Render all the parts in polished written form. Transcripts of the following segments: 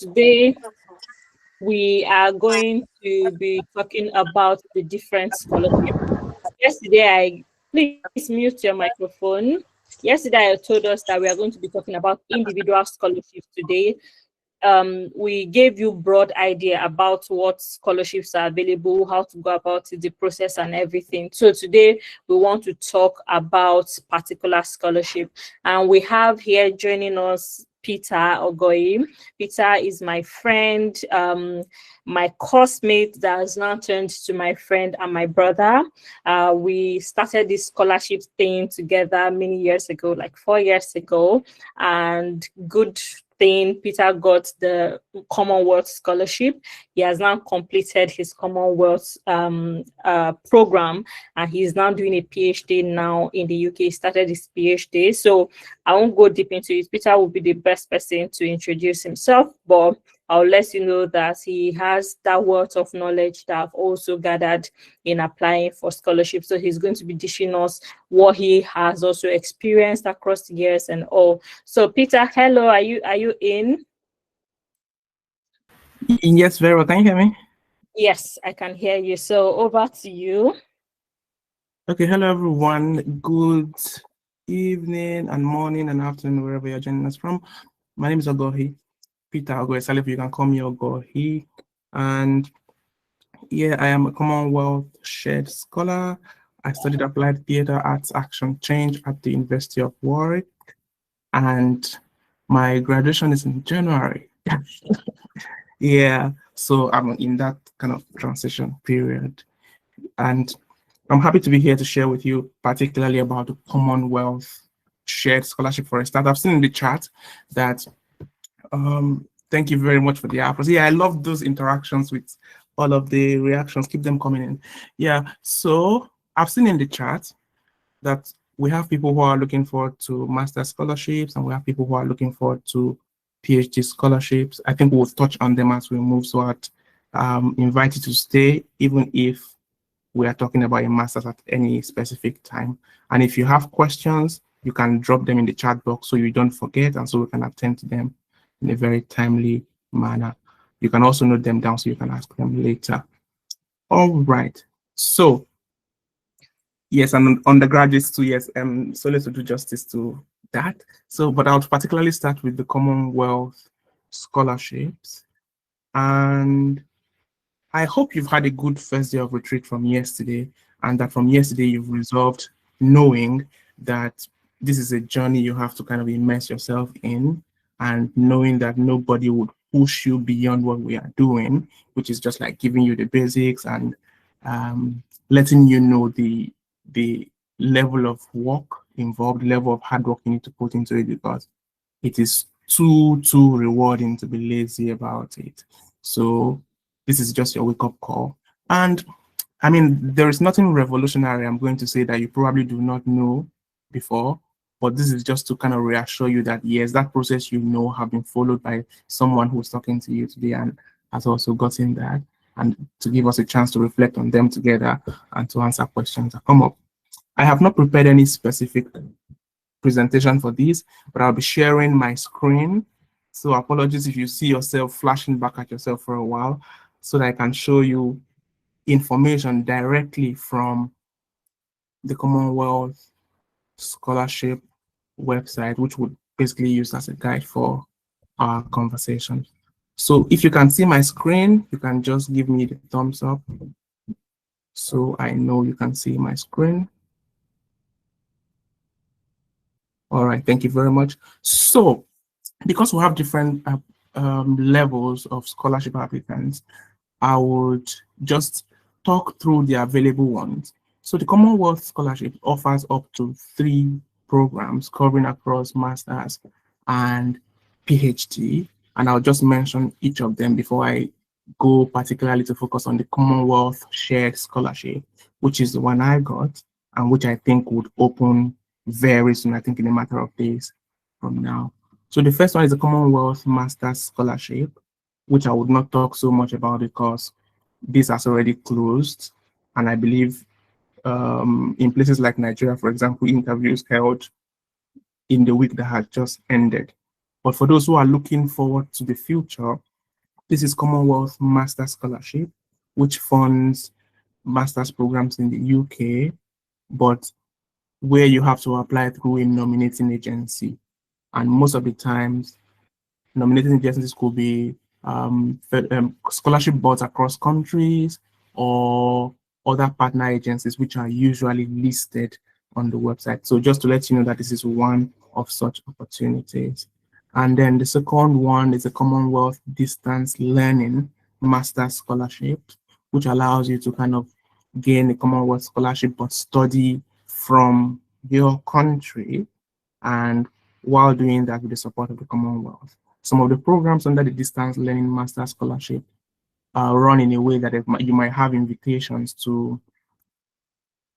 Today we are going to be talking about the different scholarships. Please mute your microphone. Yesterday I told us that we are going to be talking about individual scholarships today. We gave you broad idea about what scholarships are available, how to go about it, the process and everything. So today we want to talk about particular scholarship, and we have here joining us Peter Ogoyi. Peter is my friend, my coursemate that has now turned to my friend and my brother. We started this scholarship thing together many years ago, like 4 years ago, and good thing, Peter got the Commonwealth scholarship. He has now completed his Commonwealth program, and he's now doing a PhD now in the UK. He started his PhD. So I won't go deep into it. Peter will be the best person to introduce himself, but I'll let you know that he has that wealth of knowledge that I've also gathered in applying for scholarships. So he's going to be dishing us what he has also experienced across the years and all. So Peter, hello, are you in? Yes, very well. Can you hear me? Yes, I can hear you. So over to you. Okay, hello everyone. Good evening and morning and afternoon, wherever you're joining us from. My name is Ogohi, Peter Ogohi Salif. You can call me Ogohi. And yeah, I am a Commonwealth Shared Scholar. I studied Applied Theatre Arts Action Change at the University of Warwick. And my graduation is in January. Yeah, so I'm in that kind of transition period. And I'm happy to be here to share with you particularly about the Commonwealth Shared Scholarship for a Start. I've seen in the chat that, thank you very much for the applause. Yeah, I love those interactions with all of the reactions. Keep them coming in. Yeah, so I've seen in the chat that we have people who are looking forward to master scholarships and we have people who are looking forward to PhD scholarships. I think we'll touch on them as we move. So I'd invite you to stay, even if we are talking about a master's at any specific time. And if you have questions, you can drop them in the chat box so you don't forget and so we can attend to them in a very timely manner. You can also note them down so you can ask them later. All right. So yes, and undergraduates too, yes, so let's do justice to that. So, but I'll particularly start with the Commonwealth scholarships. And I hope you've had a good first day of retreat from yesterday, and that from yesterday you've resolved knowing that this is a journey you have to kind of immerse yourself in, and knowing that nobody would push you beyond what we are doing, which is just like giving you the basics and letting you know the level of work involved, level of hard work you need to put into it, because it is too rewarding to be lazy about it. So this is just your wake-up call. And I mean, there is nothing revolutionary I'm going to say that you probably do not know before, but this is just to kind of reassure you that yes, that process you know have been followed by someone who's talking to you today and has also gotten that, and to give us a chance to reflect on them together and to answer questions that come up. I have not prepared any specific presentation for this, but I'll be sharing my screen. So apologies if you see yourself flashing back at yourself for a while, so that I can show you information directly from the Commonwealth Scholarship website, which would basically use as a guide for our conversation. So if you can see my screen, you can just give me the thumbs up so I know you can see my screen. All right, thank you very much. So because we have different levels of scholarship applicants, I would just talk through the available ones. So the Commonwealth Scholarship offers up to 3 programs covering across Masters and PhD, and I'll just mention each of them before I go particularly to focus on the Commonwealth Shared Scholarship, which is the one I got and which I think would open very soon, I think in a matter of days from now. So the first one is the Commonwealth Masters Scholarship, which I would not talk so much about because this has already closed. And I believe in places like Nigeria, for example, interviews held in the week that had just ended. But for those who are looking forward to the future, This is Commonwealth Master Scholarship, which funds master's programs in the UK, but where you have to apply through a nominating agency. And most of the times, nominating agencies could be scholarship boards across countries or other partner agencies, which are usually listed on the website. So just to let you know that this is one of such opportunities. And then the second one is a Commonwealth Distance Learning Master Scholarship, which allows you to kind of gain a Commonwealth scholarship but study from your country, and while doing that with the support of the Commonwealth. Some of the programs under the Distance Learning Master Scholarship are run in a way that you might have invitations to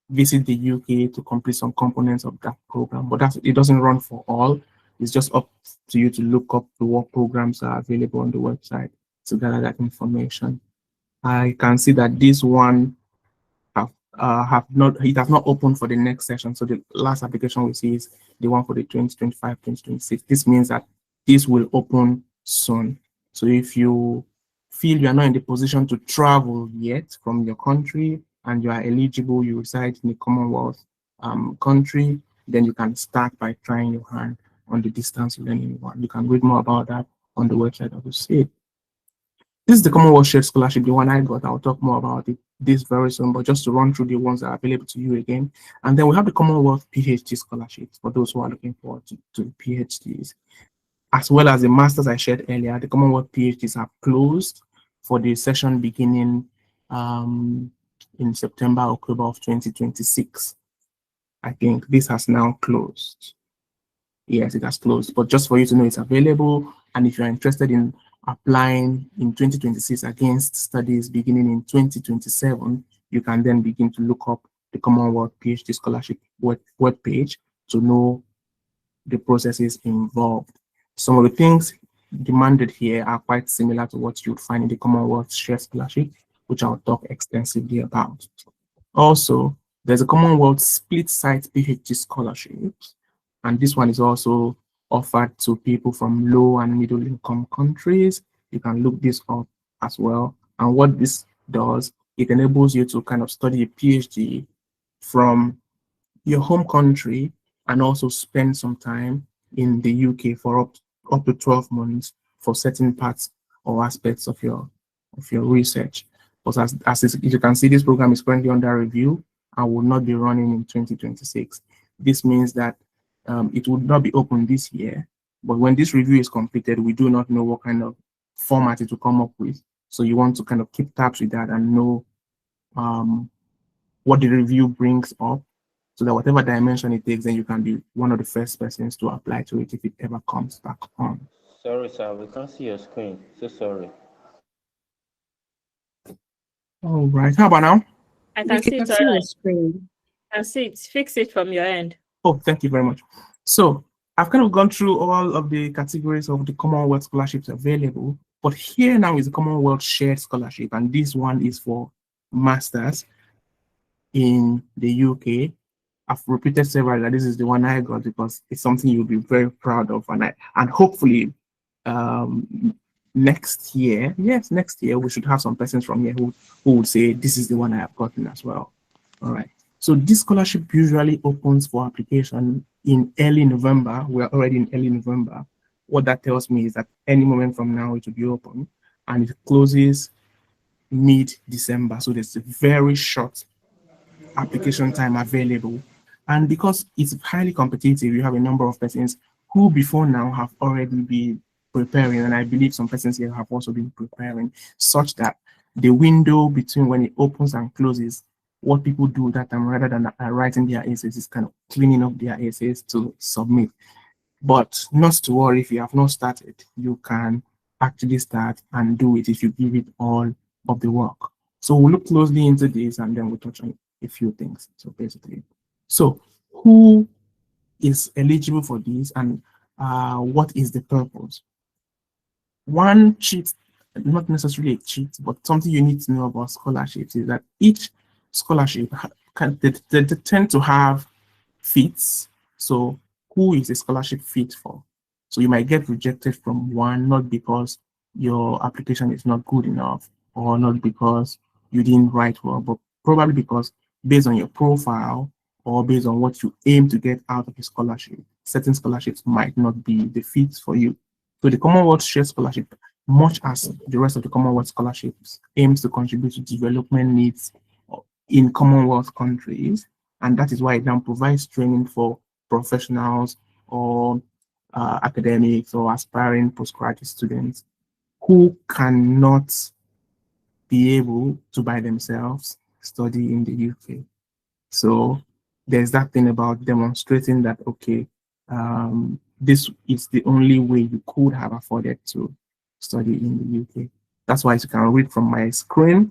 visit the UK to complete some components of that program, but it doesn't run for all. It's just up to you to look up to what programs are available on the website to gather that information. I can see that this one it has not opened for the next session. So the last application we see is the one for the 2025-2026. This means that this will open soon. So if you feel you are not in the position to travel yet from your country and you are eligible, you reside in a Commonwealth country, then you can start by trying your hand on the distance learning one. You can read more about that on the website of the state. This is the Commonwealth Shared Scholarship, the one I got. I'll talk more about this very soon, but just to run through the ones that are available to you again. And then we have the Commonwealth PhD scholarships for those who are looking forward to PhDs, as well as the masters I shared earlier. The Commonwealth PhDs are closed for the session beginning in September, October of 2026. I think this has now closed. Yes, it has closed, but just for you to know it's available. And if you're interested in applying in 2026 against studies beginning in 2027, you can then begin to look up the Commonwealth PhD Scholarship web page to know the processes involved. Some of the things demanded here are quite similar to what you'd find in the Commonwealth Shared Scholarship, which I'll talk extensively about. Also, there's a Commonwealth Split Site PhD Scholarships, and this one is also offered to people from low and middle income countries. You can look this up as well. And what this does, it enables you to kind of study a PhD from your home country and also spend some time in the UK for up to 12 months for certain parts or aspects of your research. But as you can see, this program is currently under review and will not be running in 2026. This means that it would not be open this year, but when this review is completed, we do not know what kind of format it will come up with. So you want to kind of keep tabs with that and know what the review brings up, so that whatever dimension it takes, then you can be one of the first persons to apply to it if it ever comes back on. Sorry, sir, we can't see your screen. So sorry. All right, how about now? I can see it. See your screen. I can see it. Fix it from your end. Oh, thank you very much. So I've kind of gone through all of the categories of the Commonwealth scholarships available, but here now is the Commonwealth Shared Scholarship, and this one is for masters in the UK. I've repeated several that this is the one I got because it's something you'll be very proud of, and hopefully next year we should have some persons from here who would say this is the one I have gotten as well. All right. So this scholarship usually opens for application in early November. We're already in early November. What that tells me is that any moment from now it will be open, and it closes mid-December. So there's a very short application time available. And because it's highly competitive, you have a number of persons who before now have already been preparing, and I believe some persons here have also been preparing, such that the window between when it opens and closes, what people do that time rather than writing their essays is kind of cleaning up their essays to submit. But not to worry, if you have not started, you can actually start and do it if you give it all of the work. So we'll look closely into this and then we'll touch on a few things. So basically, so who is eligible for this and what is the purpose? One cheat, not necessarily a cheat, but something you need to know about scholarships is that each scholarship they tend to have fits. So who is a scholarship fit for? So you might get rejected from one, not because your application is not good enough, or not because you didn't write well, but probably because based on your profile or based on what you aim to get out of a scholarship, certain scholarships might not be the fit for you. So the Commonwealth Share Scholarship, much as the rest of the Commonwealth scholarships, aims to contribute to development needs in Commonwealth countries, and that is why it now provides training for professionals or academics or aspiring postgraduate students who cannot be able to by themselves study in the UK. So there's that thing about demonstrating that, okay, this is the only way you could have afforded to study in the UK. That's why, as you can read from my screen,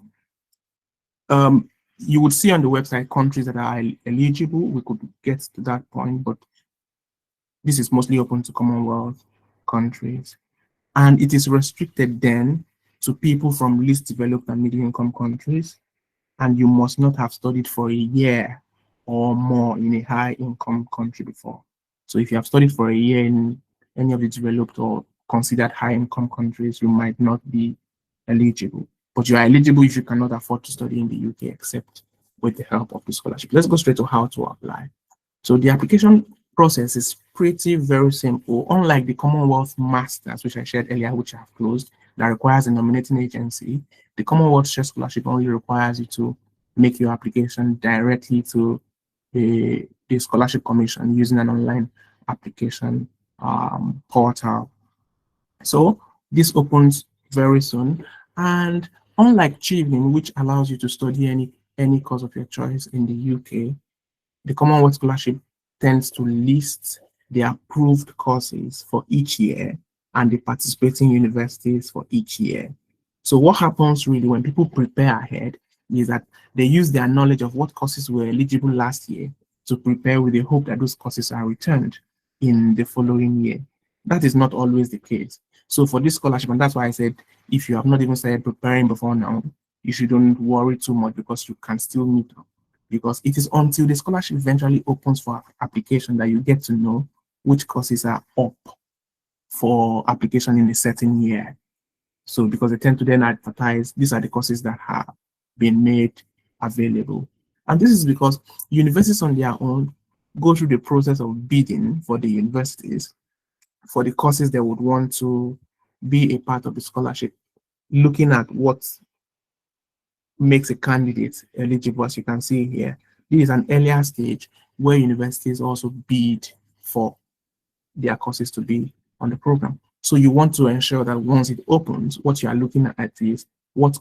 you would see on the website countries that are eligible. We could get to that point, but this is mostly open to Commonwealth countries. And it is restricted then to people from least developed and middle income countries. And you must not have studied for a year or more in a high income country before. So if you have studied for a year in any of the developed or considered high income countries, you might not be eligible. But you are eligible if you cannot afford to study in the UK except with the help of the scholarship. Let's go straight to how to apply. So the application process is very simple. Unlike the Commonwealth Masters, which I shared earlier, which I have closed, that requires a nominating agency, the Commonwealth Share Scholarship only requires you to make your application directly to the Scholarship Commission using an online application portal. So this opens very soon. And unlike chevening, which allows you to study any course of your choice in the UK, the Commonwealth Scholarship tends to list the approved courses for each year and the participating universities for each year. So what happens really when people prepare ahead is that they use their knowledge of what courses were eligible last year to prepare with the hope that those courses are returned in the following year. That is not always the case. So for this scholarship, and that's why I said, if you have not even started preparing before now, you shouldn't worry too much because you can still meet up. Because it is until the scholarship eventually opens for application that you get to know which courses are up for application in a certain year. So because they tend to then advertise, these are the courses that have been made available. And this is because universities on their own go through the process of bidding for the universities for the courses they would want to be a part of the scholarship, looking at what makes a candidate eligible. As you can see here, this is an earlier stage where universities also bid for their courses to be on the program. So you want to ensure that once it opens, what you are looking at is what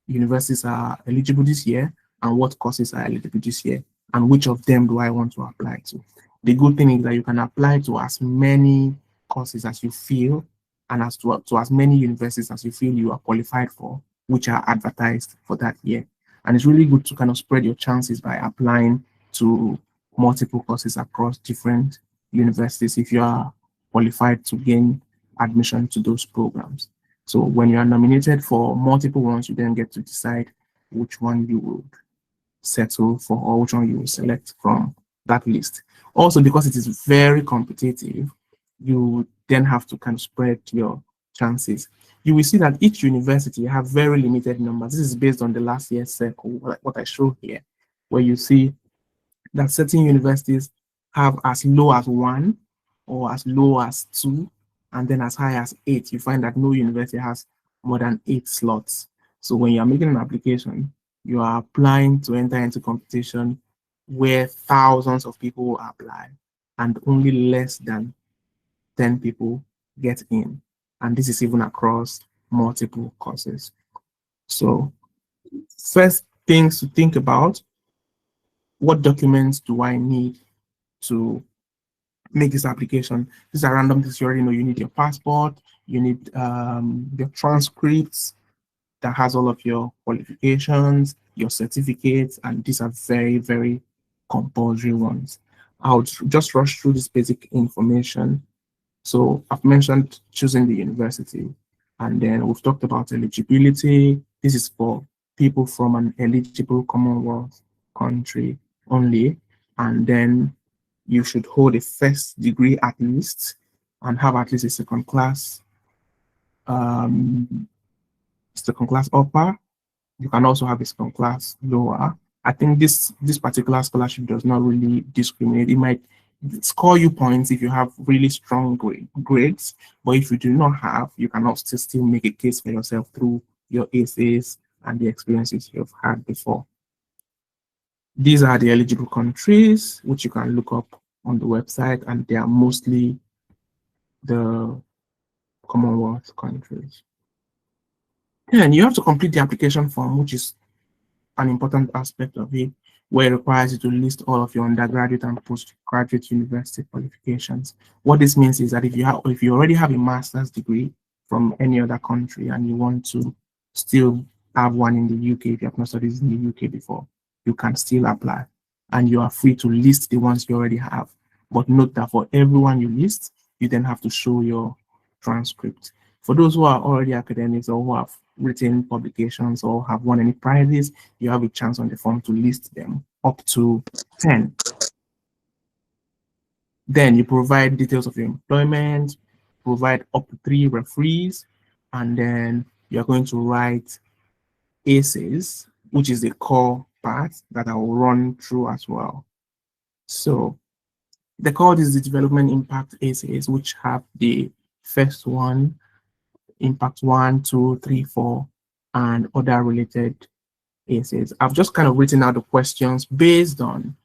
universities are eligible this year and what courses are eligible this year, and which of them do I want to apply to. The good thing is that you can apply to as many courses as you feel and to as many universities as you feel you are qualified for, which are advertised for that year. And it's really good to kind of spread your chances by applying to multiple courses across different universities if you are qualified to gain admission to those programs. So when you are nominated for multiple ones, you then get to decide which one you would settle for or which one you will select from that list. Also, because it is very competitive, you then have to kind of spread your chances. You will see that each university have very limited numbers. This is based on the last year's circle, what I show here, where you see that certain universities have as low as 1 or as low as 2, and then as high as 8. You find that no university has more than 8 slots. So when you are making an application, you are applying to enter into competition where thousands of people will apply and only less than 10 people get in. And this is even across multiple courses. So first things to think about, what documents do I need to make this application? These are random things you already know. You need your passport, you need your transcripts that has all of your qualifications, your certificates, and these are very, very compulsory ones. I'll just rush through this basic information. So I've mentioned choosing the university, and then we've talked about eligibility. This is for people from an eligible Commonwealth country only, and then you should hold a first degree at least and have at least a second class second class upper. You can also have a second class lower. I think this particular scholarship does not really discriminate. It might score you points if you have really strong grades, but if you do not have, you can also still make a case for yourself through your essays and the experiences you've had before. These are the eligible countries, which you can look up on the website, and they are mostly the Commonwealth countries. And you have to complete the application form, which is an important aspect of it, where it requires you to list all of your undergraduate and postgraduate university qualifications. What this means is that if you already have a master's degree from any other country and you want to still have one in the UK, if you have not studied in the UK before, you can still apply, and you are free to list the ones you already have. But note that for everyone you list, you then have to show your transcript. For those who are already academics or who have written publications or have won any prizes, you have a chance on the form to list them up to 10. Then you provide details of your employment, provide up to 3 referees, and then you're going to write essays, which is the core part that I will run through as well. So the core is the development impact essays, which have the first one, impact 1, 2, 3, 4, and other related essays. I've just kind of written out the questions based on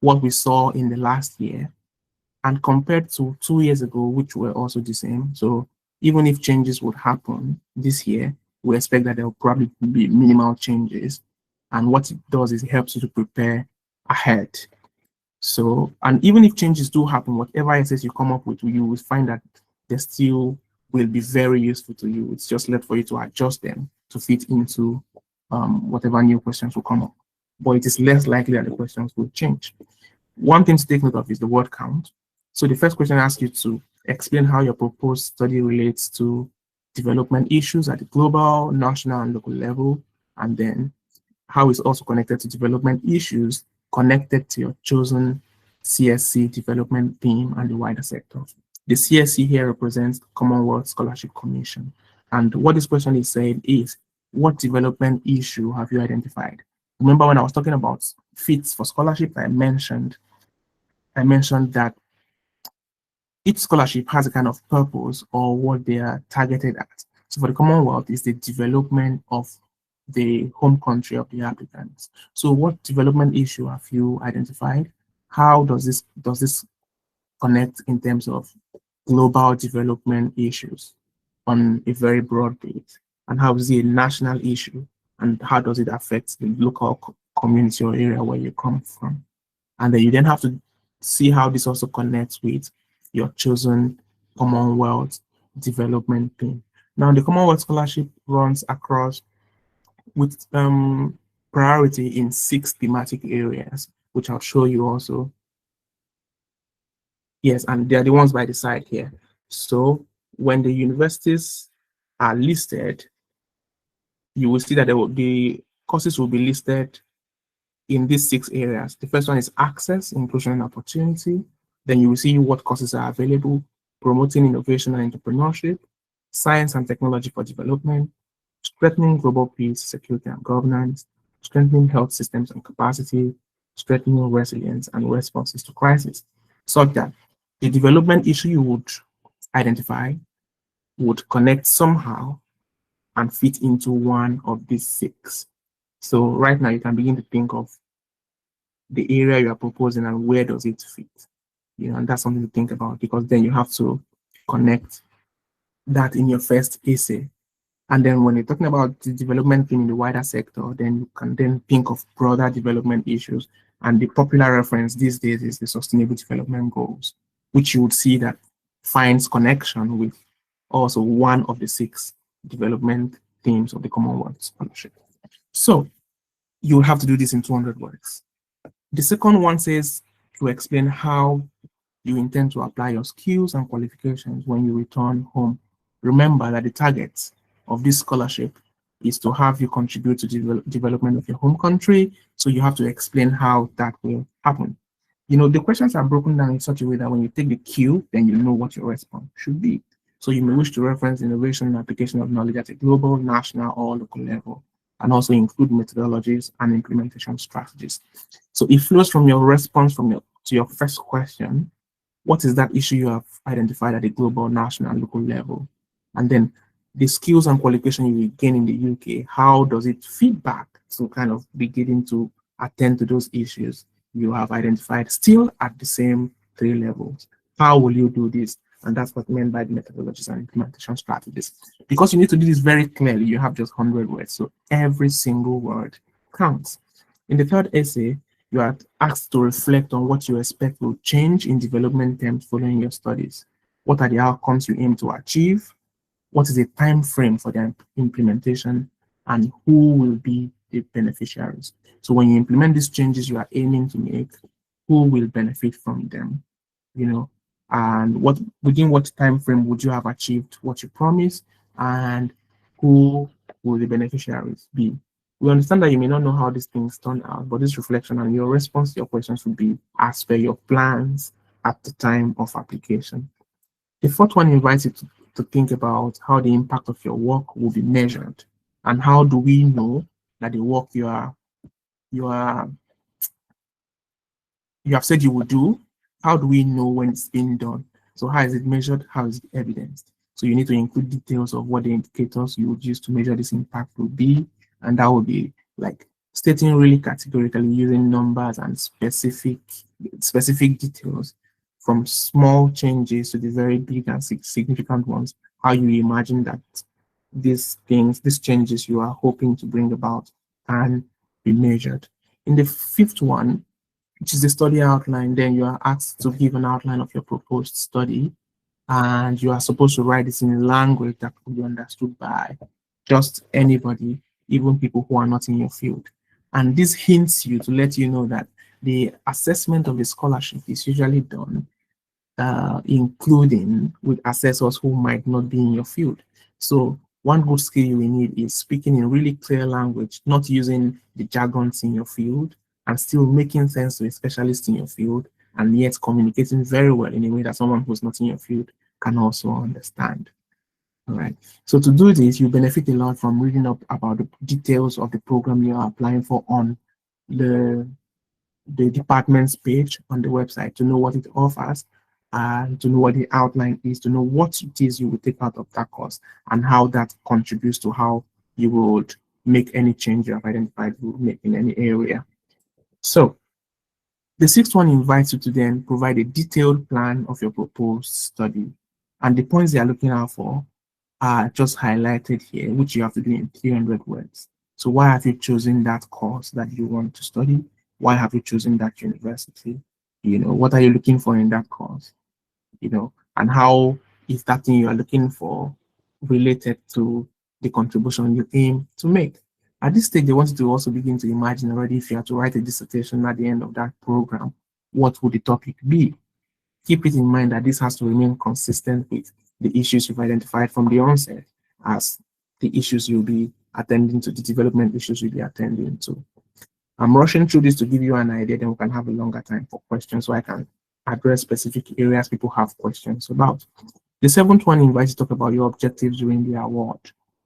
what we saw in the last year and compared to 2 years ago, which were also the same. So even if changes would happen this year, we expect that there will probably be minimal changes. And what it does is it helps you to prepare ahead. So, and even if changes do happen, whatever essays you come up with, you will find that they still will be very useful to you. It's just left for you to adjust them to fit into whatever new questions will come up. But it is less likely that the questions will change. One thing to take note of is the word count. So the first question asks you to explain how your proposed study relates to development issues at the global, national, and local level, and then how it's also connected to development issues connected to your chosen CSC development theme and the wider sector. The CSC here represents the Commonwealth Scholarship Commission. And what this question is saying is, what development issue have you identified? Remember when I was talking about fits for scholarship, I mentioned that each scholarship has a kind of purpose or what they are targeted at. So for the Commonwealth, is the development of the home country of the applicants. So what development issue have you identified? How does this connect in terms of global development issues on a very broad base? And how is it a national issue? And how does it affect the local community or area where you come from? And then you then have to see how this also connects with your chosen Commonwealth development theme. Now, the Commonwealth Scholarship runs across with priority in 6 thematic areas, which I'll show you also. Yes, and they're the ones by the side here. So when the universities are listed, you will see that the courses will be listed in these 6 areas. The first one is access, inclusion, and opportunity. Then you will see what courses are available: promoting innovation and entrepreneurship, science and technology for development, strengthening global peace, security, and governance, strengthening health systems and capacity, strengthening resilience and responses to crisis, such that the development issue you would identify would connect somehow and fit into one of these 6. So right now you can begin to think of the area you are proposing and where does it fit. And that's something to think about, because then you have to connect that in your first essay. And then when you're talking about the development theme in the wider sector, then you can then think of broader development issues. And the popular reference these days is the Sustainable Development Goals, which you would see that finds connection with also one of the 6 development themes of the Commonwealth Scholarship. So you will have to do this in 200 words. The second one says to explain how you intend to apply your skills and qualifications when you return home. Remember that the target of this scholarship is to have you contribute to the development of your home country, so you have to explain how that will happen. The questions are broken down in such a way that when you take the cue, then you know what your response should be. So you may wish to reference innovation and application of knowledge at a global, national, or local level, and also include methodologies and implementation strategies. So it flows from your response to your first question. What is that issue you have identified at a global, national, and local level? And then the skills and qualification you will gain in the UK, how does it feed back to kind of beginning to attend to those issues you have identified still at the same 3 levels? How will you do this? And that's what meant by the methodologies and implementation strategies. Because you need to do this very clearly, you have just 100 words. So every single word counts. In the third essay, you are asked to reflect on what you expect will change in development terms following your studies. What are the outcomes you aim to achieve? What is the time frame for their implementation? And who will be the beneficiaries? So when you implement these changes you are aiming to make, who will benefit from them? You know, and within what time frame would you have achieved what you promised, and who will the beneficiaries be? We understand that you may not know how these things turn out, but this reflection and your response to your questions would be as per your plans at the time of application. The fourth one invites you to think about how the impact of your work will be measured, and how do we know that the work you have said you will do, how do we know when it's being done? So how is it measured? How is it evidenced? So you need to include details of what the indicators you would use to measure this impact will be. And that would be like stating really categorically using numbers and specific details, from small changes to the very big and significant ones, how you imagine that these changes you are hoping to bring about can be measured. In the fifth one, which is the study outline, then you are asked to give an outline of your proposed study, and you are supposed to write this in a language that could be understood by just anybody, even people who are not in your field. And this hints you to let you know that the assessment of the scholarship is usually done including with assessors who might not be in your field. So one good skill you will need is speaking in really clear language, not using the jargons in your field, and still making sense to a specialist in your field, and yet communicating very well in a way that someone who's not in your field can also understand. All right. So to do this, you benefit a lot from reading up about the details of the program you are applying for on the department's page on the website, to know what it offers, and to know what the outline is, to know what it is you will take out of that course, and how that contributes to how you would make any change you have identified you will make in any area. So the sixth one invites you to then provide a detailed plan of your proposed study. And the points they are looking out for are just highlighted here, which you have to do in 300 words. So why have you chosen that course that you want to study? Why have you chosen that university? You know, what are you looking for in that course? You know, and how is that thing you are looking for related to the contribution you aim to make? At this stage, they want you to also begin to imagine already, if you have to write a dissertation at the end of that program, what would the topic be? Keep it in mind that this has to remain consistent with the issues you've identified from the onset, as the issues you'll be attending to, the development issues you'll be attending to. I'm rushing through this to give you an idea, then we can have a longer time for questions so I can address specific areas people have questions about. The seventh one invites you to talk about your objectives during the award.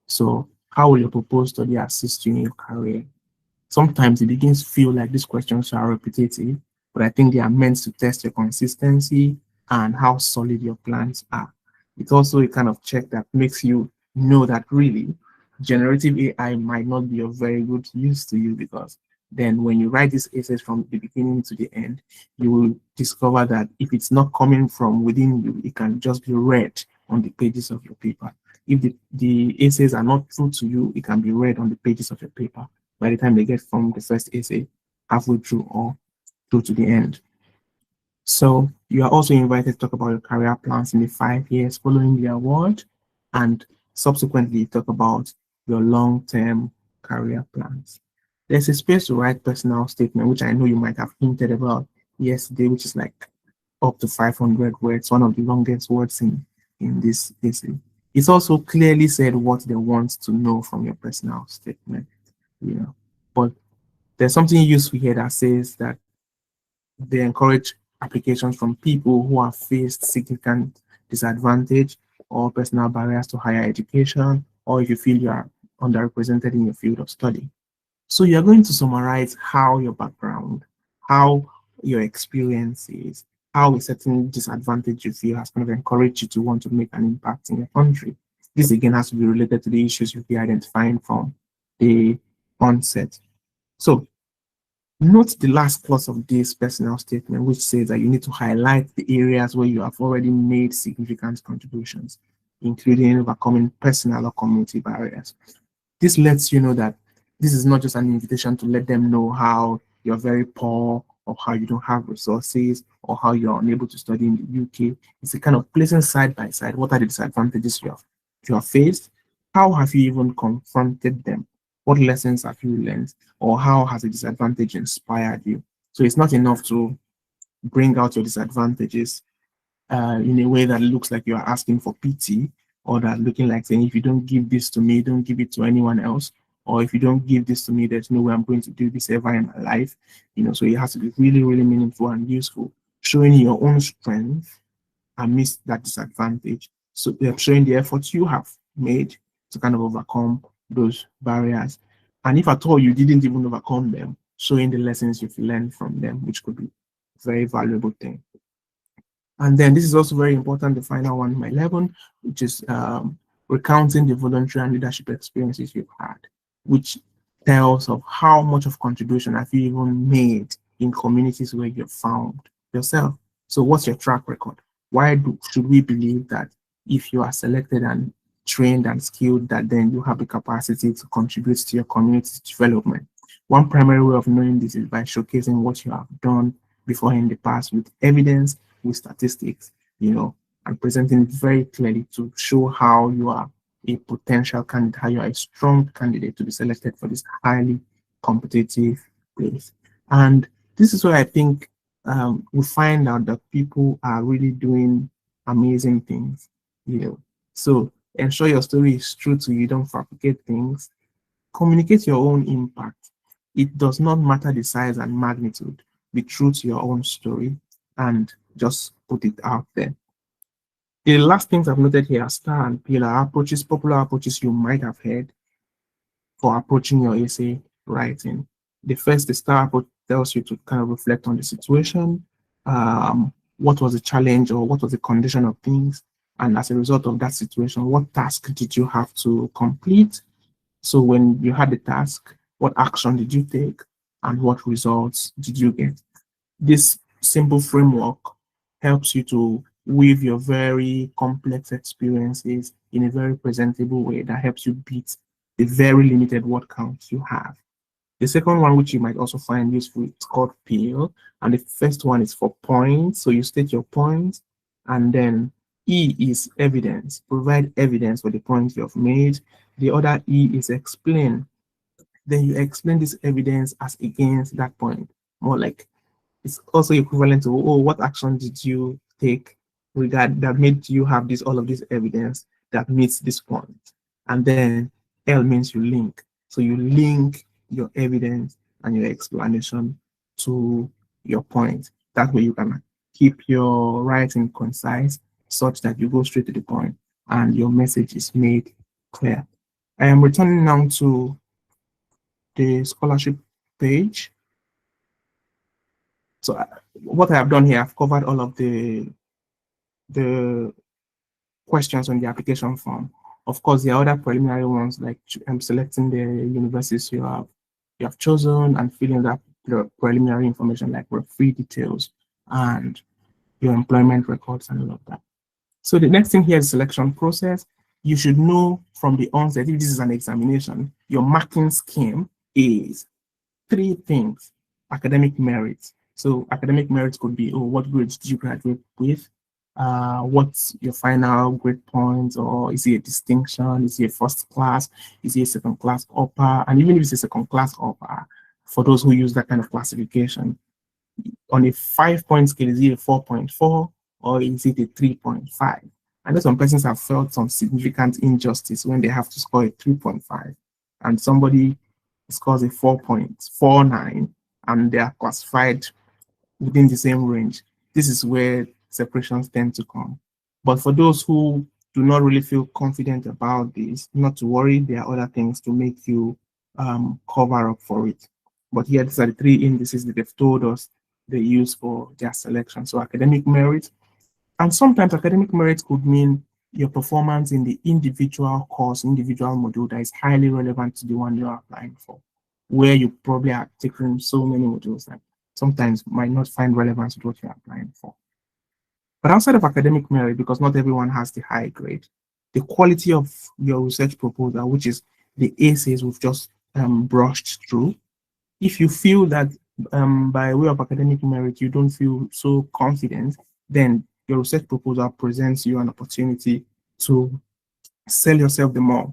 So how will your proposed study assist you in your career? Sometimes it begins to feel like these questions are repetitive, but I think they are meant to test your consistency and how solid your plans are. It's also a kind of check that makes you know that really generative AI might not be of very good use to you, because then when you write these essays from the beginning to the end, you will discover that if it's not coming from within you, it can just be read on the pages of your paper. If the essays are not true to you, it can be read on the pages of your paper by the time they get from the first essay halfway through or through to the end. So you are also invited to talk about your career plans in the 5 years following the award, and subsequently talk about your long-term career plans. There's a space to write personal statement, which I know you might have hinted about yesterday, which is like up to 500 words, one of the longest words in this essay. It's also clearly said what they want to know from your personal statement, you know. But there's something useful here that says that they encourage applications from people who have faced significant disadvantage or personal barriers to higher education, or if you feel you are underrepresented in your field of study. So you're going to summarize how your background, how your experiences, how a certain disadvantage you feel has kind of encouraged you to want to make an impact in your country. This again has to be related to the issues you'll be identifying from the onset. So note the last clause of this personal statement, which says that you need to highlight the areas where you have already made significant contributions, including overcoming personal or community barriers. This lets you know that this is not just an invitation to let them know how you're very poor or how you don't have resources or how you're unable to study in the UK. It's a kind of placing side by side what are the disadvantages you have faced, how have you even confronted them, what lessons have you learned, or how has a disadvantage inspired you. So it's not enough to bring out your disadvantages in a way that looks like you are asking for pity, or that looking like saying, if you don't give this to me, don't give it to anyone else, or if you don't give this to me, there's no way I'm going to do this ever in my life. So it has to be really, really meaningful and useful, showing your own strength amidst that disadvantage. So they're showing the efforts you have made to kind of overcome those barriers. And if at all you didn't even overcome them, showing the lessons you've learned from them, which could be a very valuable thing. And then this is also very important, the final one, number 11, which is recounting the voluntary and leadership experiences you've had, which tells of how much of contribution have you even made in communities where you've found yourself. So what's your track record? Why should we believe that if you are selected and trained and skilled, that then you have the capacity to contribute to your community's development? One primary way of knowing this is by showcasing what you have done before in the past with evidence, with statistics, and presenting it very clearly to show how you are a potential candidate, how you are a strong candidate to be selected for this highly competitive place. And this is where I think we find out that people are really doing amazing things. So ensure your story is true to you, don't fabricate things. Communicate your own impact. It does not matter the size and magnitude. Be true to your own story and just put it out there. The last things I've noted here are star and pillar approaches, popular approaches you might have heard for approaching your essay writing. The star approach tells you to kind of reflect on the situation, what was the challenge or what was the condition of things, and as a result of that situation, what task did you have to complete? So when you had the task, what action did you take, and what results did you get? This simple framework helps you to weave your very complex experiences in a very presentable way that helps you beat the very limited word count you have. The second one, which you might also find useful, is called PIL, and the first one is for points. So you state your points, and then E is evidence. Provide evidence for the points you have made. The other E is explain. Then you explain this evidence as against that point. More like it's also equivalent to, oh, what action did you take that made you have all of this evidence that meets this point? And then L means you link. So you link your evidence and your explanation to your point. That way you can keep your writing concise such that you go straight to the point and your message is made clear. I am returning now to the scholarship page. So what I have done here, I've covered all of the questions on the application form. Of course, there are other preliminary ones like selecting the universities you have chosen and filling that preliminary information like referee details and your employment records and all of that. So the next thing here is selection process. You should know from the onset, if this is an examination, your marking scheme is 3 things: academic merit. So academic merit could be, oh, what grades did you graduate with? What's your final grade points, or is it a distinction? Is it a first class? Is it a second class upper? And even if it's a second class upper, for those who use that kind of classification, on a 5-point scale, is it a 4.4 or is it a 3.5? I know some persons have felt some significant injustice when they have to score a 3.5 and somebody scores a 4.49 and they are classified within the same range. This is where separations tend to come. But for those who do not really feel confident about this, not to worry. There are other things to make you cover up for it. But here, these are the three indices that they've told us they use for their selection. So academic merit, and sometimes academic merit could mean your performance in the individual course, individual module that is highly relevant to the one you're applying for, where you probably are taking so many modules that sometimes might not find relevance with what you're applying for. But outside of academic merit, because not everyone has the high grade, the quality of your research proposal, which is the essays we've just brushed through, if you feel that by way of academic merit, you don't feel so confident, then your research proposal presents you an opportunity to sell yourself the more.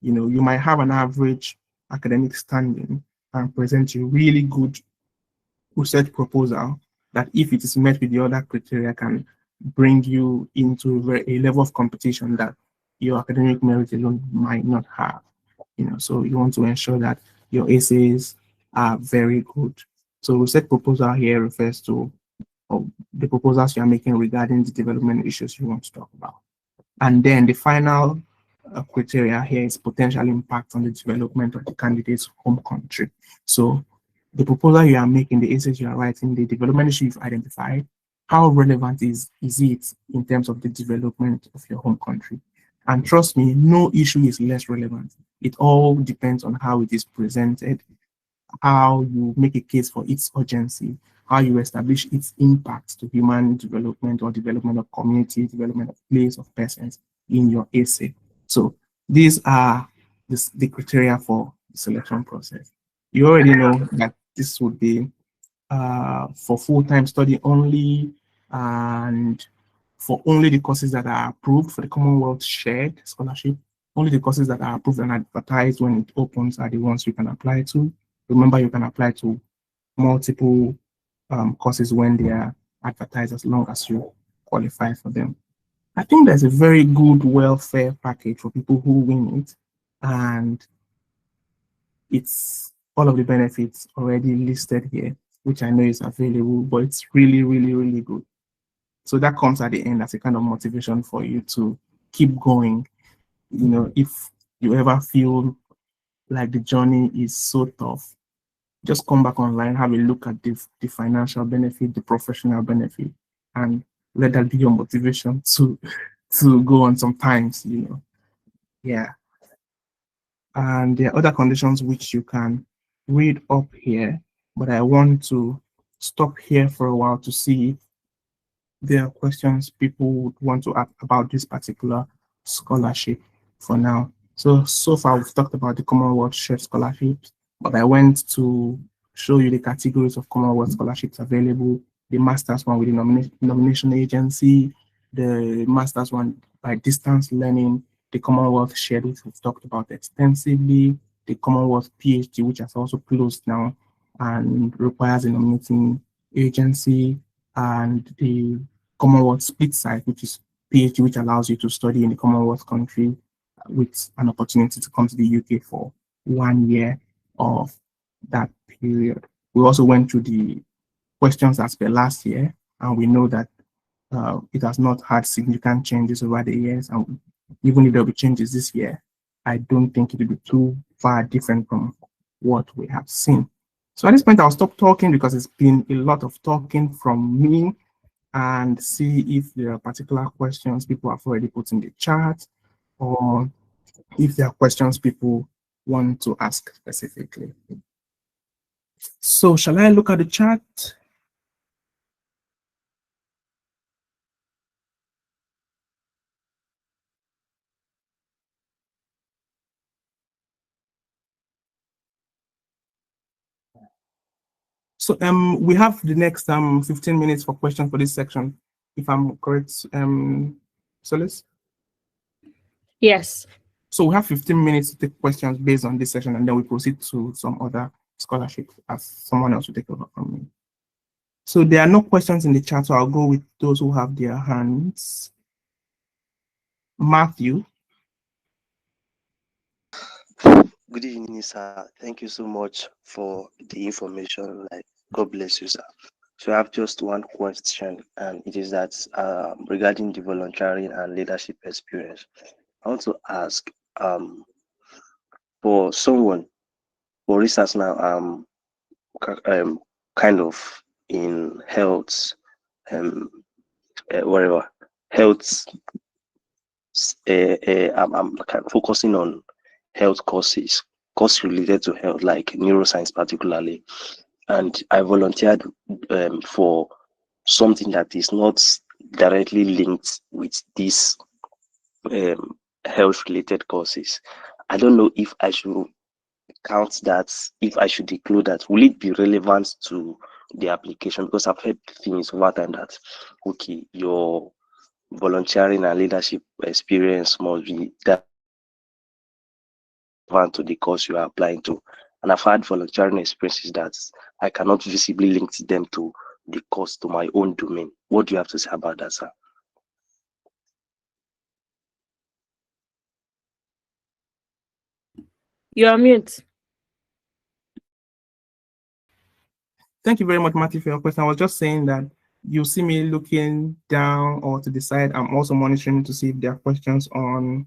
You know, you might have an average academic standing and present a really good research proposal that, if it is met with the other criteria, can bring you into a level of competition that your academic merit alone might not have. You know, so you want to ensure that your essays are very good. So research proposal here refers to the proposals you are making regarding the development issues you want to talk about. And then the final criteria here is potential impact on the development of the candidate's home country. So the proposal you are making, the essays you are writing, the development issue you've identified, how relevant is it in terms of the development of your home country? And trust me, no issue is less relevant. It all depends on how it is presented, how you make a case for its urgency, how you establish its impact to human development or development of community, development of place, of persons in your essay. So these are the criteria for the selection process. You already know that this would be for full-time study only, and for only the courses that are approved for the Commonwealth shared scholarship. Only the courses that are approved and advertised when it opens are the ones you can apply to. Remember, you can apply to multiple courses when they are advertised, as long as you qualify for them. I think there's a very good welfare package for people who win it, and it's all of the benefits already listed here, which I know is available, but it's really, really, really good. So that comes at the end as a kind of motivation for you to keep going. You know, if you ever feel like the journey is so tough, just come back online, have a look at the financial benefit, the professional benefit, and let that be your motivation to go on sometimes, you know. Yeah. And there are other conditions which you can read up here, but I want to stop here for a while to see if there are questions people would want to ask about this particular scholarship for now. So far we've talked about the Commonwealth shared scholarships, but I went to show you the categories of Commonwealth scholarships available: the master's one with the nomination agency, the master's one by distance learning, the Commonwealth shared, which we've talked about extensively, the Commonwealth PhD, which has also closed now and requires a nominating agency, and the Commonwealth split site, which is PhD, which allows you to study in the Commonwealth country with an opportunity to come to the UK for 1 year of that period. We also went through the questions as per last year, and we know that it has not had significant changes over the years. And even if there will be changes this year, I don't think it will be too far different from what we have seen. So at this point, I'll stop talking because it's been a lot of talking from me, and see if there are particular questions people have already put in the chat, or if there are questions people want to ask specifically. So shall I look at the chat? So we have the next 15 minutes for questions for this section, if I'm correct, Solis? Yes. So we have 15 minutes to take questions based on this session, and then we proceed to some other scholarships as someone else will take over from me. So there are no questions in the chat, so I'll go with those who have their hands. Matthew. Good evening, sir. Thank you so much for the information. Like, God bless you, sir. So I have just one question, and it is that regarding the volunteering and leadership experience. I want to ask for someone, for instance, now kind of in health, um, whatever health. I'm kind of focusing on health courses, course related to health, like neuroscience particularly, and I volunteered for something that is not directly linked with these health related courses. I don't know if I should count that, if I should include that. Will it be relevant to the application? Because I've heard things over time that, okay, your volunteering and leadership experience must be that relevant to the course you are applying to. And I've had volunteering experiences that I cannot visibly link them to the course, to my own domain. What do you have to say about that, sir? You're on mute. Thank you very much, Matthew, for your question. I was just saying that you see me looking down or to the side. I'm also monitoring to see if there are questions on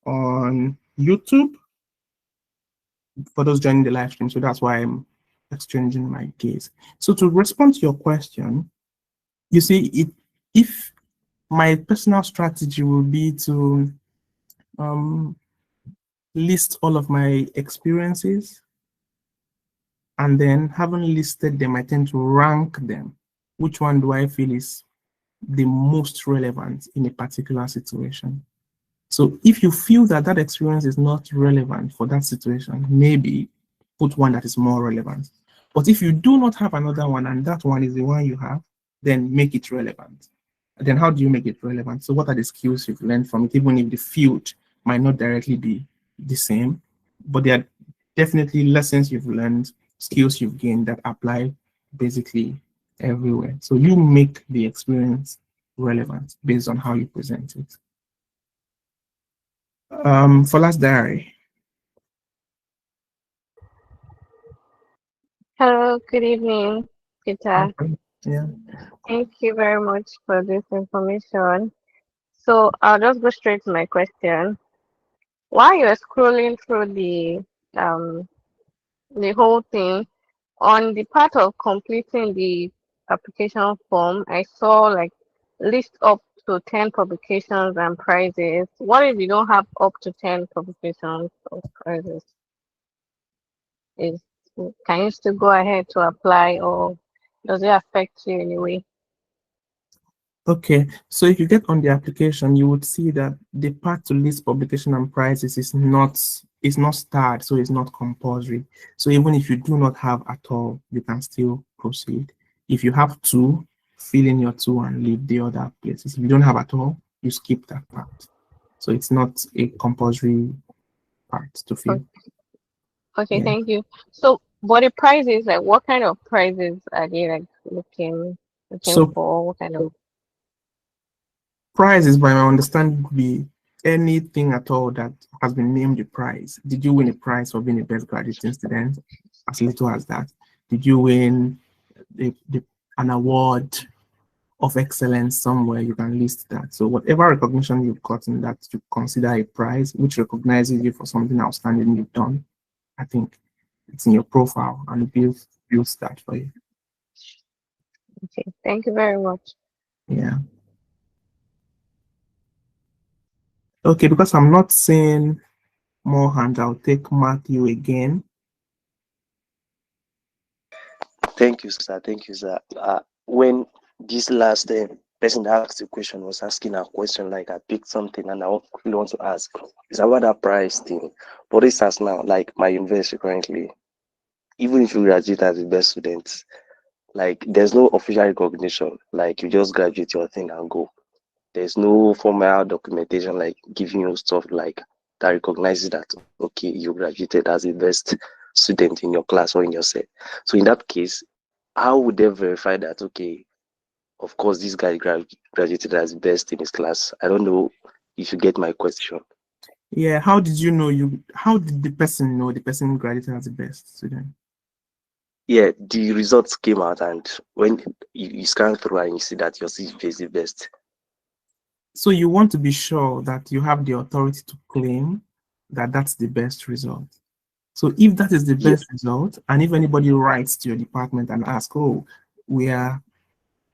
YouTube for those joining the live stream. So that's why I'm exchanging my gaze. So to respond to your question, you see, if my personal strategy will be to list all of my experiences, and then having listed them, I tend to rank them. Which one do I feel is the most relevant in a particular situation? So if you feel that that experience is not relevant for that situation, maybe put one that is more relevant. But if you do not have another one and that one is the one you have, then make it relevant. And then how do you make it relevant? So what are the skills you've learned from it, even if the field might not directly be the same, but there are definitely lessons you've learned, skills you've gained that apply basically everywhere. So you make the experience relevant based on how you present it. For last diary. Hello, good evening, Peter. Okay. Yeah. Thank you very much for this information. So I'll just go straight to my question. While you're scrolling through the whole thing, on the part of completing the application form, I saw like list up to 10 publications and prizes. What if you don't have up to 10 publications or prizes? Is Can you still go ahead to apply, or does it affect you in a way? Okay, so if you get on the application, you would see that the part to list publication and prizes is not starred, so it's not compulsory. So even if you do not have at all, you can still proceed. If you have two, fill in your two and leave the other places. If you don't have at all, you skip that part. So it's not a compulsory part to fill. Okay, Yeah. thank you. So, but the prizes, like, what kind of prizes are they like looking So for? What kind of? prizes, by my understanding, would be anything at all that has been named a prize. Did you win a prize for being a best graduate student? As little as that. Did you win an award of excellence somewhere? You can list that. So whatever recognition you've gotten that you consider a prize, which recognizes you for something outstanding you've done, I think it's in your profile and it builds that for you. Okay, thank you very much. Yeah. Okay, because I'm not seeing more hands, I'll take Matthew again. Thank you, sir. Thank you, sir. When this last person that asked the question was asking a question, like I picked something and I really want to ask, is about that price thing. For instance, now, like my university currently, even if you graduate as the best student, like there's no official recognition. Like you just graduate your thing and go. There's no formal documentation like giving you stuff like that recognizes that okay, you graduated as the best student in your class or in your set. So in that case, how would they verify that okay, of course this guy graduated as best in his class? I don't know if you get my question. Yeah, how did you know how did the person know the person graduated as the best student? yeah, the results came out, and when you scan through and you see that your CGPA is the best. So you want to be sure that you have the authority to claim that that's the best result. So if that is the best result, and if anybody writes to your department and asks, oh, we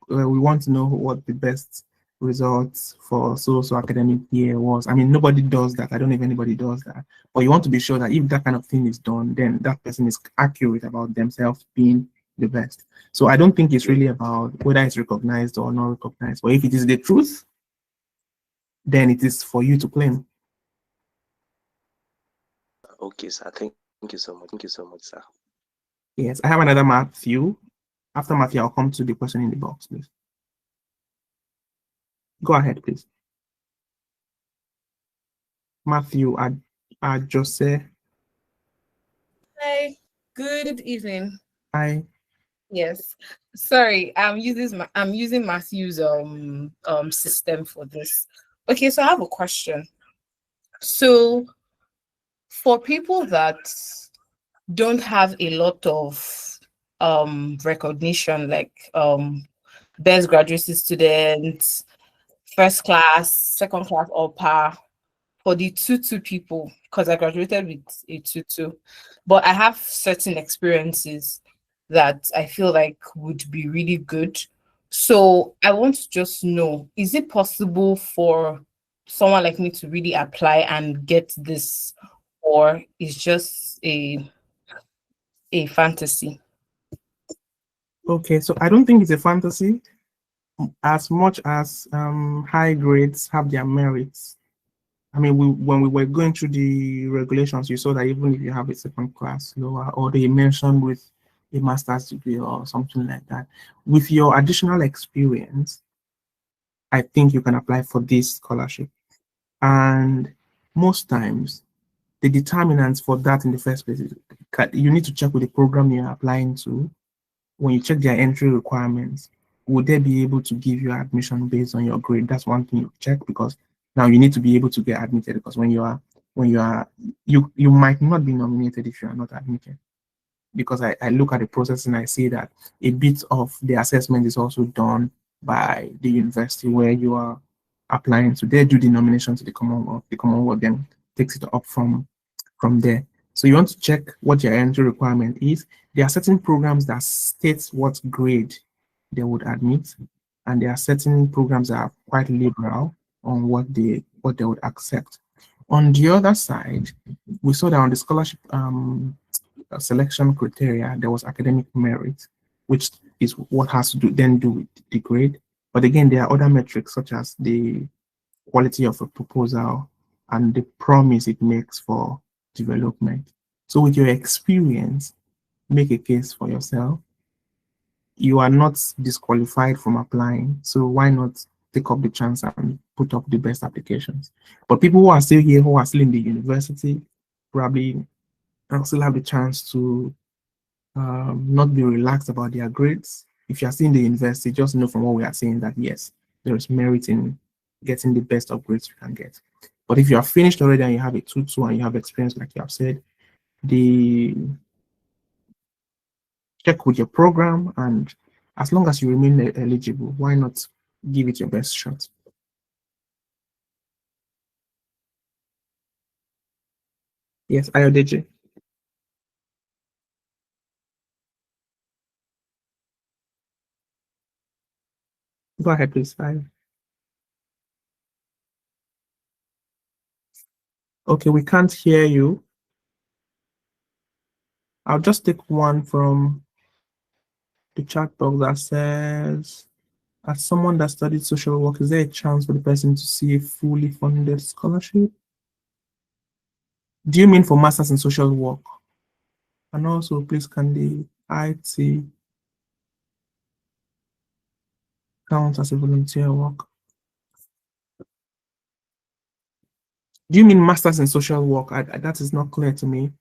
want to know what the best results for so academic year was. I mean, nobody does that. I don't know if anybody does that. But you want to be sure that if that kind of thing is done, then that person is accurate about themselves being the best. So I don't think it's really about whether it's recognized or not recognized. But if it is the truth, then it is for you to claim. Okay, sir. Thank you so much. Thank you so much, sir. Yes, I have another Matthew. After Matthew, I'll come to the question in the box, please. Go ahead, please. Matthew, Jose. Hi, good evening. Hi. Yes, sorry, I'm using Matthew's system for this. Okay, so I have a question. So for people that don't have a lot of recognition, like best graduate students, first class, second class, or par, for the 2-2 people, because I graduated with a 2-2, but I have certain experiences that I feel like would be really good. So I want to just know, is it possible for someone like me to really apply and get this, or is just a fantasy? Okay, so I don't think it's a fantasy as much as high grades have their merits. I mean, when we were going through the regulations, you saw that even if you have a second class lower, or they mentioned with a master's degree or something like that, with your additional experience, I think you can apply for this scholarship. And most times, the determinants for that in the first place is you need to check with the program you're applying to. When you check their entry requirements, would they be able to give you admission based on your grade? That's one thing you check, because now you need to be able to get admitted, because you might not be nominated if you are not admitted. Because I look at the process and I see that a bit of the assessment is also done by the university where you are applying to. They do the nomination to the Commonwealth. The Commonwealth then takes it up from there. So you want to check what your entry requirement is. There are certain programs that state what grade they would admit, and there are certain programs that are quite liberal on what they would accept. On the other side, we saw that on the scholarship selection criteria, there was academic merit, which is what has to do with the grade. But again, there are other metrics such as the quality of a proposal and the promise it makes for development. So with your experience, make a case for yourself. You are not disqualified from applying, so why not take up the chance and put up the best applications? But people who are still here, who are still in the university, probably still have the chance to not be relaxed about their grades. If you are still in the university, just know from what we are saying that yes, there is merit in getting the best of grades you can get. But if you are finished already and you have a 2-2 and you have experience, like you have said, check with your program, and as long as you remain eligible, why not give it your best shot? Yes, Ayodeji. Go ahead, please. Okay, we can't hear you. I'll just take one from the chat box that says, as someone that studied social work, is there a chance for the person to see a fully funded scholarship? Do you mean for masters in social work? And also, please, can the IT count as a volunteer work? Do you mean masters in social work? That is not clear to me.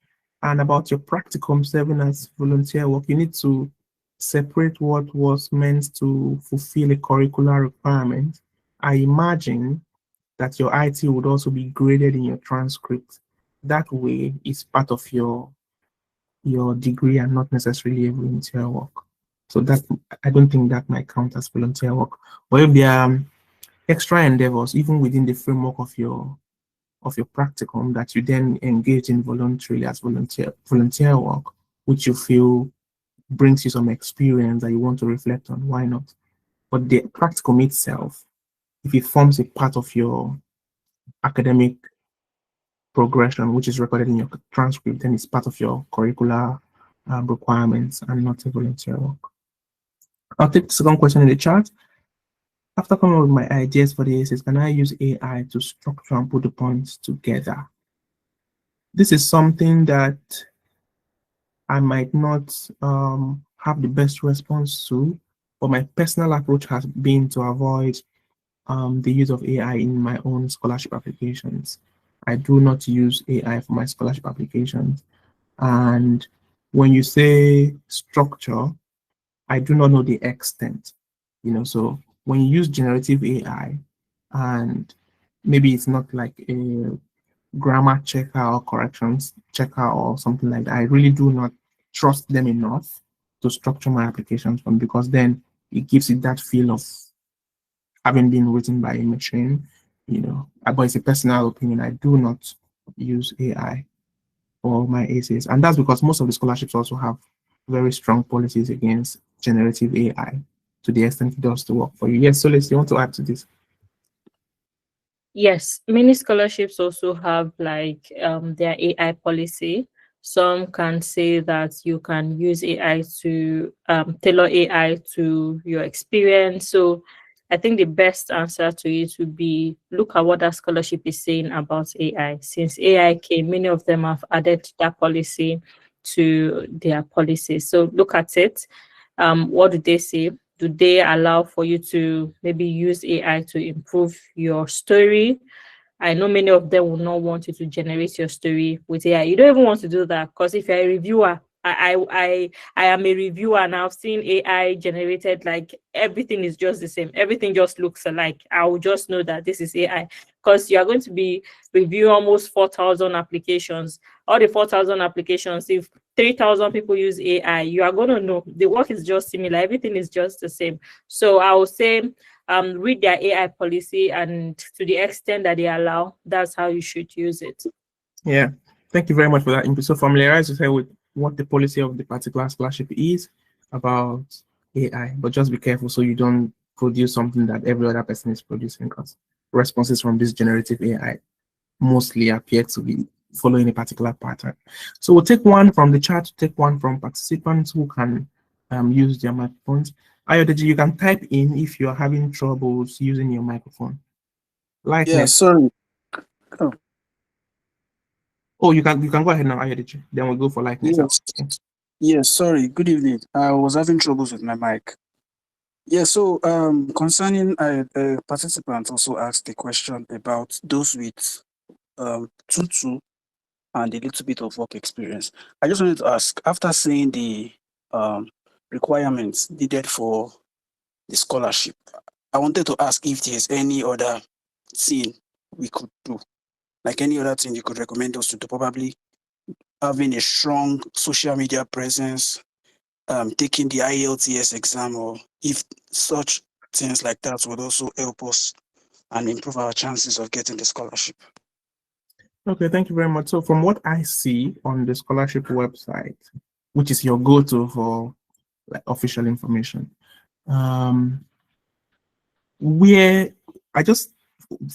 And about your practicum serving as volunteer work, you need to separate what was meant to fulfill a curricular requirement. I imagine that your IT would also be graded in your transcript. That way, it's part of your your degree and not necessarily a volunteer work. So that, I don't think that might count as volunteer work. But if there are extra endeavors, even within the framework of your practicum, that you then engage in voluntarily as volunteer work, which you feel brings you some experience that you want to reflect on, why not? But the practicum itself, if it forms a part of your academic progression, which is recorded in your transcript, then it's part of your curricular requirements and not a volunteer work. I'll take the second question in the chat. After coming up with my ideas for the essays, can I use AI to structure and put the points together? This is something that I might not have the best response to, but my personal approach has been to avoid the use of AI in my own scholarship applications. I do not use AI for my scholarship applications. And when you say structure, I do not know the extent, so when you use generative AI, and maybe it's not like a grammar checker or corrections checker or something like that, I really do not trust them enough to structure my applications from, because then it gives it that feel of having been written by a machine, but it's a personal opinion. I do not use AI for my essays, and that's because most of the scholarships also have very strong policies against generative AI to the extent it does the work for you. Yes, Solis, you want to add to this? Yes, many scholarships also have like their AI policy. Some can say that you can use AI to tailor AI to your experience. So I think the best answer to it would be look at what that scholarship is saying about AI. Since AI came, many of them have added that policy to their policy. So look at it. What do they say? Do they allow for you to maybe use AI to improve your story? I know many of them will not want you to generate your story with AI. You don't even want to do that, because if you're a reviewer, I am a reviewer and I've seen AI generated, like everything is just the same. Everything just looks alike. I will just know that this is AI, because you are going to be reviewing almost 4,000 applications. All the 4,000 applications, if 3,000 people use AI, you are going to know the work is just similar. Everything is just the same. So I will say, read their AI policy, and to the extent that they allow, that's how you should use it. Yeah, thank you very much for that input. So familiarize yourself with what the policy of the particular scholarship is about AI, but just be careful so you don't produce something that every other person is producing, because responses from this generative AI mostly appear to be following a particular pattern. So we'll take one from the chat, take one from participants who can use their microphones. Ayodeji, you can type in if you're having troubles using your microphone. Lightness. Yeah, sorry. Oh, you can go ahead now, Ayodeji. Then we'll go for lightness. Yes. Okay. Yes, sorry. Good evening. I was having troubles with my mic. Yeah, so concerning a participant also asked a question about those with 2-2 and a little bit of work experience. I just wanted to ask, after seeing the requirements needed for the scholarship, I wanted to ask if there's any other thing we could do, like any other thing you could recommend us to do, probably having a strong social media presence, taking the IELTS exam, or if such things like that would also help us and improve our chances of getting the scholarship. Okay, thank you very much. So from what I see on the scholarship website, which is your go-to for like official information, where I just,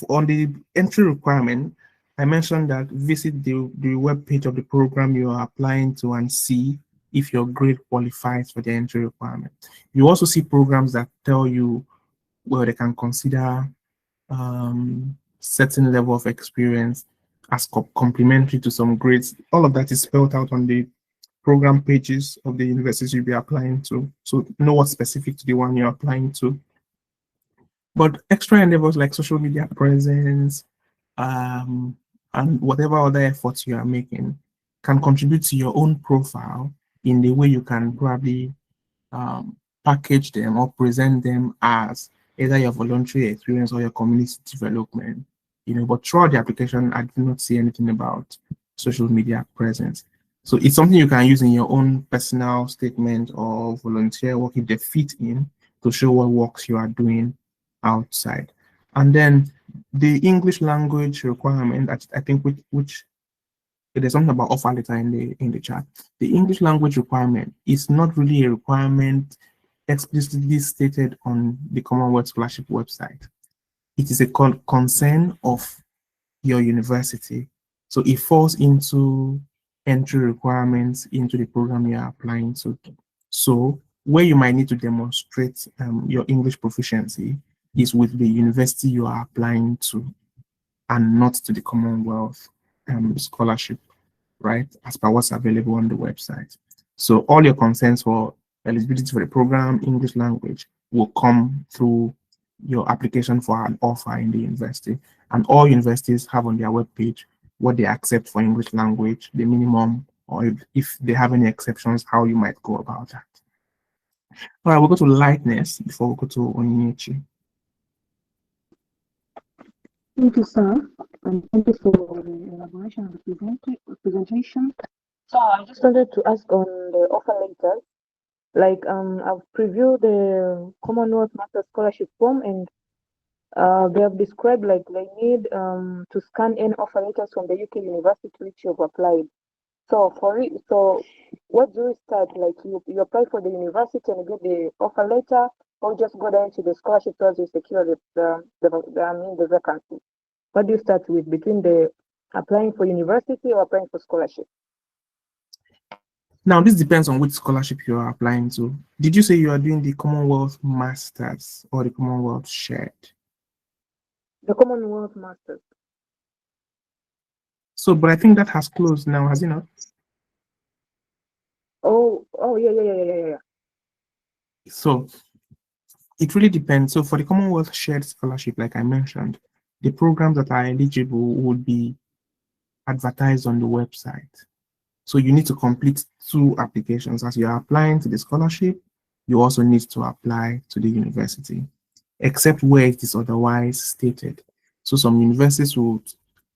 on the entry requirement, I mentioned that visit the web page of the program you are applying to and see if your grade qualifies for the entry requirement. You also see programs that tell you where they can consider certain level of experience as complementary to some grades. All of that is spelled out on the program pages of the universities you'll be applying to. So know what's specific to the one you're applying to. But extra endeavors like social media presence and whatever other efforts you are making can contribute to your own profile in the way you can probably package them or present them as either your voluntary experience or your community development. But throughout the application, I do not see anything about social media presence. So it's something you can use in your own personal statement or volunteer work if they fit in to show what works you are doing outside. And then the English language requirement, I think which there's something about offer letter in the chat. The English language requirement is not really a requirement explicitly stated on the Commonwealth Scholarship website. It is a concern of your university. So it falls into entry requirements into the program you are applying to. So where you might need to demonstrate your English proficiency is with the university you are applying to and not to the Commonwealth scholarship, right? As per what's available on the website. So all your consents for eligibility for the program, English language, will come through your application for an offer in the university. And all universities have on their webpage what they accept for English language, the minimum, or if they have any exceptions, how you might go about that. All right, we'll go to lightness before we go to Onyinyechi. Thank you, sir, and thank you for the elaboration of the presentation. So I just wanted to ask on the offer letter. Like I've previewed the Commonwealth Master Scholarship form, and they have described like they need to scan any offer letters from the UK university to which you've applied. So what do you start? Like you apply for the university and you get the offer letter, or just go down to the scholarship once you secure the vacancy? What do you start with between the applying for university or applying for scholarship? Now, this depends on which scholarship you are applying to. Did you say you are doing the Commonwealth Masters or the Commonwealth Shared? The Commonwealth Masters. So, but I think that has closed now, has it not? Oh, yeah. So, it really depends. So, for the Commonwealth Shared Scholarship, like I mentioned, the programs that are eligible would be advertised on the website. So you need to complete 2 applications. As you are applying to the scholarship, you also need to apply to the university, except where it is otherwise stated. So some universities will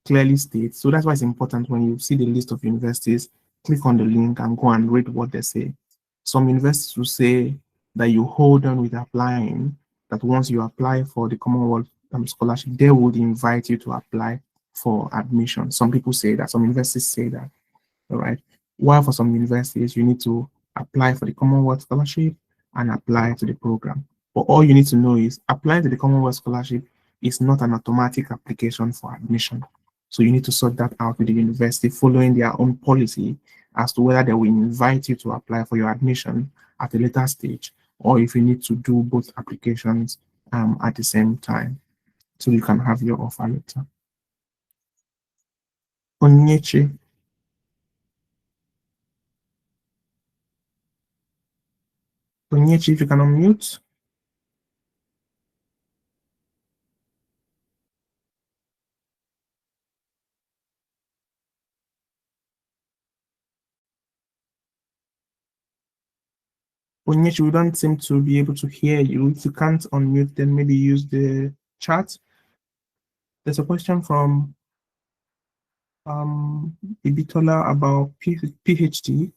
clearly state. So that's why it's important when you see the list of universities, click on the link and go and read what they say. Some universities will say that you hold on with applying, that once you apply for the Commonwealth scholarship, they would invite you to apply for admission. Some people say that, some universities say that. All right. While for some universities, you need to apply for the Commonwealth Scholarship and apply to the program. But all you need to know is applying to the Commonwealth Scholarship is not an automatic application for admission. So you need to sort that out with the university following their own policy as to whether they will invite you to apply for your admission at a later stage, or if you need to do both applications at the same time so you can have your offer letter. Onyinyechi. Onyinyechi, if you can unmute. Onyinyechi, we don't seem to be able to hear you. If you can't unmute, then maybe use the chat. There's a question from Ibitola about PhD.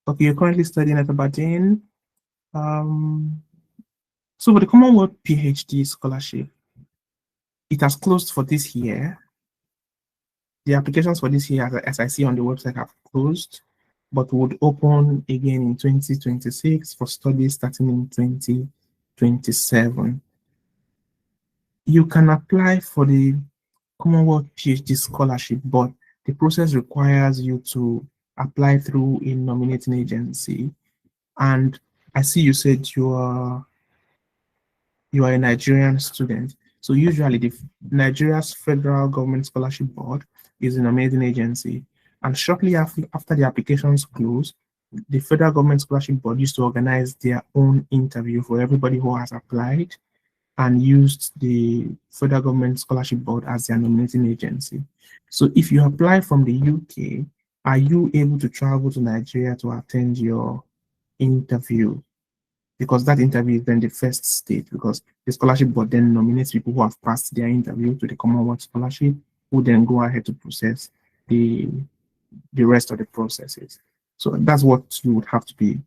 Okay, you're currently studying at Aberdeen. So for the Commonwealth PhD scholarship, it has closed for this year. The applications for this year, as I see on the website, have closed, but would open again in 2026 for studies starting in 2027. You can apply for the Commonwealth PhD scholarship, but the process requires you to apply through a nominating agency. And I see you said you are a Nigerian student. So usually Nigeria's Federal Government Scholarship Board is a nominating agency. And shortly after the applications close, the Federal Government Scholarship Board used to organize their own interview for everybody who has applied and used the Federal Government Scholarship Board as their nominating agency. So if you apply from the UK, are you able to travel to Nigeria to attend your interview? Because that interview is then the first stage, because the scholarship board then nominates people who have passed their interview to the Commonwealth Scholarship, who then go ahead to process the rest of the processes. So that's what you would have to be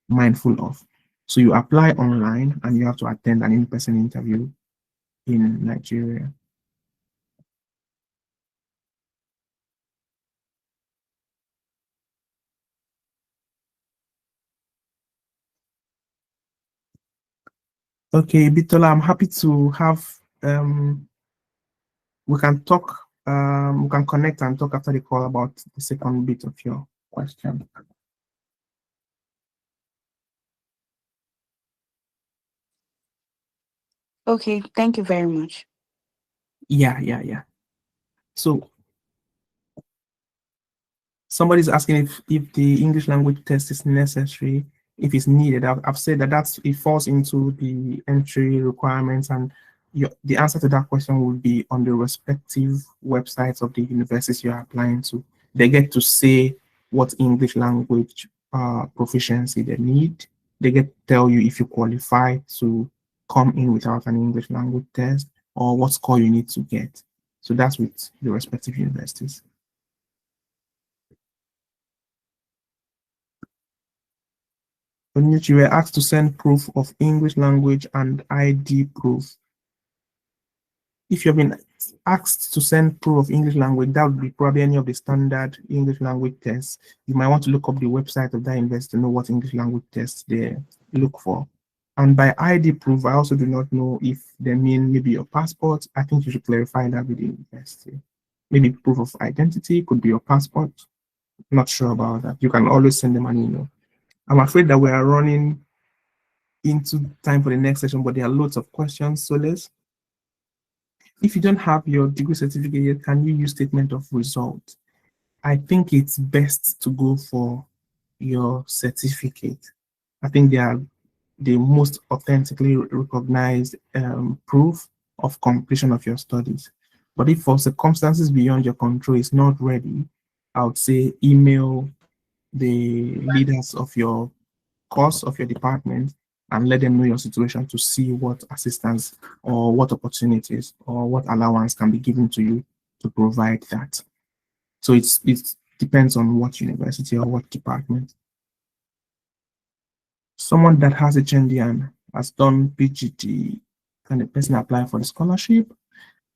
mindful of. So you apply online and you have to attend an in-person interview in Nigeria. Okay, Bitola, I'm happy to have, we can talk, we can connect and talk after the call about the second bit of your question. Okay, thank you very much. Yeah. So somebody's asking if the English language test is necessary, if it's needed. I've said that it falls into the entry requirements, and the answer to that question will be on the respective websites of the universities you're applying to. They get to say what English language proficiency they need. They get to tell you if you qualify to come in without an English language test or what score you need to get. So that's with the respective universities. On which you were asked to send proof of English language and ID proof. If you've been asked to send proof of English language, that would be probably any of the standard English language tests. You might want to look up the website of that university to know what English language tests they look for. And by ID proof, I also do not know if they mean maybe your passport. I think you should clarify that with the university. Maybe proof of identity could be your passport. Not sure about that. You can always send them an email. I'm afraid that we are running into time for the next session, but there are loads of questions. So if you don't have your degree certificate yet, can you use statement of result? I think it's best to go for your certificate. I think they are the most authentically recognized proof of completion of your studies. But if for circumstances beyond your control is not ready, I would say email the leaders of your course of your department and let them know your situation to see what assistance or what opportunities or what allowance can be given to you to provide that. So it depends on what university or what department. Someone that has HND and has done PGD, can the person apply for the scholarship?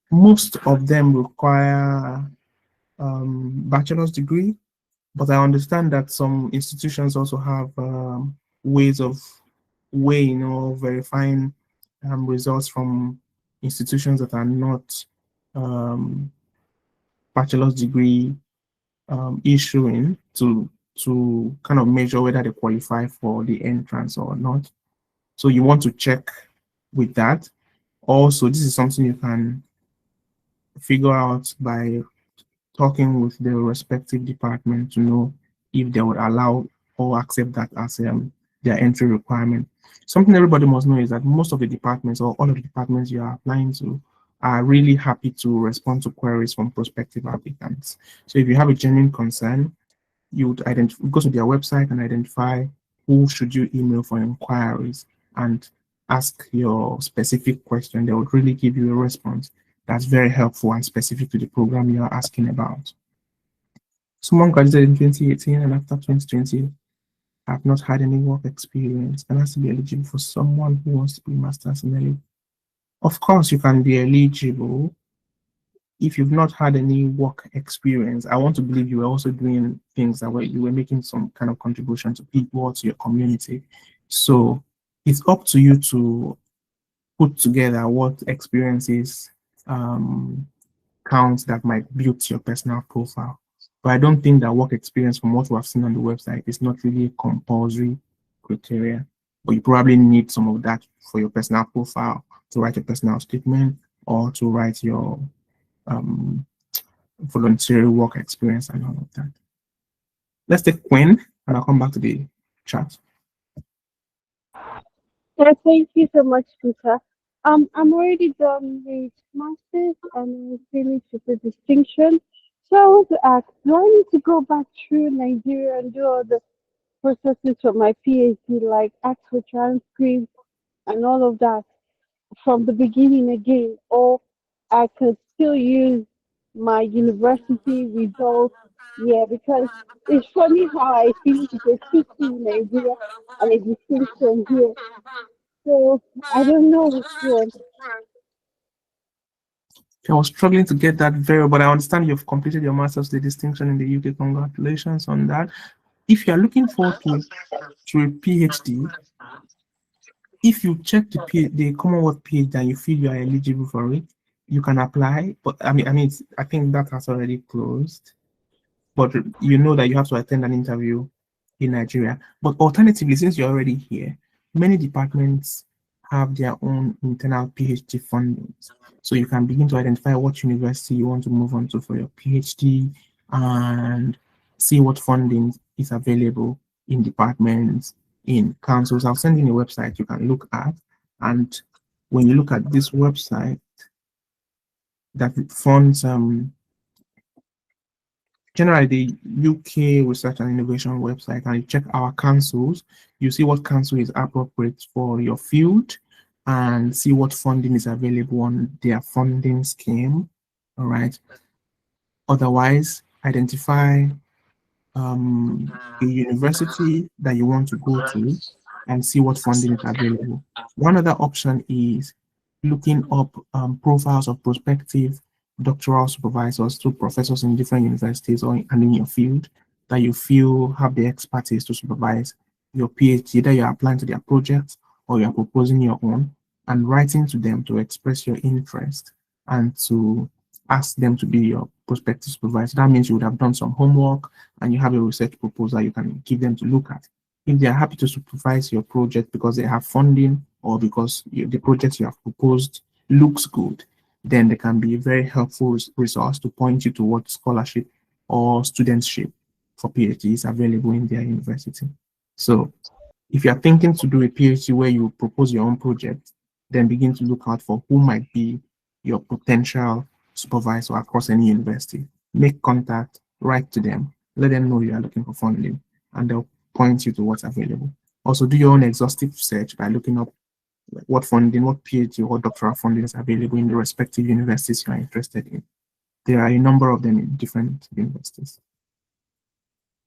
Most of them require bachelor's degree, but I understand that some institutions also have ways of weighing or verifying results from institutions that are not bachelor's degree issuing to kind of measure whether they qualify for the entrance or not. So you want to check with that. Also, this is something you can figure out by talking with the respective department to know if they would allow or accept that as their entry requirement. Something everybody must know is that most of the departments or all of the departments you are applying to are really happy to respond to queries from prospective applicants. So if you have a genuine concern, you would go to their website and identify who should you email for inquiries and ask your specific question. They would really give you a response that's very helpful and specific to the program you are asking about. Someone graduated in 2018 and after 2020 have not had any work experience and has to be eligible for someone who wants to be master's in LA. Of course, you can be eligible if you've not had any work experience. I want to believe you were also doing things that you were making some kind of contribution to people, to your community. So it's up to you to put together what experiences count that might build your personal profile. But I don't think that work experience, from what we have seen on the website, is not really a compulsory criteria. But you probably need some of that for your personal profile, to write your personal statement or to write your voluntary work experience and all of that. Let's take Quinn, and I'll come back to the chat. Thank you so much, Peter. I'm already done with masters and I finished with the distinction. So I want to ask, do I need to go back through Nigeria and do all the processes for my PhD, like ask for transcripts and all of that from the beginning again, or I could still use my university results. Yeah, because it's funny how I finished with a 2-2 in Nigeria and a distinction here. So I don't know which one. I was struggling to get that very, but I understand you've completed your master's with distinction in the UK. Congratulations on that. If you are looking forward to a PhD, if you check the Commonwealth PhD and you feel you are eligible for it, you can apply. But I think that has already closed. But you know that you have to attend an interview in Nigeria. But alternatively, since you're already here, many departments have their own internal PhD fundings. So you can begin to identify what university you want to move on to for your PhD and see what funding is available in departments, in councils. I'll send you a website you can look at. And when you look at this website that funds generally the UK Research and Innovation website, and you check our councils, you see what council is appropriate for your field and see what funding is available on their funding scheme. All right. Otherwise, identify a university that you want to go to and see what funding is available. One other option is looking up profiles of prospective doctoral supervisors to professors in different universities and in your field that you feel have the expertise to supervise your PhD, either you're applying to their projects or you're proposing your own, and writing to them to express your interest and to ask them to be your prospective supervisor. That means you would have done some homework and you have a research proposal you can give them to look at. If they are happy to supervise your project because they have funding or because the project you have proposed looks good, then they can be a very helpful resource to point you to what scholarship or studentship for PhD is available in their university. So if you are thinking to do a PhD where you propose your own project, then begin to look out for who might be your potential supervisor across any university. Make contact, write to them, let them know you are looking for funding, and they'll point you to what's available. Also, do your own exhaustive search by looking up what funding, what PhD, what doctoral funding is available in the respective universities you are interested in. There are a number of them in different universities.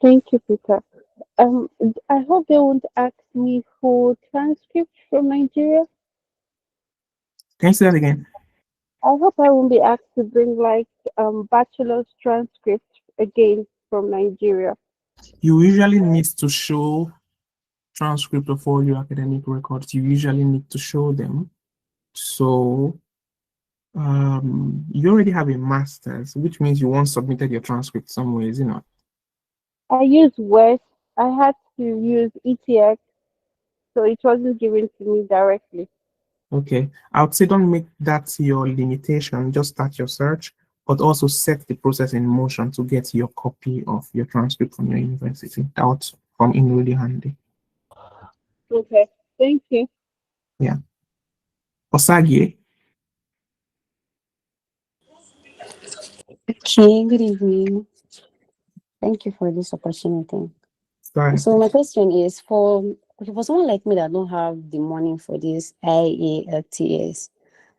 Thank you, Peter. I hope they won't ask me for transcript from Nigeria. Can you say that again? I hope I won't be asked to bring like bachelor's transcript again from Nigeria. You usually need to show transcript of all your academic records. You usually need to show them. So you already have a master's, which means you once submitted your transcript somewhere, is it not? I used West. I had to use ETX, so it wasn't given to me directly. Okay, I would say don't make that your limitation, just start your search, but also set the process in motion to get your copy of your transcript from your university. That would come in really handy. Okay, thank you. Yeah. Osagie. Okay, good evening. Thank you for this opportunity. Sorry. So my question is for someone like me that don't have the money for this IELTS,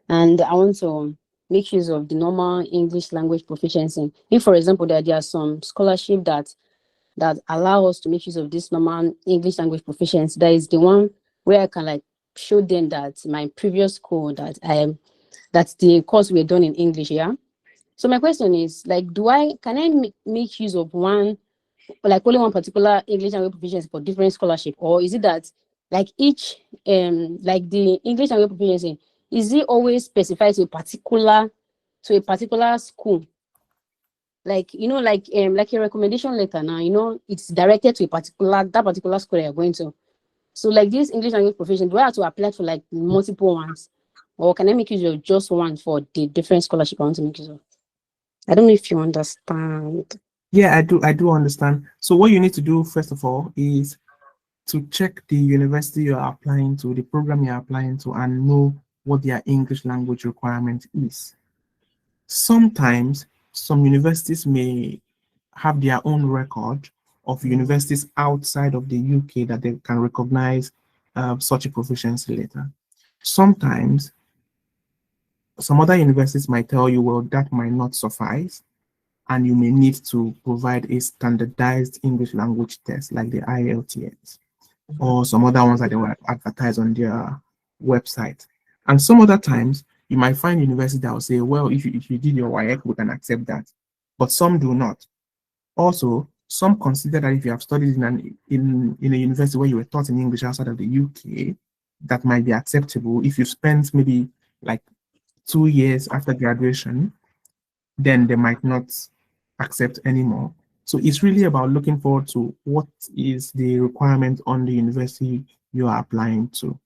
and I want to make use of the normal English language proficiency. If, for example, there are some scholarship that allow us to make use of this normal English language proficiency, that is the one where I can like show them that my previous school that the course we're done in English, yeah. So my question is like, can I make use of one, like only one particular English language proficiency for different scholarship, or is it that like each like the English language proficiency, is it always specified to a particular school? Like like a recommendation letter now, it's directed to that particular school that you're going to. So like this English language proficiency, do I have to apply for like multiple ones, or can I make use of just one for the different scholarship I want to make use of? I don't know if you understand. Yeah, I do understand. So what you need to do first of all is to check the university you are applying to, the program you are applying to, and know what their English language requirement is. Sometimes some universities may have their own record of universities outside of the UK that they can recognize such a proficiency letter. Sometimes Some other universities might tell you, well, that might not suffice, and you may need to provide a standardized English language test like the IELTS or some other ones that they will advertise on their website. And some other times, you might find universities that will say, well, if you did your WIEC, we can accept that. But some do not. Also, some consider that if you have studied in a university where you were taught in English outside of the UK, that might be acceptable. If you spent maybe like 2 years after graduation, then they might not accept anymore. So it's really about looking forward to what is the requirement on the university you are applying to.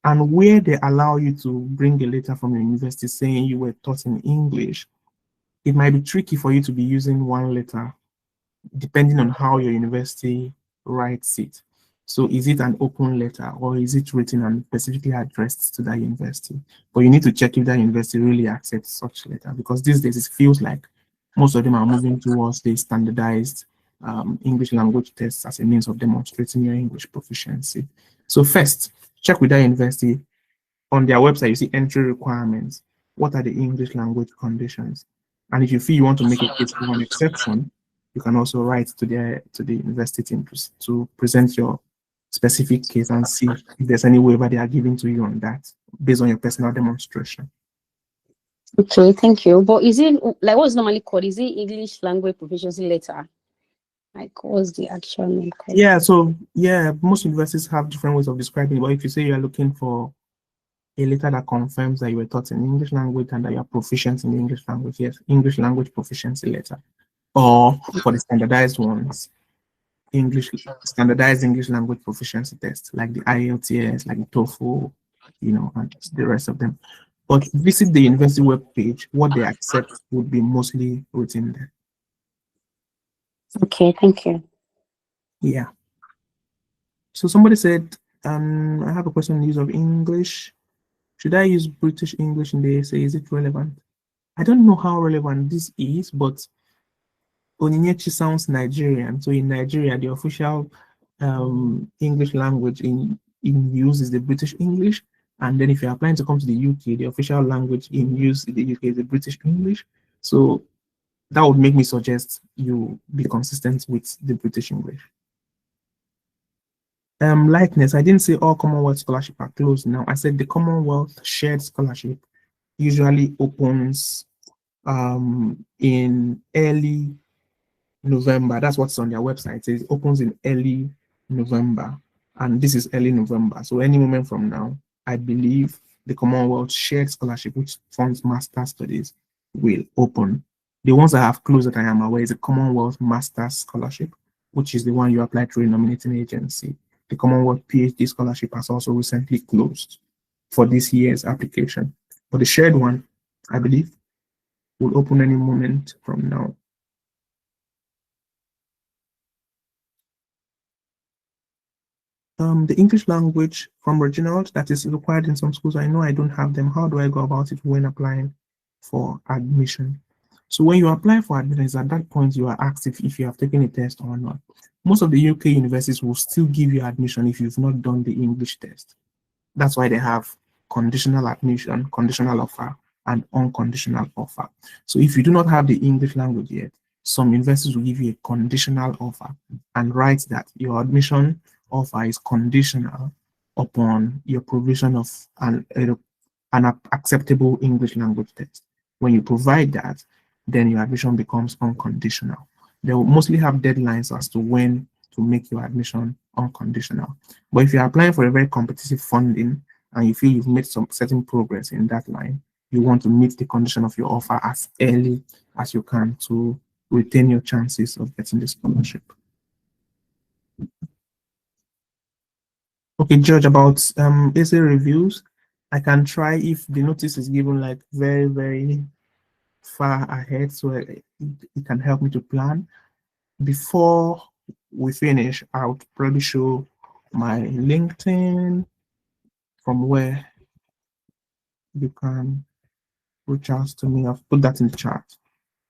And where they allow you to bring a letter from your university saying you were taught in English, it might be tricky for you to be using one letter depending on how your university writes it. So is it an open letter or is it written and specifically addressed to that university? But you need to check if that university really accepts such letter, because these days it feels like most of them are moving towards the standardized English language tests as a means of demonstrating your English proficiency. So first, check with that university. On their website, you see entry requirements. What are the English language conditions? And if you feel you want to make a case for an exception, you can also write to the university team to present your specific case and see if there's any waiver they are giving to you on that based on your personal demonstration. Okay, thank you. But is it like what's normally called? Is it English language proficiency letter? Like what's the actual name called? Yeah, so yeah, most universities have different ways of describing it. But if you say you are looking for a letter that confirms that you were taught in English language and that you are proficient in the English language, yes, English language proficiency letter. Or for the standardized ones, standardized English language proficiency test, like the IELTS, like the TOEFL, and the rest of them. But visit the university webpage, what they accept would be mostly written there. Okay, thank you. Yeah. So somebody said, I have a question on the use of English. Should I use British English in the essay? Is it relevant? I don't know how relevant this is, but Onyinyechi sounds Nigerian. So in Nigeria, the official English language in use is the British English. And then if you're applying to come to the UK, the official language in use in the UK is the British English. So that would make me suggest you be consistent with the British English. Likeness, I didn't say all Commonwealth scholarship are closed now. I said the Commonwealth shared scholarship usually opens in early November. That's what's on their website. It opens in early November, and this is early November. So any moment from now, I believe the Commonwealth shared scholarship, which funds master studies, will open. The ones that have closed that I am aware is the Commonwealth Master Scholarship, which is the one you apply through a nominating agency. The Commonwealth PhD Scholarship has also recently closed for this year's application. But the shared one, I believe, will open any moment from now. The English language from regionals that is required in some schools, I know I don't have them. How do I go about it when applying for admission? So when you apply for admission, at that point you are asked if you have taken a test or not. Most of the UK universities will still give you admission if you've not done the English test. That's why they have conditional admission, conditional offer, and unconditional offer. So if you do not have the English language yet, some universities will give you a conditional offer and write that your admission offer is conditional upon your provision of an acceptable English language test. When you provide that, then your admission becomes unconditional. They will mostly have deadlines as to when to make your admission unconditional. But if you're applying for a very competitive funding and you feel you've made some certain progress in that line, you want to meet the condition of your offer as early as you can to retain your chances of getting the scholarship. Okay, George, about essay reviews, I can try if the notice is given like very, very far ahead, so it can help me to plan. Before we finish, I would probably show my LinkedIn from where you can reach out to me. I've put that in the chat.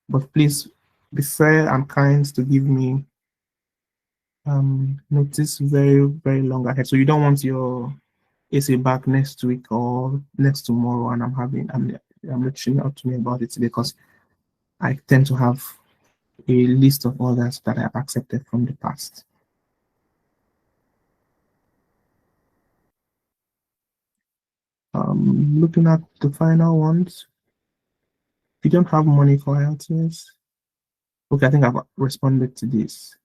But please be fair and kind to give me notice very, very long ahead. So you don't want your essay back next week or next tomorrow and I'm reaching out to me about it today because I tend to have a list of others that I have accepted from the past. Looking at the final ones, if you don't have money for IELTS, okay, I think I've responded to this.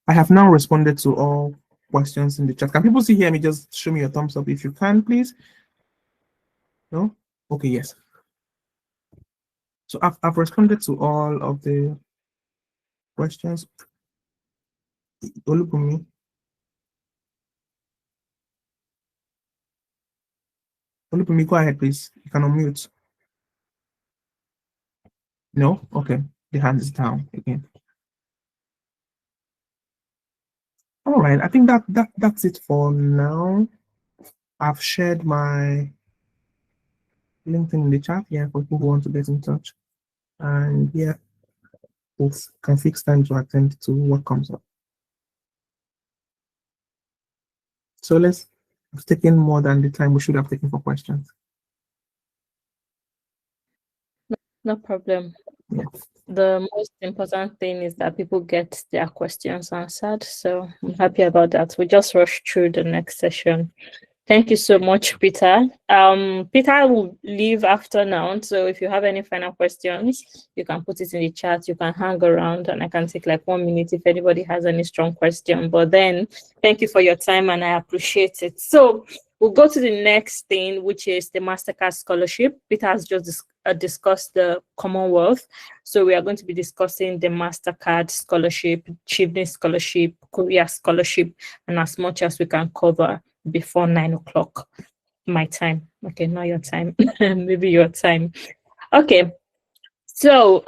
I have now responded to all questions in the chat. Can people see hear me? Just show me a thumbs up if you can, please. No? Okay, yes. So I've responded to all of the questions. Olubumi. Olubumi, go ahead, please. You can unmute. No? Okay. The hand is down again. All right. I think that's it for now. I've shared my LinkedIn in the chat here for people who want to get in touch. And yeah, we can fix time to attend to what comes up. So let's have taken more than the time we should have taken for questions. No problem. Yeah. The most important thing is that people get their questions answered. So I'm happy about that. We just rushed through the next session. Thank you so much, Peter. Peter will leave after now. So if you have any final questions, you can put it in the chat. You can hang around and I can take like 1 minute if anybody has any strong question. But then thank you for your time and I appreciate it. So we'll go to the next thing, which is the Mastercard scholarship. Peter has just discussed the Commonwealth. So we are going to be discussing the Mastercard scholarship, chevening scholarship, Korea scholarship, and as much as we can cover before 9 o'clock my time. Okay, not your time, maybe your time. Okay, so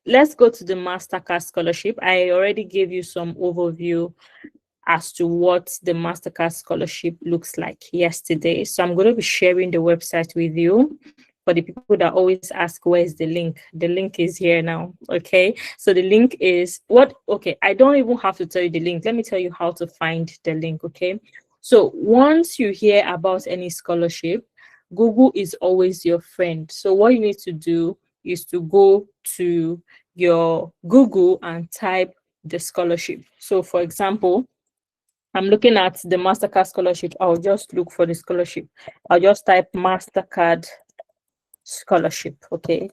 let's go to the Mastercard scholarship. I already gave you some overview as to what the Mastercard scholarship looks like yesterday. So I'm going to be sharing the website with you. For the people that always ask, where is the link? The link is here now, okay? So the link is what? Okay, I don't even have to tell you the link. Let me tell you how to find the link, okay? So once you hear about any scholarship, Google is always your friend. So what you need to do is to go to your Google and type the scholarship. So for example, I'm looking at the Mastercard scholarship. I'll just look for the scholarship. I'll just type Mastercard scholarship, okay?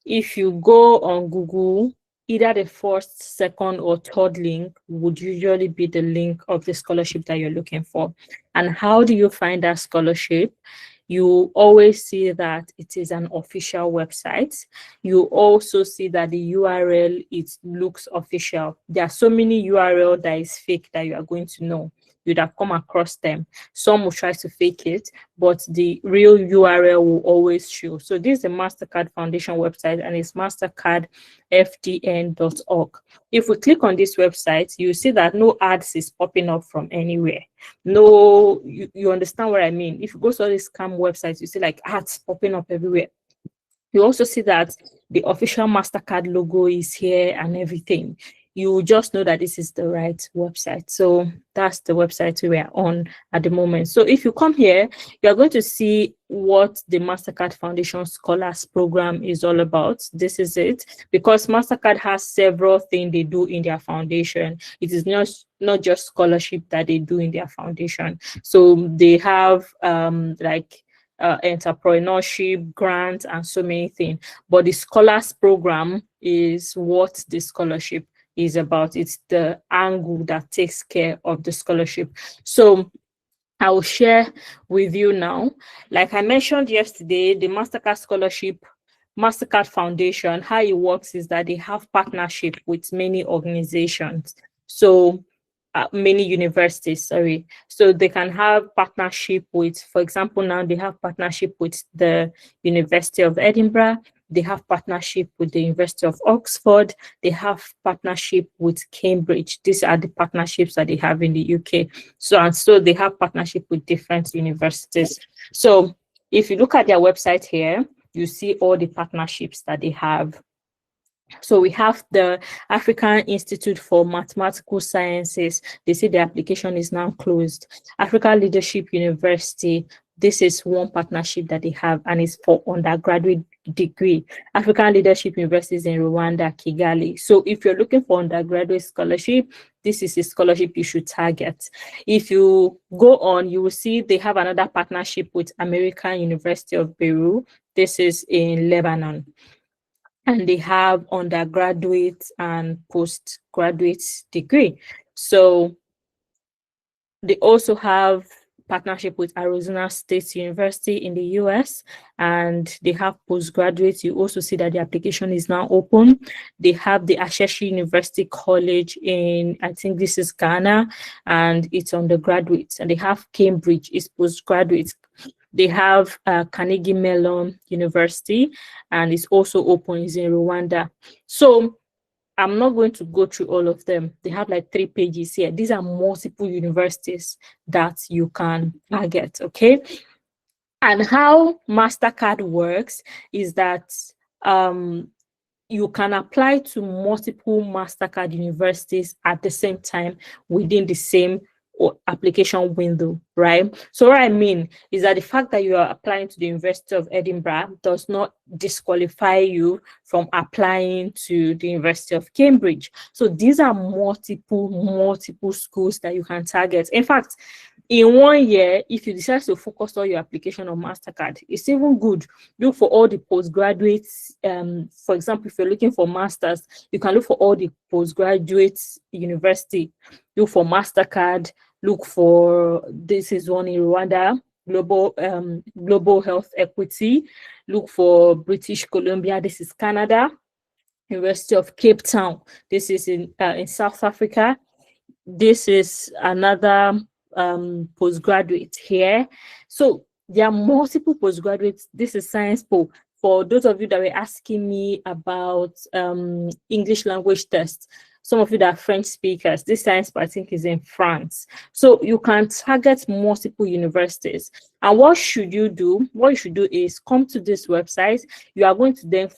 If you go on Google, either the first, second, or third link would usually be the link of the scholarship that you're looking for. And how do you find that scholarship? You always see that it is an official website. You also see that the URL, it looks official. There are so many URL that is fake that you are going to know. You'd have come across them. Some will try to fake it, but the real URL will always show. So this is the Mastercard Foundation website and it's mastercardfdn.org. If we click on this website, you see that no ads is popping up from anywhere. No, you understand what I mean? If you go to all these scam websites, you see like ads popping up everywhere. You also see that the official Mastercard logo is here and everything. You just know that this is the right website. So that's the website we are on at the moment. So if you come here, you're going to see what the Mastercard Foundation Scholars Program is all about. This is it. Because Mastercard has several things they do in their foundation. It is not just scholarship that they do in their foundation. So they have entrepreneurship, grants, and so many things. But the Scholars Program is what the scholarship is about. It's the angle that takes care of the scholarship. So I will share with you now. Like I mentioned yesterday, the Mastercard scholarship, Mastercard Foundation, how it works is that they have partnership with many organizations. So many universities, sorry. So they can have partnership with, for example, now they have partnership with the University of Edinburgh. They have partnership with the University of Oxford. They have partnership with Cambridge. These are the partnerships that they have in the UK. So they have partnership with different universities. So if you look at their website here, you see all the partnerships that they have So we have the African Institute for Mathematical Sciences. They say the application is now closed. African Leadership University, this is one partnership that they have, and it's for undergraduate degree. African Leadership Universities in Rwanda, Kigali. So if you're looking for undergraduate scholarship, this is a scholarship you should target. If you go on, you will see they have another partnership with American University of Beirut. This is in Lebanon. And they have undergraduate and postgraduate degree. So they also have partnership with Arizona State University in the US, and they have postgraduates. You also see that the application is now open. They have the Ashesi University College in, I think this is Ghana, and it's undergraduates. And they have Cambridge, it's postgraduates. They have Carnegie Mellon University, and it's also open, is in Rwanda. So I'm not going to go through all of them. They have like 3 pages here. These are multiple universities that you can target, okay? And how MasterCard works is that you can apply to multiple MasterCard universities at the same time within the same application window, right? So what I mean is that the fact that you are applying to the University of Edinburgh does not disqualify you from applying to the University of Cambridge. So these are multiple schools that you can target. In fact, in 1 year, if you decide to focus all your application on MasterCard, it's even good. Look for all the postgraduates. For example, if you're looking for masters, you can look for all the postgraduate university. Look for MasterCard. Look for, this is one in Rwanda, Global Health Equity. Look for British Columbia. This is Canada. University of Cape Town. This is in South Africa. This is another postgraduate here. So there are multiple postgraduates. This is Science Po. For those of you that were asking me about English language tests, some of you that are French speakers, this Science Po I think is in France. So you can target multiple universities. And what should you do? What you should do is come to this website. You are going to then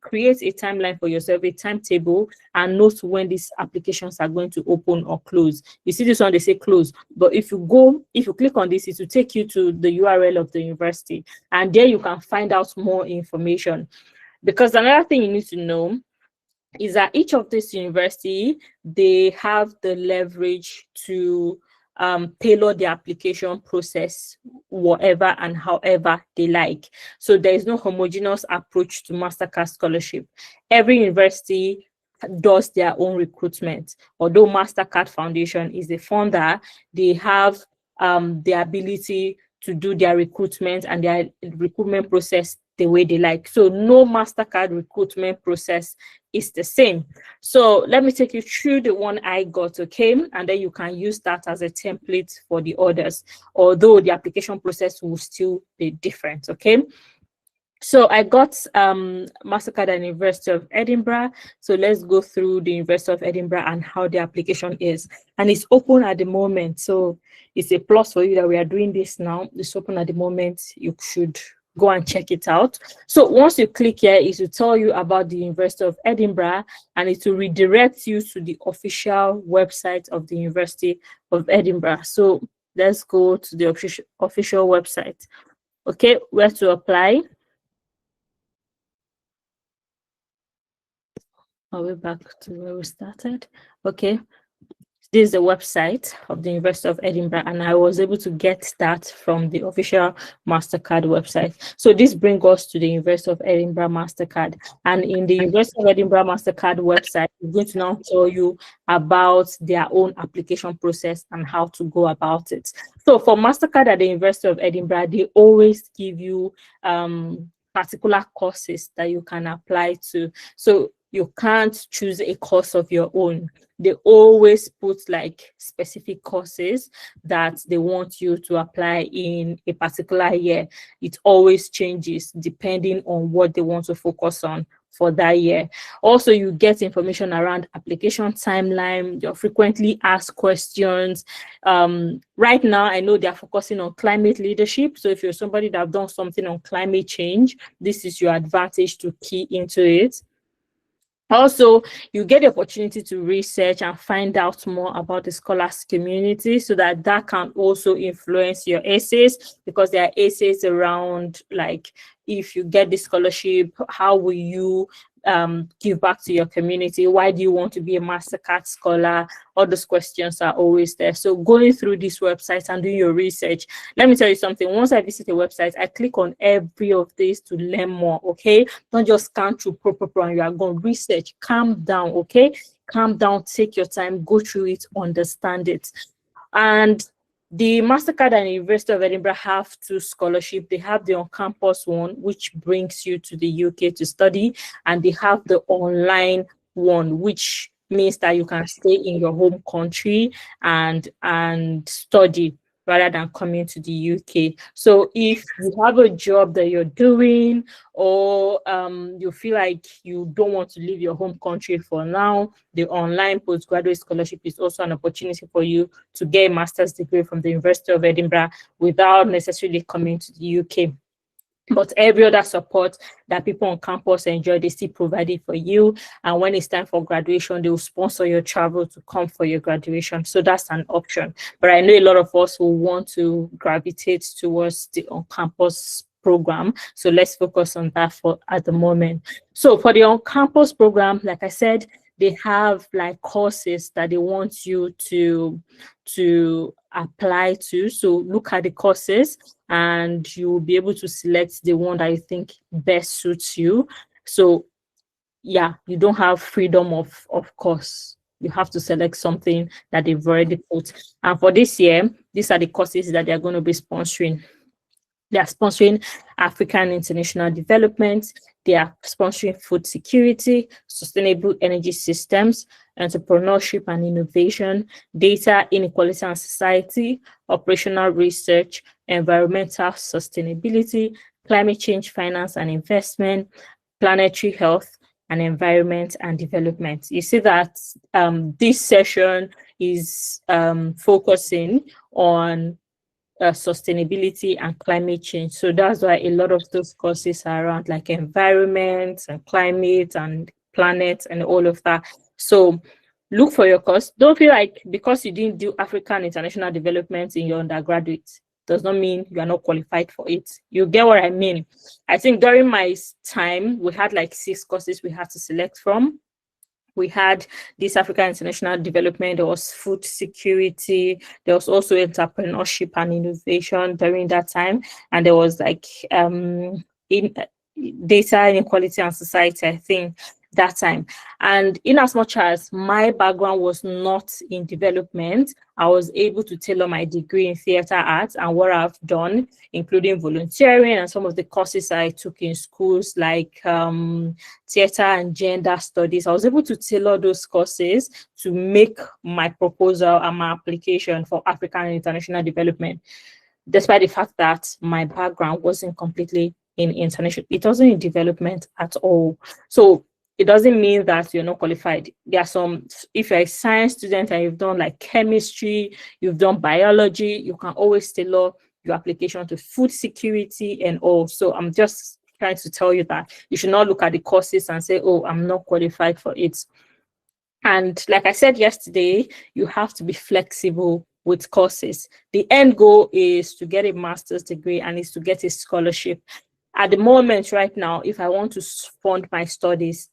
create a timeline for yourself, a timetable, and note when these applications are going to open or close. You see this one, they say close. But if you click on this, it will take you to the URL of the university. And there you can find out more information. Because another thing you need to know is that each of these university, they have the leverage to tailor the application process whatever and however they like. So there is no homogeneous approach to MasterCard scholarship. Every university does their own recruitment. Although MasterCard Foundation is the funder, they have the ability to do their recruitment and their recruitment process the way they like. So no MasterCard recruitment process is the same. So let me take you through the one I got, okay? And then you can use that as a template for the others, although the application process will still be different, okay? So I got MasterCard at University of Edinburgh. So let's go through the University of Edinburgh and how the application is. And it's open at the moment. So it's a plus for you that we are doing this now. It's open at the moment. You should go and check it out. So once you click here, it will tell you about the University of Edinburgh, and it will redirect you to the official website of the University of Edinburgh. So let's go to the official website. Okay, where to apply? Are we back to where we started? Okay. This is the website of the University of Edinburgh, and I was able to get that from the official MasterCard website. So this brings us to the University of Edinburgh MasterCard. And in the University of Edinburgh MasterCard website, it's going to now tell you about their own application process and how to go about it. So for MasterCard at the University of Edinburgh, they always give you particular courses that you can apply to. So you can't choose a course of your own. They always put like specific courses that they want you to apply in a particular year. It always changes depending on what they want to focus on for that year. Also, you get information around application timeline, your frequently asked questions. Right now, I know they're focusing on climate leadership. So if you're somebody that have done something on climate change, this is your advantage to key into it. Also, you get the opportunity to research and find out more about the scholars community, so that can also influence your essays, because there are essays around, like, if you get the scholarship, how will you give back to your community? Why do you want to be a MasterCard scholar? All those questions are always there. So going through this website and doing your research, let me tell you something. Once I visit a website, I click on every of these to learn more, okay? Don't just scan through and you are going to research. Calm down, okay? Calm down, take your time, go through it, understand it. And the MasterCard and University of Edinburgh have two scholarships. They have the on-campus one, which brings you to the UK to study, and they have the online one, which means that you can stay in your home country and study rather than coming to the UK. So if you have a job that you're doing, or you feel like you don't want to leave your home country for now, the online postgraduate scholarship is also an opportunity for you to get a master's degree from the University of Edinburgh without necessarily coming to the UK. But every other support that people on campus enjoy, they still provide it for you. And when it's time for graduation, they will sponsor your travel to come for your graduation. So that's an option. But I know a lot of us will want to gravitate towards the on-campus program. So let's focus on that for at the moment. So for the on-campus program, like I said, they have like courses that they want you to apply to. So look at the courses and you will be able to select the one that you think best suits you. So yeah, you don't have freedom of course. You have to select something that they've already put. And for this year, these are the courses that they're going to be sponsoring. They are sponsoring African international development. They are sponsoring food security, sustainable energy systems, entrepreneurship and innovation, data inequality and society, operational research, environmental sustainability, climate change finance and investment, planetary health, and environment and development. You see that this session is focusing on sustainability and climate change. So that's why a lot of those courses are around like environment and climate and planet and all of that. So look for your course. Don't feel like because you didn't do African international development in your undergraduate does not mean you are not qualified for it. You get what I mean? I think during my time, we had like 6 courses we had to select from. We had this African international development, there was food security, there was also entrepreneurship and innovation during that time, and there was like data inequality and society, I think, that time. And in as much as my background was not in development, I was able to tailor my degree in theater arts and what I've done, including volunteering and some of the courses I took in schools like theater and gender studies. I was able to tailor those courses to make my proposal and my application for African and international development, despite the fact that my background wasn't completely in international, it wasn't in development at all. So it doesn't mean that you're not qualified. There are some, if you're a science student and you've done like chemistry, you've done biology, you can always tailor your application to food security and all. So I'm just trying to tell you that you should not look at the courses and say, oh, I'm not qualified for it. And like I said yesterday, you have to be flexible with courses. The end goal is to get a master's degree and is to get a scholarship. At the moment right now, if I want to fund my studies,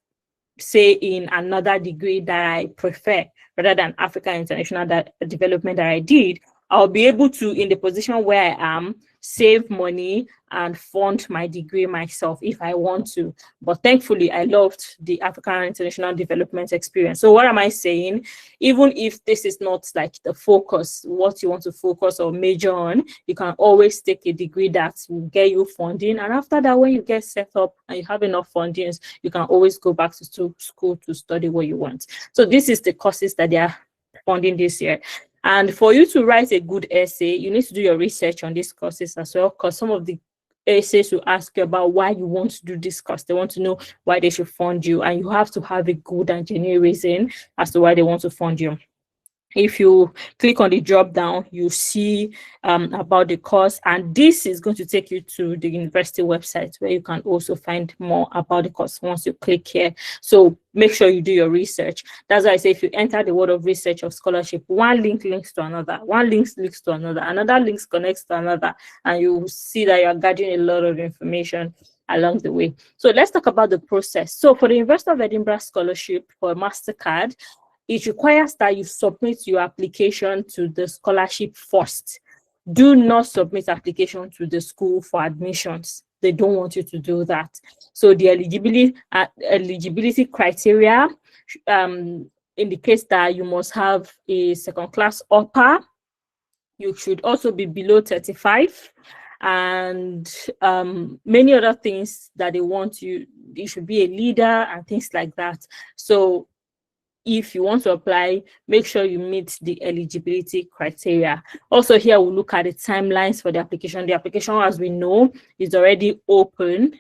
say in another degree that I prefer rather than African international development that I did, I'll be able to, in the position where I am, save money and fund my degree myself if I want to. But thankfully, I loved the African international development experience. So what am I saying? Even if this is not like the focus, what you want to focus or major on, you can always take a degree that will get you funding. And after that, when you get set up and you have enough fundings, you can always go back to school to study what you want. So this is the courses that they are funding this year. And for you to write a good essay, you need to do your research on these courses as well, because some of the essays will ask you about why you want to do this course. They want to know why they should fund you, and you have to have a good and genuine reason as to why they want to fund you. If you click on the drop down, you see about the course, and this is going to take you to the university website where you can also find more about the course once you click here. So make sure you do your research. That's why I say if you enter the world of research of scholarship, one link links to another, one link links to another, another link connects to another, and you will see that you're gathering a lot of information along the way. So let's talk about the process. So for the University of Edinburgh scholarship for MasterCard, it requires that you submit your application to the scholarship first. Do not submit application to the school for admissions. They don't want you to do that. So the eligibility criteria indicates that you must have a second-class upper. You should also be below 35, and many other things that they want you. You should be a leader and things like that. So if you want to apply, make sure you meet the eligibility criteria. Also here, we'll look at the timelines for the application. The application, as we know, is already open.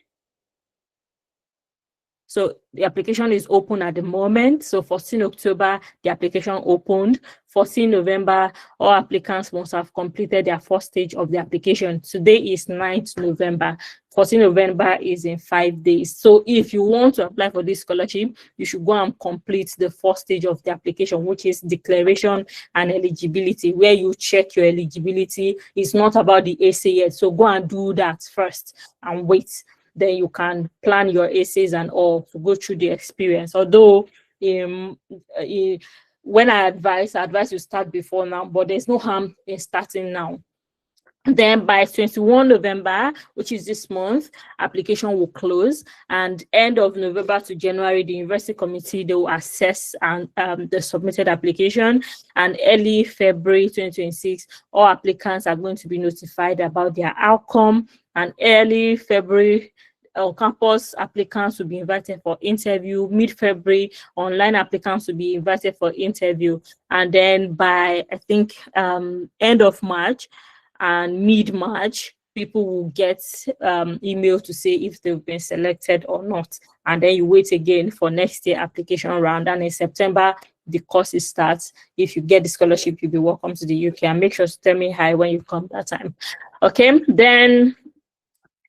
So the application is open at the moment. So 14 October, the application opened. 14 November, all applicants must have completed their first stage of the application. Today is 9th November. 14 November is in 5 days. So if you want to apply for this scholarship, you should go and complete the first stage of the application, which is declaration and eligibility, where you check your eligibility. It's not about the essay yet. So go and do that first and wait. Then you can plan your essays and all to go through the experience. Although when I advise you start before now, but there's no harm in starting now. Then by 21 November, which is this month, application will close, and end of November to January, the university committee, they will assess and the submitted application, and early February 2026, all applicants are going to be notified about their outcome, and early February, on-campus applicants will be invited for interview. Mid-February, online applicants will be invited for interview, and then by, I think, end of March, and mid-March, people will get email to say if they've been selected or not. And then you wait again for next year application round. And in September, the courses starts. If you get the scholarship, you'll be welcome to the UK. And make sure to tell me hi when you come that time. Okay, then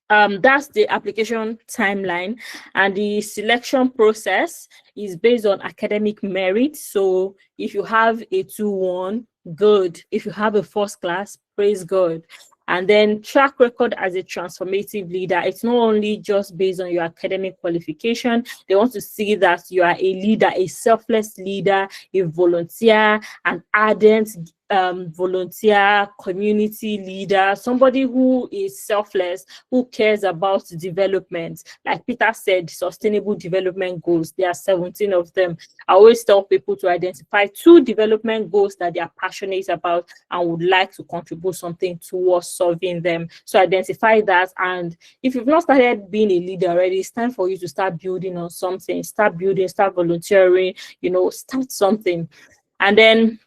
that's the application timeline, and the selection process is based on academic merit. So if you have a 2-1, good. If you have a first class, praise God. And then track record as a transformative leader. It's not only just based on your academic qualification. They want to see that you are a leader, a selfless leader, a volunteer, an ardent volunteer, community leader, somebody who is selfless, who cares about development. Like Peter said, sustainable development goals, there are 17 of them. I always tell people to identify 2 development goals that they are passionate about and would like to contribute something towards solving them. So identify that, and if you've not started being a leader already, it's time for you to start building on something. Start building, start volunteering, start something. And then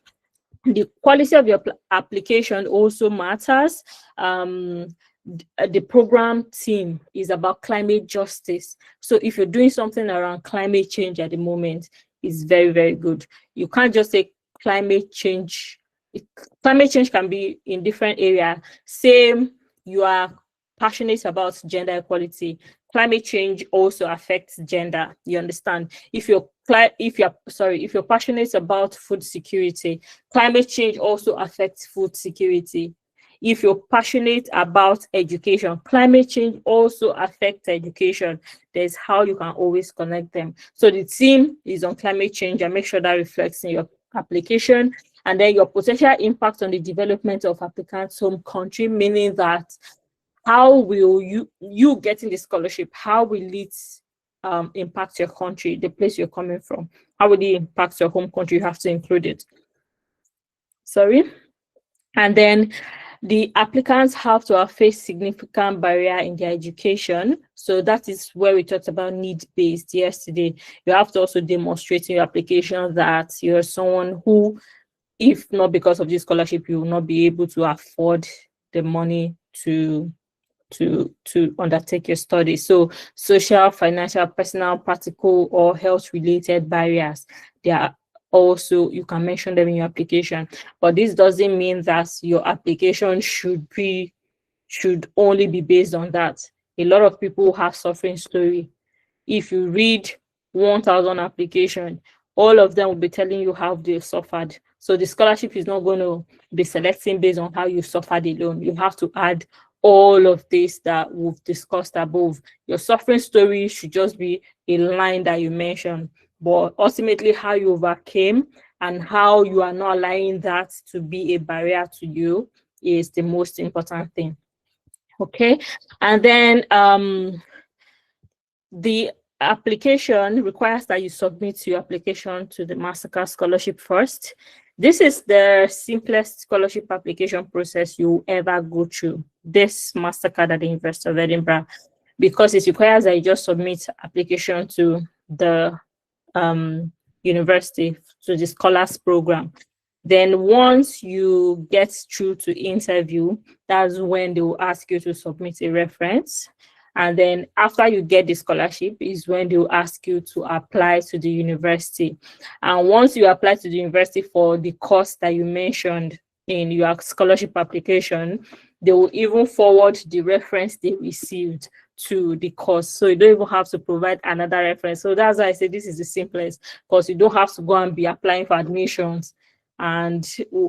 the quality of your application also matters. The program team is about climate justice. So if you're doing something around climate change at the moment, it's very, very good. You can't just say climate change. Climate change can be in different areas. Same, you are passionate about gender equality. Climate change also affects gender. You understand? If you're passionate about food security, climate change also affects food security. If you're passionate about education, climate change also affects education. There's how you can always connect them. So the theme is on climate change, and make sure that reflects in your application. And then your potential impact on the development of applicants' home country, meaning that how will you getting the scholarship, how will it impact your country, the place you're coming from? How will it impact your home country? You have to include it. Sorry. And then the applicants have to have faced significant barrier in their education. So that is where we talked about need-based yesterday. You have to also demonstrate in your application that you're someone who, if not because of this scholarship, you will not be able to afford the money to undertake your studies. So social, financial, personal, practical, or health related barriers, they are also you can mention them in your application. But this doesn't mean that your application should only be based on that. A lot of people have suffering story. If you read 1,000 application, all of them will be telling you how they suffered. So the scholarship is not going to be selecting based on how you suffered alone. You have to add all of this that we've discussed above. Your suffering story should just be a line that you mentioned, but ultimately how you overcame and how you are not allowing that to be a barrier to you is the most important thing. Okay, and then the application requires that you submit your application to the Mastercard scholarship first. This is the simplest scholarship application process you ever go through, this Mastercard at the University of Edinburgh, because it requires that you just submit application to the university, to the scholars program. Then once you get through to interview, that's when they will ask you to submit a reference. And then after you get the scholarship is when they will ask you to apply to the university. And once you apply to the university for the course that you mentioned in your scholarship application, they will even forward the reference they received to the course. So you don't even have to provide another reference. So that's why I say this is the simplest, because you don't have to go and be applying for admissions and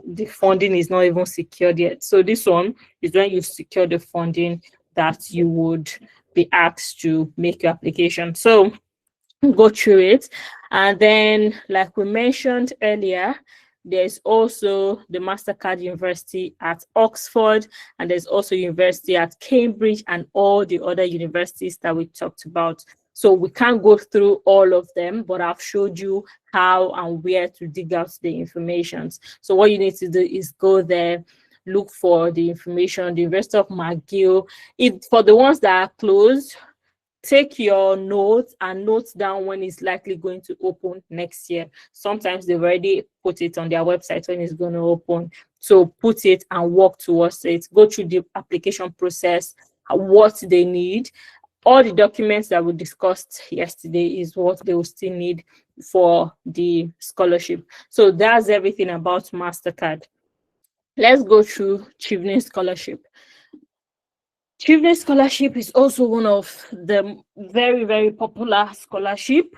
the funding is not even secured yet. So this one is when you secure the funding that you would be asked to make your application. So go through it. And then, like we mentioned earlier, there's also the Mastercard University at Oxford, and there's also university at Cambridge and all the other universities that we talked about. So we can't go through all of them, but I've showed you how and where to dig out the information. So what you need to do is go there, look for the information, the University of McGill. For the ones that are closed, take your notes and note down when it's likely going to open next year. Sometimes they've already put it on their website when it's going to open. So put it and work towards it. Go through the application process, what they need. All the documents that we discussed yesterday is what they will still need for the scholarship. So that's everything about MasterCard. Let's go through Chevening Scholarship. Chevening Scholarship is also one of the very, very popular scholarship.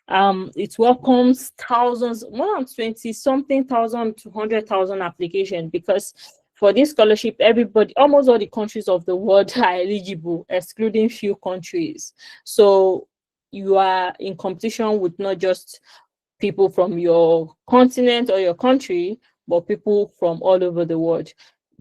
It welcomes thousands, more than 20-something thousand to 100,000 applications, because for this scholarship, everybody, almost all the countries of the world are eligible, excluding few countries. So you are in competition with not just people from your continent or your country, but people from all over the world.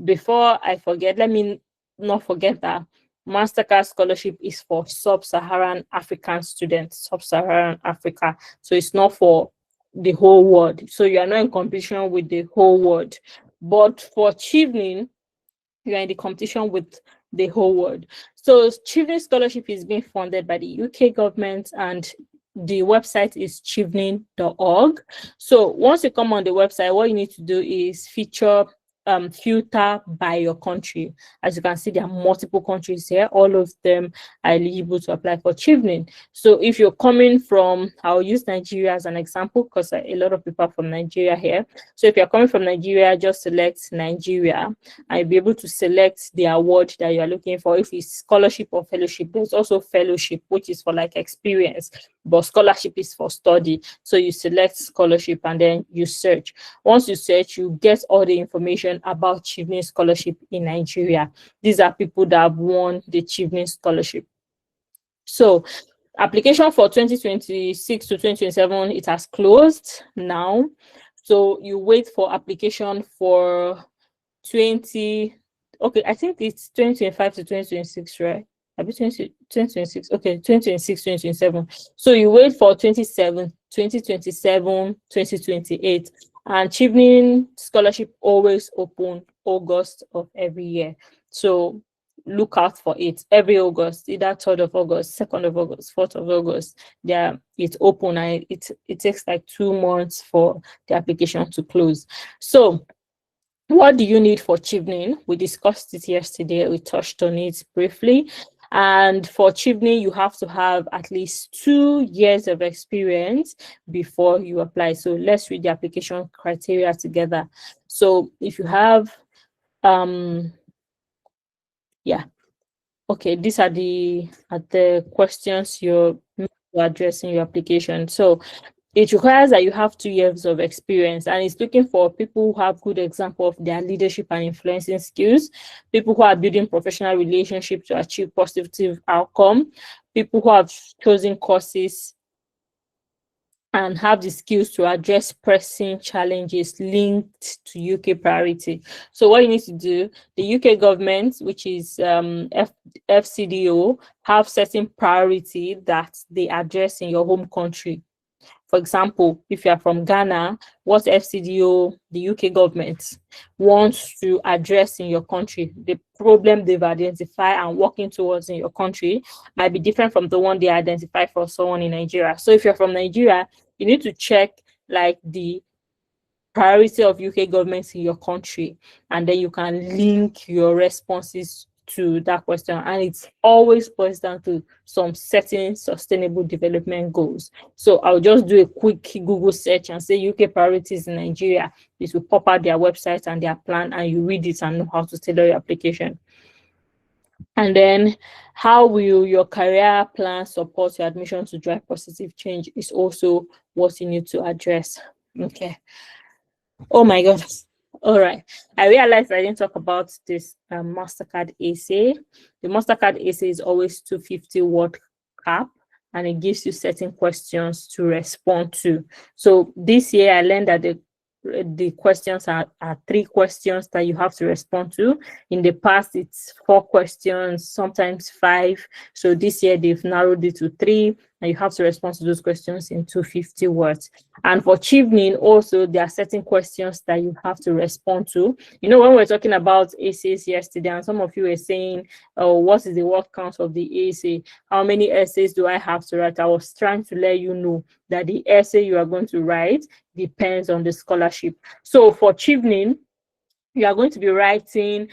Before I forget, let me not forget that Mastercard scholarship is for sub-Saharan African students, sub-Saharan Africa. So it's not for the whole world. So you are not in competition with the whole world. But for Chevening, you are in the competition with the whole world. So Chevening Scholarship is being funded by the UK government, and the website is chevening.org. So once you come on the website, what you need to do is filter by your country. As you can see, there are multiple countries here. All of them are eligible to apply for Chevening. So if you're coming from, I'll use Nigeria as an example because a lot of people are from Nigeria here. So if you're coming from Nigeria, just select Nigeria and you'll be able to select the award that you're looking for. If it's scholarship or fellowship, there's also fellowship, which is for like experience, but scholarship is for study. So you select scholarship and then you search. Once you search, you get all the information about Chevening Scholarship in Nigeria. These are people that have won the Chevening Scholarship. So application for 2026 to 2027, it has closed now. So you wait for application for I think it's 2025 to 2026, right? 2026, okay, 2026, 2027. So you wait for 2027, 2028. And Chevening Scholarship always open August of every year. So look out for it every August, either 3rd of August, 2nd of August, 4th of August. It's open and it takes like 2 months for the application to close. So what do you need for Chevening? We discussed it yesterday. We touched on it briefly. And for chevening, you have to have at least 2 years of experience before you apply. So let's read the application criteria together. So if you have, yeah, okay, these are the questions you're addressing your application. So it requires that you have 2 years of experience, and it's looking for people who have good example of their leadership and influencing skills, people who are building professional relationships to achieve positive outcome, people who have chosen courses and have the skills to address pressing challenges linked to UK priority. So what you need to do, the UK government, which is FCDO, have certain priority that they address in your home country. For example, if you are from Ghana, what FCDO, the UK government, wants to address in your country, the problem they've identified and working towards in your country might be different from the one they identify for someone in Nigeria. So if you're from Nigeria, you need to check like the priority of UK governments in your country, and then you can link your responses to that question, and it's always boils down to some certain sustainable development goals. So I'll just do a quick Google search and say UK priorities in Nigeria. This will pop out their website and their plan, and you read it and know how to tailor your application. And then how will your career plan support your admission to drive positive change is also what you need to address. Okay. Oh my God. All right. I realized I didn't talk about this mastercard essay. The mastercard essay is always 250 word cap, and it gives you certain questions to respond to. So this year I learned that the questions are 3 questions that you have to respond to. In the past, it's 4 questions, sometimes 5. So this year they've narrowed it to 3, and you have to respond to those questions in 250 words. And for chevening, also, there are certain questions that you have to respond to. You know, when we were talking about essays yesterday, and some of you were saying, oh, what is the word count of the essay? How many essays do I have to write? I was trying to let you know that the essay you are going to write depends on the scholarship. So for chevening, you are going to be writing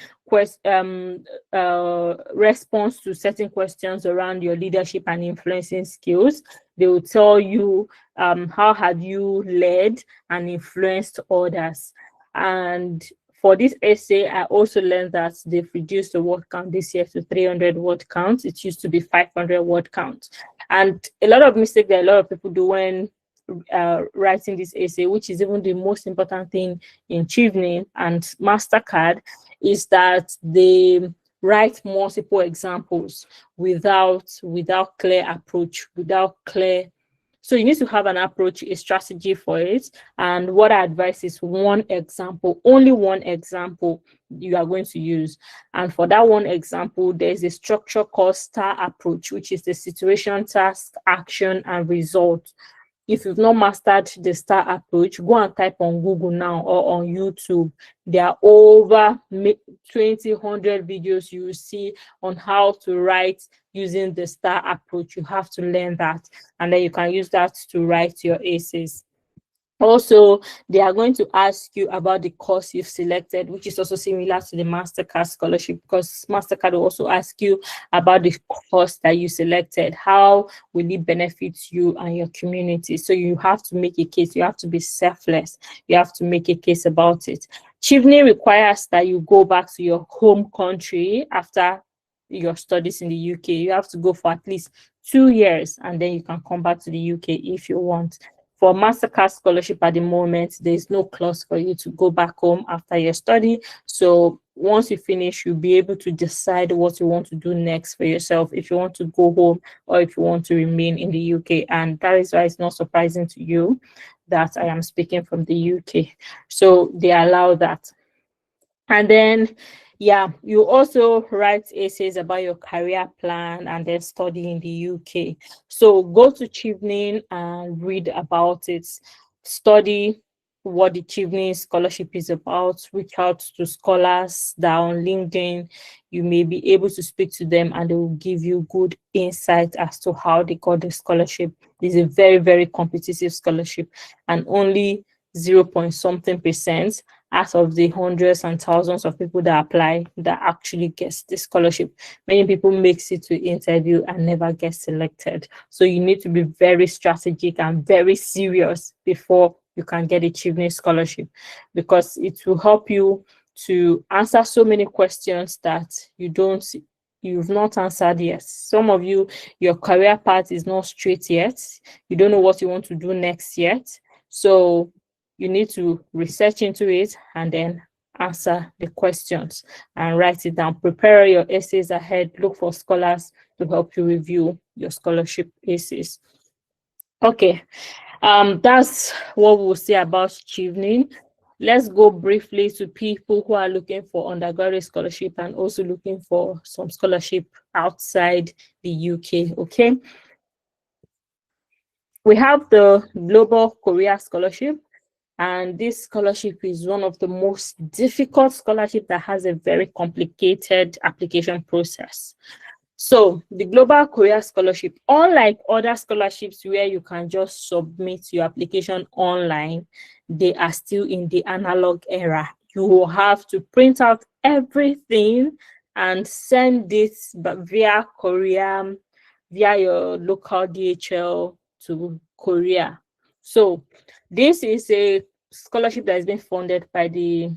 response to certain questions around your leadership and influencing skills. They will tell you how have you led and influenced others. And for this essay, I also learned that they've reduced the word count this year to 300 word count. It used to be 500 word count. And a lot of mistakes that a lot of people do when writing this essay, which is even the most important thing in chevening and mastercard, is that they write multiple examples without clear approach, without clear. So you need to have an approach, a strategy for it. And what I advise is one example, only one example you are going to use. And for that one example, there's a structure called STAR approach, which is the situation, task, action, and result. If you've not mastered the STAR approach, go and type on Google now or on YouTube. There are over 2,000 videos you will see on how to write using the STAR approach. You have to learn that, and then you can use that to write your essays. Also, they are going to ask you about the course you've selected, which is also similar to the MasterCard scholarship, because MasterCard will also ask you about the course that you selected. How will it benefit you and your community? So you have to make a case. You have to be selfless. You have to make a case about it. Chevening requires that you go back to your home country after your studies in the UK. You have to go for at least 2 years, and then you can come back to the UK if you want. For MasterCard scholarship at the moment, there's no clause for you to go back home after your study. So once you finish, you'll be able to decide what you want to do next for yourself, if you want to go home or if you want to remain in the UK. And that is why it's not surprising to you that I am speaking from the UK. So they allow that. And then, yeah, you also write essays about your career plan and then study in the UK. So go to chevening and read about it. Study what the chevening scholarship is about. Reach out to scholars that are on LinkedIn. You may be able to speak to them, and they will give you good insight as to how they got the scholarship. It's a very, very competitive scholarship, and only 0.something% out of the hundreds and thousands of people that apply that actually gets the scholarship. Many people makes it to interview and never get selected. So you need to be very strategic and very serious before you can get a chevening scholarship, because it will help you to answer so many questions that you've not answered yet. Some of you, your career path is not straight yet. You don't know what you want to do next yet. So you need to research into it and then answer the questions and write it down. Prepare your essays ahead. Look for scholars to help you review your scholarship essays. Okay, that's what we'll say about chevening. Let's go briefly to people who are looking for undergraduate scholarship and also looking for some scholarship outside the UK. Okay, we have the Global Korea Scholarship, and this scholarship is one of the most difficult scholarships that has a very complicated application process. So the Global Korea Scholarship, unlike other scholarships where you can just submit your application online, they are still in the analog era. You will have to print out everything and send it via Korea, via your local DHL to Korea. So this is a scholarship that has been funded by the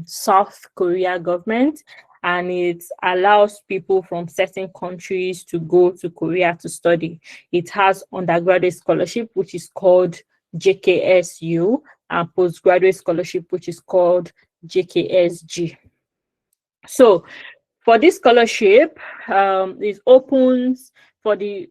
South Korea government, and it allows people from certain countries to go to Korea to study. It has undergraduate scholarship, which is called JKSU, and postgraduate scholarship, which is called JKSG. So for this scholarship, it opens for the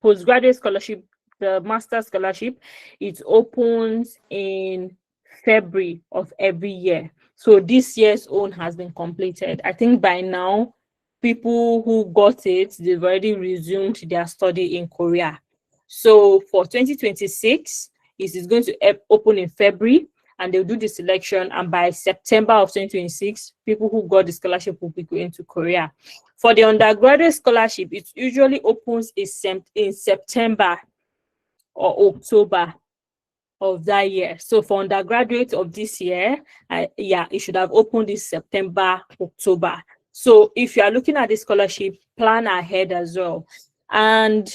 postgraduate scholarship, the master scholarship. It opens in February of every year. So this year's own has been completed. I think by now, people who got it, they've already resumed their study in Korea. So for 2026, it is going to open in February, and they'll do the selection. And by September of 2026, people who got the scholarship will be going to Korea. For the undergraduate scholarship, it usually opens in September or October of that year. So for undergraduate of this year, it should have opened in September, October. So if you are looking at the scholarship, plan ahead as well. And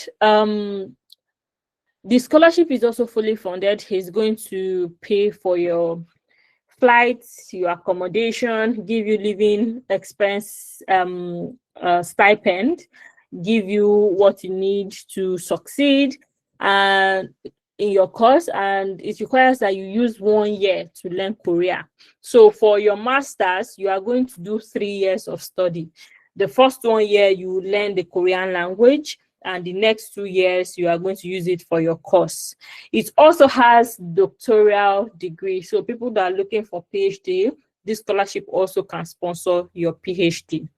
the scholarship is also fully funded. He's going to pay for your flights, your accommodation, give you living expense stipend, give you what you need to succeed and in your course, and it requires that you use 1 year to learn Korea. So for your masters, you are going to do 3 years of study. The first 1 year you learn the Korean language, and the next 2 years you are going to use it for your course. It also has doctoral degree. So people that are looking for PhD, this scholarship also can sponsor your PhD.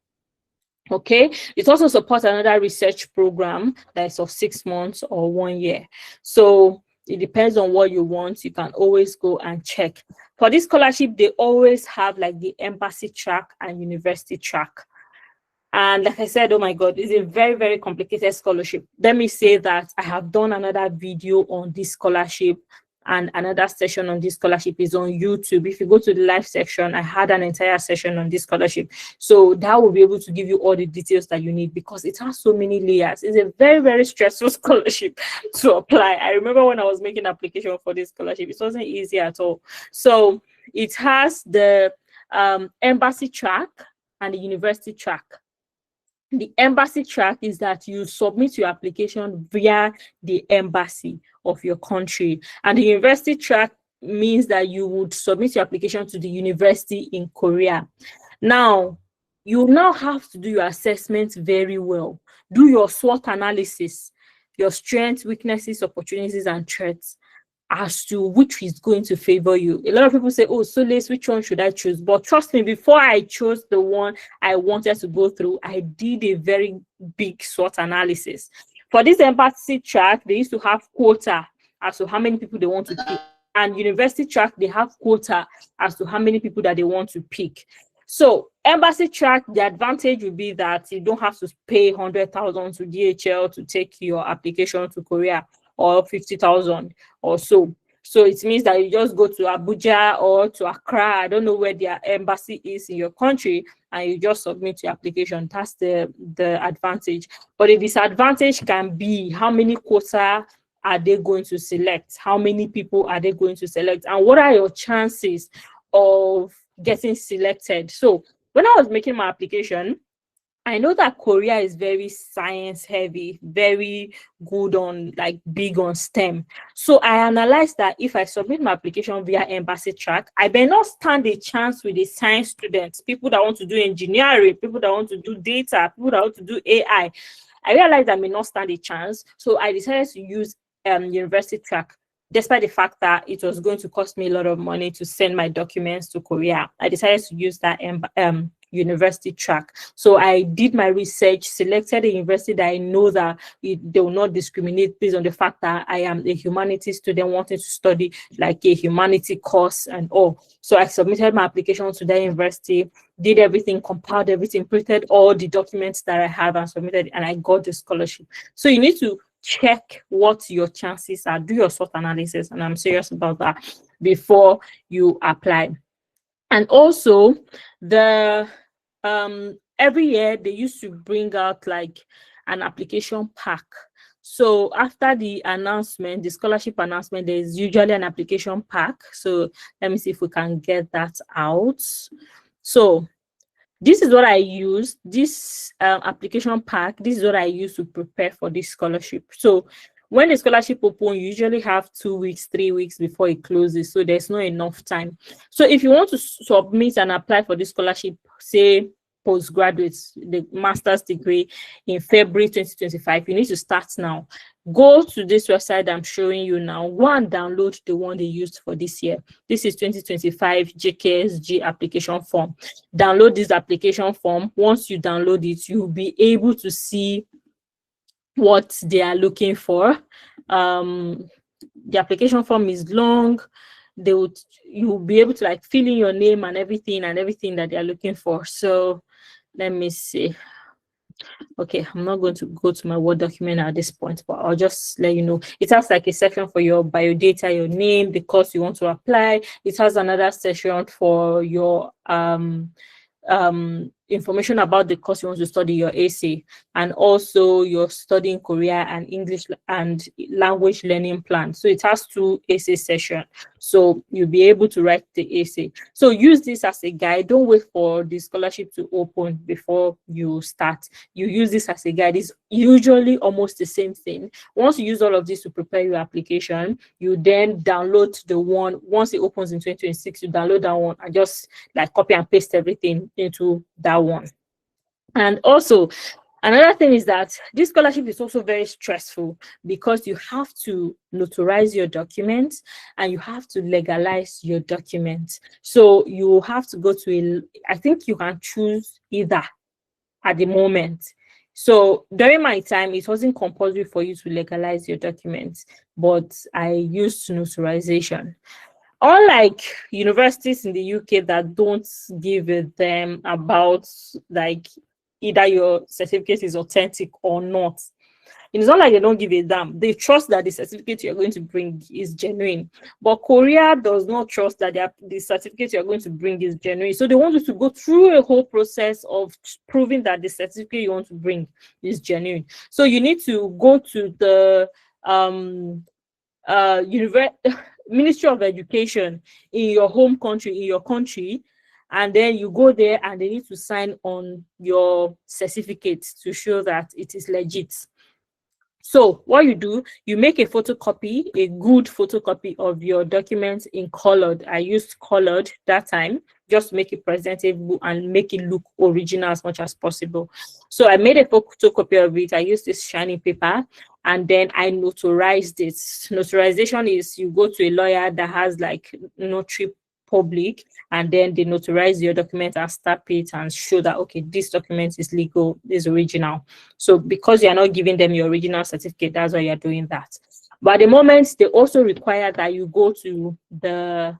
Okay, it also supports another research program that is of 6 months or 1 year. So it depends on what you want. You can always go and check. For this scholarship, they always have like the embassy track and university track. And like I said, oh my God, it's a very, very complicated scholarship. Let me say that I have done another video on this scholarship, and another session on this scholarship is on YouTube. If you go to the live section, I had an entire session on this scholarship. So that will be able to give you all the details that you need, because it has so many layers. It's a very, very stressful scholarship to apply. I remember when I was making application for this scholarship, it wasn't easy at all. So it has the embassy track and the university track. The embassy track is that you submit your application via the embassy of your country. And the university track means that you would submit your application to the university in Korea. Now, you now have to do your assessment very well. Do your SWOT analysis, your strengths, weaknesses, opportunities, and threats, as to which is going to favor you. A lot of people say, oh, Solace, which one should I choose? But trust me, before I chose the one I wanted to go through, I did a very big SWOT analysis. For this embassy track, they used to have quota as to how many people they want to pick. And university track, they have quota as to how many people that they want to pick. So embassy track, the advantage would be that you don't have to pay 100,000 to DHL to take your application to Korea, or 50,000 or so. So it means that you just go to Abuja or to Accra, I don't know where their embassy is in your country, and you just submit your application. That's the advantage. But the disadvantage can be how many quota are they going to select? How many people are they going to select? And what are your chances of getting selected? So when I was making my application, I know that Korea is very science heavy, very good on, like, big on STEM. So I analyzed that if I submit my application via embassy track, I may not stand a chance with the science students, people that want to do engineering, people that want to do data, people that want to do AI. I realized I may not stand a chance. So I decided to use university track, despite the fact that it was going to cost me a lot of money to send my documents to Korea. I decided to use that university track. So I did my research, selected a university that I know that they will not discriminate based on the fact that I am a humanities student wanting to study like a humanity course and all. So I submitted my application to that university, did everything, compiled everything, printed all the documents that I have and submitted, and I got the scholarship. So you need to check what your chances are, do your SWOT analysis, and I'm serious about that, before you apply. And also, the every year they used to bring out like an application pack. So after the announcement, the scholarship announcement, there's usually an application pack. So let me see if we can get that out. So this is what I use, this application pack. This is what I use to prepare for this scholarship. So when the scholarship open, you usually have 2 weeks, 3 weeks before it closes. So there's not enough time. So if you want to submit and apply for this scholarship, say postgraduates, the master's degree in February 2025, you need to start now. Go to this website I'm showing you now. Go and download the one they used for this year. This is 2025 JKSG application form. Download this application form. Once you download it, you'll be able to see what they are looking for. The application form is long. You'll be able to like fill in your name and everything that they are looking for. So let me see. Okay, I'm not going to go to my Word document at this point, but I'll just let you know. It has like a section for your biodata, your name, the course you want to apply. It has another section for your information about the course you want to study, your AC, and also your studying Korea and English and language learning plan. So it has 2 AC sessions. So you'll be able to write the AC. So use this as a guide. Don't wait for the scholarship to open before you start. You use this as a guide. It's usually almost the same thing. Once you use all of this to prepare your application, you then download the one. Once it opens in 2026, you download that one and just like copy and paste everything into that one. And also, another thing is that this scholarship is also very stressful because you have to notarize your documents and you have to legalize your documents. So you have to go to I think you can choose either at the moment. So during my time, it wasn't compulsory for you to legalize your documents, but I used notarization. Unlike universities in the UK that don't give them about like either your certificate is authentic or not. It's not like they don't give a damn. They trust that the certificate you're going to bring is genuine. But Korea does not trust that the certificate you're going to bring is genuine. So they want you to go through a whole process of proving that the certificate you want to bring is genuine. So you need to go to the Ministry of Education in your home country, and then you go there and they need to sign on your certificate to show that it is legit. So what you do, you make a photocopy, a good photocopy of your documents in colored. I used colored that time, just make it presentable and make it look original as much as possible. So I made a photocopy of it. I used this shiny paper and then I notarized it. Notarization is you go to a lawyer that has like notary public, and then they notarize your document and stamp it and show that, okay, this document is legal, is original. So because you're not giving them your original certificate, that's why you're doing that. But at the moment, they also require that you go to the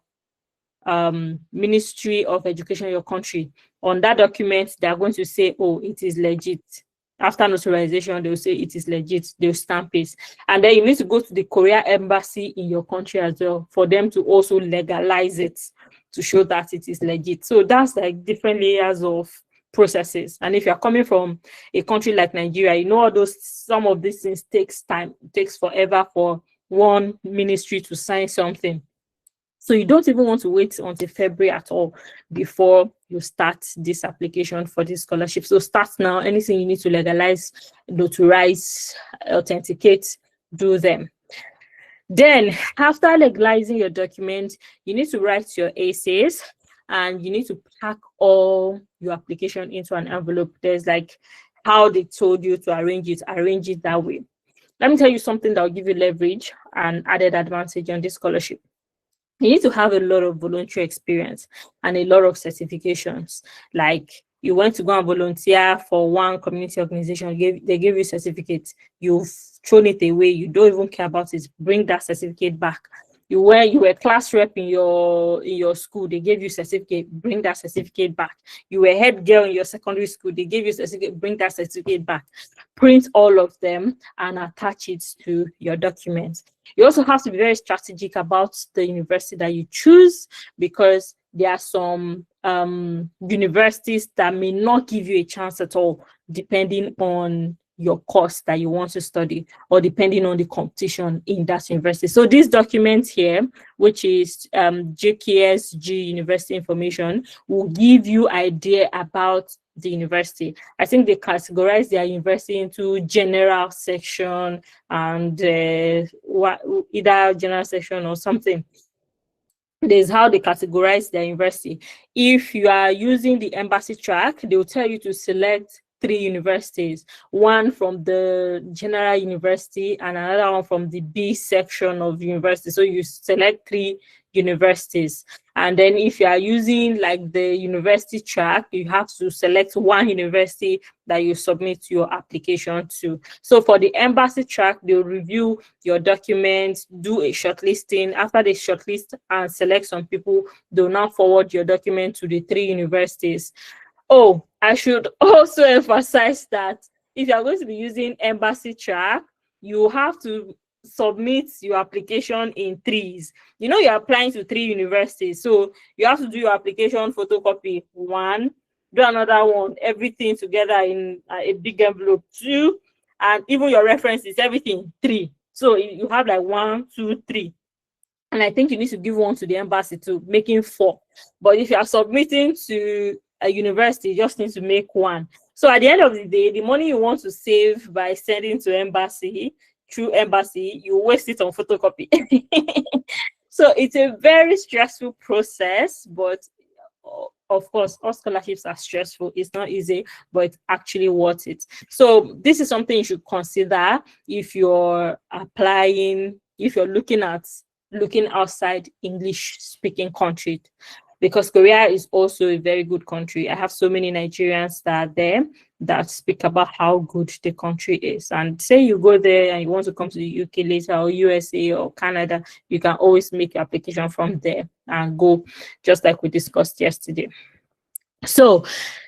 Ministry of Education in your country. On that document, they're going to say, oh, it is legit. After notarization, they'll say it is legit, they'll stamp it. And then you need to go to the Korea embassy in your country as well for them to also legalize it to show that it is legit. So that's like different layers of processes. And if you're coming from a country like Nigeria, you know all those, some of these things takes time, it takes forever for one ministry to sign something. So you don't even want to wait until February at all before you start this application for this scholarship. So start now. Anything you need to legalize, notarize, authenticate, do them. Then after legalizing your document, you need to write your essays and you need to pack all your application into an envelope. There's like how they told you to arrange it that way. Let me tell you something that will give you leverage and added advantage on this scholarship. You need to have a lot of voluntary experience and a lot of certifications. Like you went to go and volunteer for one community organization, they gave you certificates, you've thrown it away, you don't even care about it, bring that certificate back. You were class rep in your school, they gave you certificate, bring that certificate back. You were head girl in your secondary school, they gave you certificate, bring that certificate back. Print all of them and attach it to your documents. You also have to be very strategic about the university that you choose, because there are some universities that may not give you a chance at all, depending on your course that you want to study or depending on the competition in that university. So this document here, which is JKSG University Information, will give you idea about the university. I think they categorize their university into general section and either general section or something. There's how they categorize their university. If you are using the embassy track, they will tell you to select 3 universities, one from the general university and another one from the B section of university. So you select 3 universities. And then if you are using like the university track, you have to select one university that you submit your application to. So for the embassy track, they'll review your documents, do a shortlisting. After they shortlist and select some people, they'll now forward your document to the 3 universities. Oh, I should also emphasize that if you are going to be using embassy track, you have to submit your application in 3s. You know, you're applying to 3 universities, so you have to do your application photocopy 1, do another one, everything together in a big envelope 2, and even your references, everything 3. So you have like 1, 2, 3. And I think you need to give one to the embassy too, making 4. But if you are submitting to a university, you just need to make 1. So at the end of the day, the money you want to save by sending to embassy, through embassy, you waste it on photocopy. So it's a very stressful process, but of course, all scholarships are stressful. It's not easy, but it's actually worth it. So this is something you should consider if you're applying, if you're looking outside English speaking countries, because Korea is also a very good country. I have so many Nigerians that are there that speak about how good the country is. And say you go there and you want to come to the UK later, or USA or Canada, you can always make your application from there and go, just like we discussed yesterday. So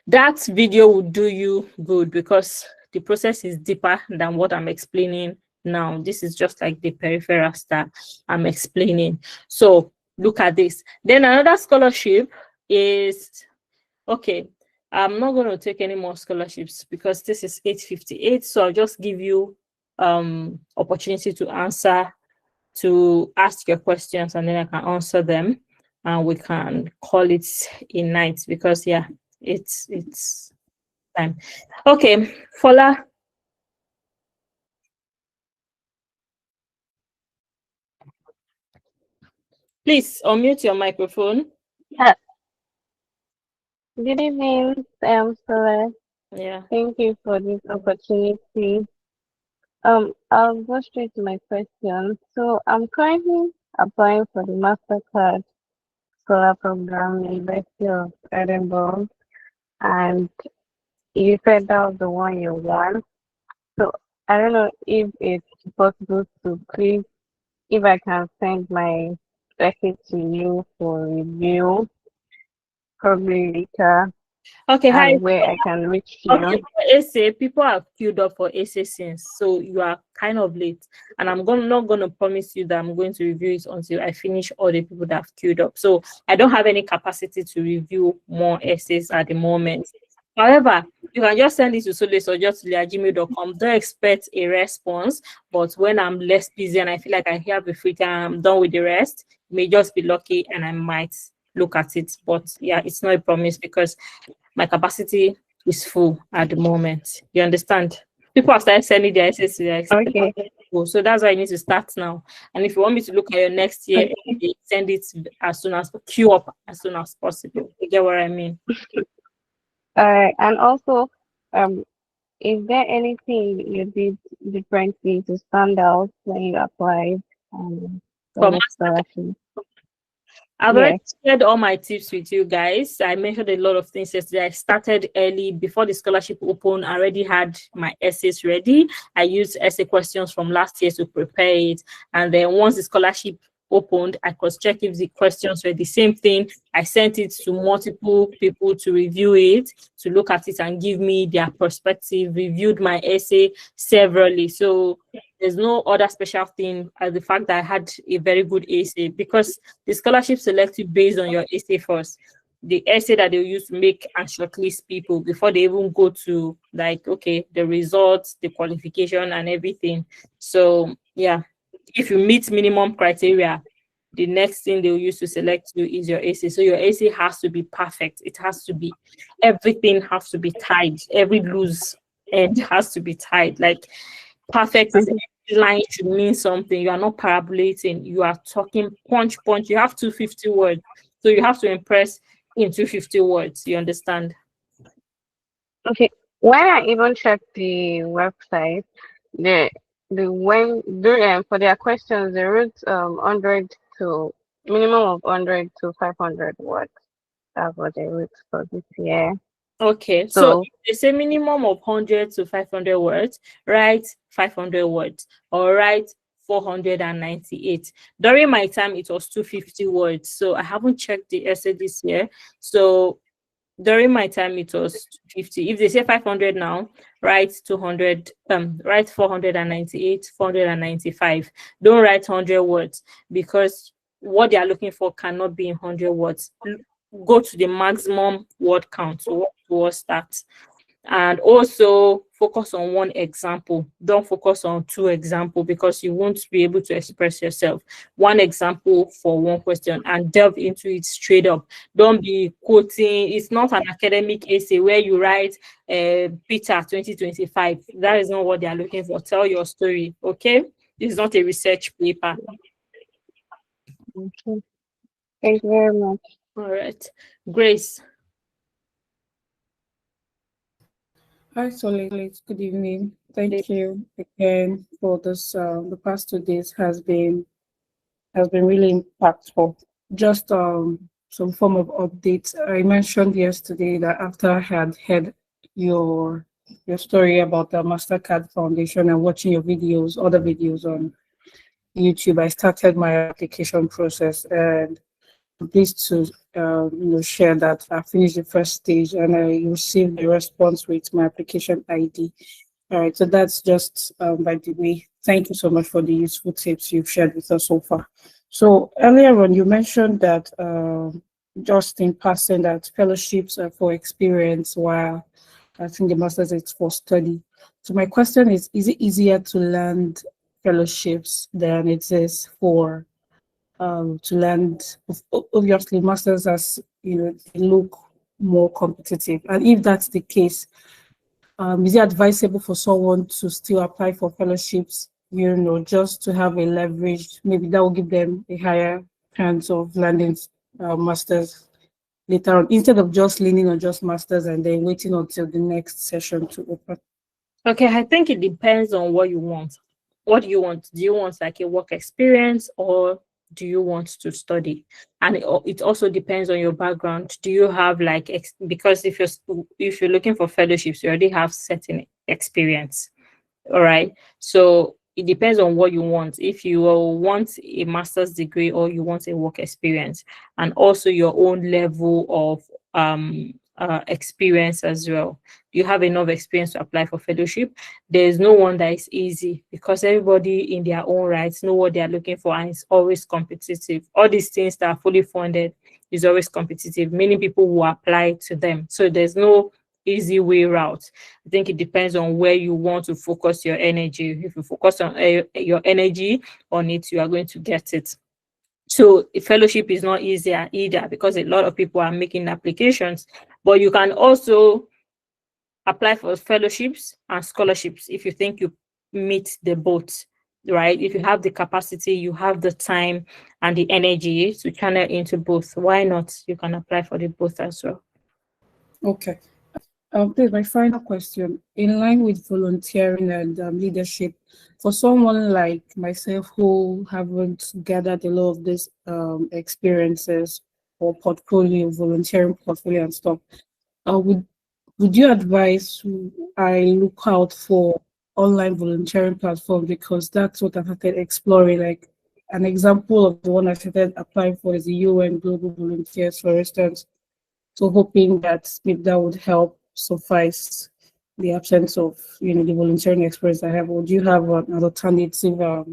that video will do you good because the process is deeper than what I'm explaining now. This is just like the peripherals that I'm explaining. So look at this. Then another scholarship is, okay, I'm not going to take any more scholarships because this is 8:58. So I'll just give you opportunity to ask your questions, and then I can answer them, and we can call it a night because yeah, it's time. Okay, Fola. Please unmute your microphone. Yeah. Good evening, Sola. Yeah. Thank you for this opportunity. I'll go straight to my question. So I'm currently applying for the mastercard scholar program, University of Edinburgh, and you said that was the one you want. So I don't know if it's possible to please, if I can send my record to you for review, probably later. Okay, hi. and where I can reach you. Okay, for essay, people have queued up for essay since, so you are kind of late. And not gonna promise you that I'm going to review it until I finish all the people that have queued up. So I don't have any capacity to review more essays at the moment. However, you can just send it to Solis or just gmail.com. Don't expect a response, but when I'm less busy and I feel like I have a free time, I'm done with the rest, you may just be lucky and I might look at it. But yeah, it's not a promise because my capacity is full at the moment. You understand? People are starting sending their essays to their Okay. so that's why I need to start now. And if you want me to look at your next year, send it as soon as queue up as soon as possible. You get what I mean? And also, um, is there anything you did differently to stand out when you applied for For the master, scholarship? I've already Yes. shared all my tips with you guys. I mentioned a lot of things yesterday. I started early before the scholarship opened. I already had my essays ready. I used essay questions from last year to prepare it. And then once the scholarship opened, I cross-check if the questions were the same thing. I sent it to multiple people to review it, to look at it and give me their perspective, reviewed my essay severally. So there's no other special thing as the fact that I had a very good essay, because the scholarship selects you based on your essay first. The essay that they use to make and shortlist people before they even go to like, okay, the results, the qualification and everything. So yeah, if you meet minimum criteria, the next thing they'll use to select you is your essay. So your essay has to be perfect. It has to be, everything has to be tied. Every loose end has to be tied. Like perfect is every line should mean something. You are not parabolating. You are talking punch. You have 250 words. So you have to impress in 250 words. You understand? Okay. When I even checked the website, the for their questions they wrote 100 to minimum of 100 to 500 words. That's what they wrote for this year. Okay, so So if they say minimum of 100 to 500 words, write 500 words or write 498. During my time, it was 250 words. So I haven't checked the essay this year. So during my time, it was 250. If they say 500 now, write 200, write 498, 495. Don't write 100 words because what they are looking for cannot be in 100 words. Go to the maximum word count to work towards that. And also focus on one example. Don't focus on two examples because you won't be able to express yourself. One example for one question and delve into it straight up. Don't be quoting. It's not an academic essay where you write Peter 2025. That is not what they are looking for. Tell your story, okay? It's not a research paper. okay. Thank you very much. All right. Grace. Hi, Solid. Good evening. Thank you again for this. The past 2 days has been really impactful. Just some form of update. I mentioned yesterday that after I had heard your story about the Mastercard Foundation and watching your videos, other videos on YouTube, I started my application process, and I'm pleased to share that I finished the first stage and I received the response with my application ID. All right, so that's just by the way. Thank you so much for the useful tips you've shared with us so far. So earlier on, you mentioned that just in passing that fellowships are for experience, while I think the master's is for study. So my question is it easier to land fellowships than it is for to land? Obviously, masters, as you know, they look more competitive, and if that's the case, is it advisable for someone to still apply for fellowships, just to have a leverage? Maybe that will give them a higher chance of landing masters later on, instead of just leaning on just masters and then waiting until the next session to open. Okay, I think it depends on what you want. What do you want? Do you want like a work experience or do you want to study? And it also depends on your background. Do you have like because if you're looking for fellowships, you already have certain experience. All right. So it depends on what you want. If you want a master's degree or you want a work experience, and also your own level of experience as well. You have enough experience to apply for fellowship. There's no one that is easy because everybody in their own rights know what they are looking for, and it's always competitive. All these things that are fully funded is always competitive. Many people will apply to them. So there's no easy way route. I think it depends on where you want to focus your energy. If you focus on your energy on it, you are going to get it. So a fellowship is not easier either because a lot of people are making applications, but you can also apply for fellowships and scholarships if you think you meet the both, right? If you have the capacity, you have the time and the energy to channel into both, why not? You can apply for the both as well. Okay. Please, my final question. In line with volunteering and leadership, for someone like myself who haven't gathered a lot of these experiences or portfolio, volunteering portfolio and stuff, would you advise I look out for online volunteering platform, because that's what I've started exploring? Like an example of the one I started applying for is the UN Global Volunteers, for instance. So hoping that maybe that would help suffice the absence of the volunteering experience I have. Or do you have an alternative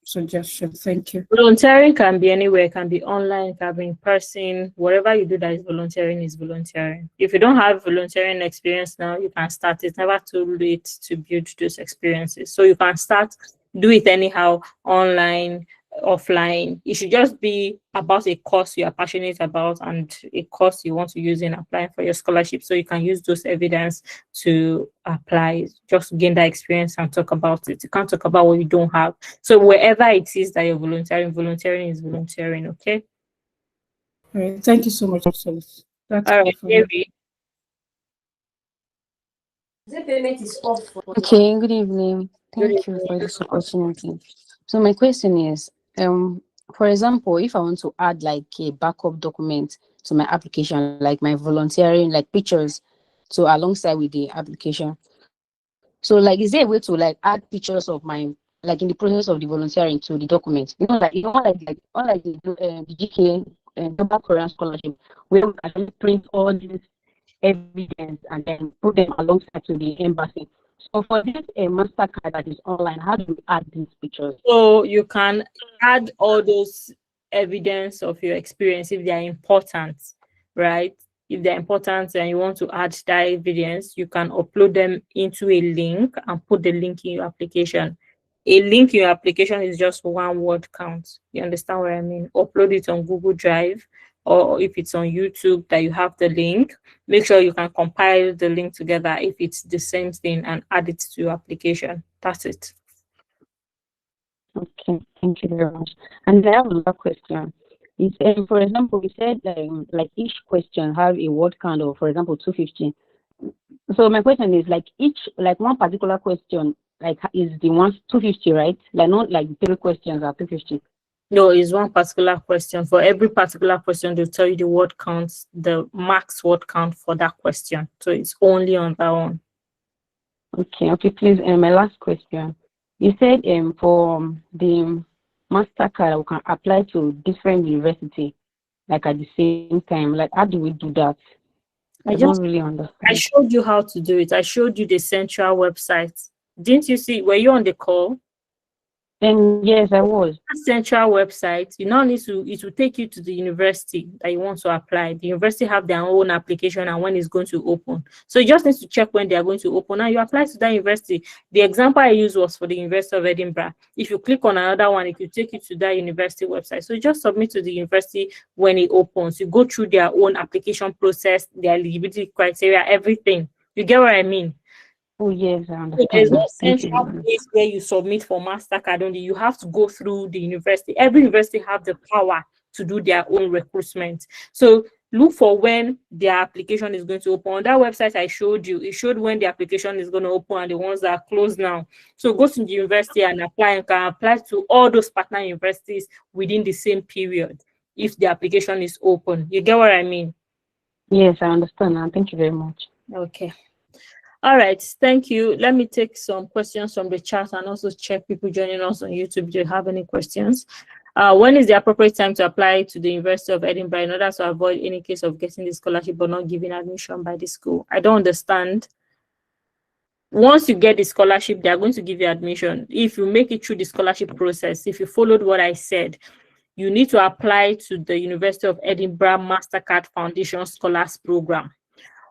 suggestion? Thank you. Volunteering can be anywhere, it can be online, it can be in person. Whatever you do that is volunteering is volunteering. If you don't have volunteering experience now, you can start. It's never too late to build those experiences. So you can start, do it anyhow, online, offline. It should just be about a course you are passionate about and a course you want to use in applying for your scholarship. So you can use those evidence to apply, just gain that experience and talk about it. You can't talk about what you don't have. So wherever it is that you're volunteering, volunteering is volunteering, okay? All right. Thank you so much, Solis. That's all right, Mary. Okay, good evening. Thank you for this opportunity. So my question is, for example, if I want to add like a backup document to my application, like my volunteering, like pictures, to alongside with the application. So like, is there a way to like add pictures of my, like in the process of the volunteering to the document? Unlike the GK Global Korean Scholarship, where we can print all these evidence and then put them alongside to the embassy. So for this mastercard that is online, how do you add these pictures? So you can add all those evidence of your experience if they are important, right? If they're important and you want to add that evidence, you can upload them into a link and put the link in your application. A link in your application is just one word count. You understand what I mean? Upload it on Google Drive, or if it's on YouTube that you have the link, make sure you can compile the link together if it's the same thing and add it to your application. That's it. Okay, thank you very much. And I have another question. Is for example, we said like each question have a word count of, for example, 250. So my question is like one particular question like is the one 250, right? Like not like 3 questions are 250. No, it's one particular question. For every particular question, they'll tell you the word counts, the max word count for that question. So it's only on that one. Okay, please. My last question. You said for the mastercard, we can apply to different university, like at the same time. Like, how do we do that? I don't really understand. I showed you how to do it. I showed you the central website. Didn't you see? Were you on the call? Yes, I was. Central website, you now need to, it will take you to the university that you want to apply. The university have their own application and when it's going to open. So you just need to check when they are going to open and you apply to that university. The example I used was for the University of Edinburgh. If you click on another one, it will take you to that university website. So you just submit to the university when it opens. You go through their own application process, their eligibility criteria, everything. You get what I mean? Oh, yes, I understand. So there's no central place where you submit for MasterCard only. You have to go through the university. Every university have the power to do their own recruitment. So look for when their application is going to open. On that website I showed you, it showed when the application is going to open and the ones that are closed now. So go to the university and apply, and can apply to all those partner universities within the same period if the application is open. You get what I mean? Yes, I understand now. Thank you very much. Okay. All right, thank you. Let me take some questions from the chat and also check people joining us on YouTube. Do you have any questions? When is the appropriate time to apply to the University of Edinburgh in order to avoid any case of getting the scholarship but not giving admission by the school? I don't understand. Once you get the scholarship, they are going to give you admission. If you make it through the scholarship process, if you followed what I said, you need to apply to the University of Edinburgh Mastercard Foundation Scholars Program.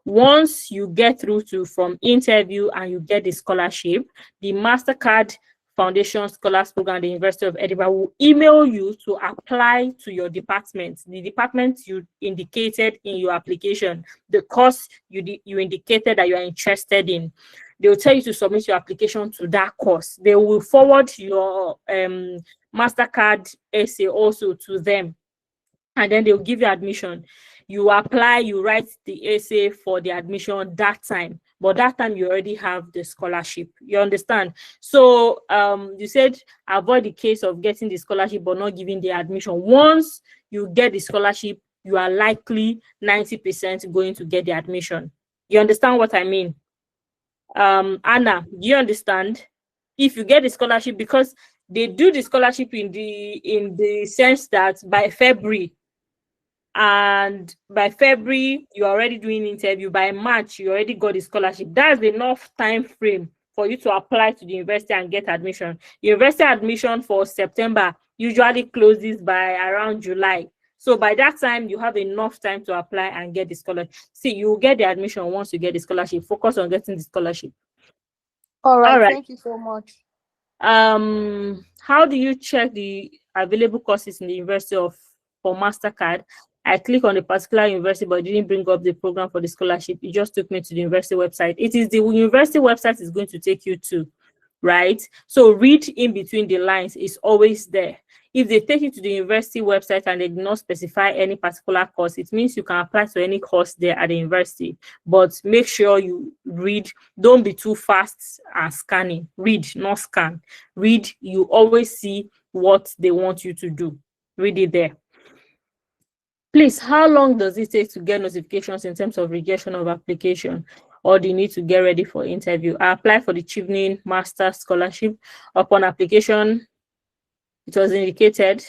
Once you get through to from interview and you get the scholarship, the Mastercard Foundation Scholars Program, the University of Edinburgh will email you to apply to your department, the department you indicated in your application, the course you indicated that you are interested in. They will tell you to submit your application to that course. They will forward your Mastercard essay also to them, and then they'll give you admission. You apply, you write the essay for the admission that time, but that time you already have the scholarship. You understand? So you said avoid the case of getting the scholarship but not giving the admission. Once you get the scholarship, you are likely 90% going to get the admission. You understand what I mean? Anna, do you understand? If you get the scholarship, because they do the scholarship in the sense that by February, and by February you're already doing interview, by March you already got the scholarship. That's enough time frame for you to apply to the university and get admission. University admission for September usually closes by around July. So by that time you have enough time to apply and get the scholarship. See, you will get the admission once you get the scholarship. Focus on getting the scholarship. All right. All right. Thank you so much. How do you check the available courses in the University for MasterCard? I click on a particular university, but it didn't bring up the program for the scholarship. It just took me to the university website. It is the university website is going to take you to, right? So read in between the lines, is always there. If they take you to the university website and they do not specify any particular course, it means you can apply to any course there at the university. But make sure you read. Don't be too fast and scanning. Read, not scan. Read. You always see what they want you to do. Read it there. Please, how long does it take to get notifications in terms of rejection of application? Or do you need to get ready for interview? I applied for the Chevening Master Scholarship. Upon application, it was indicated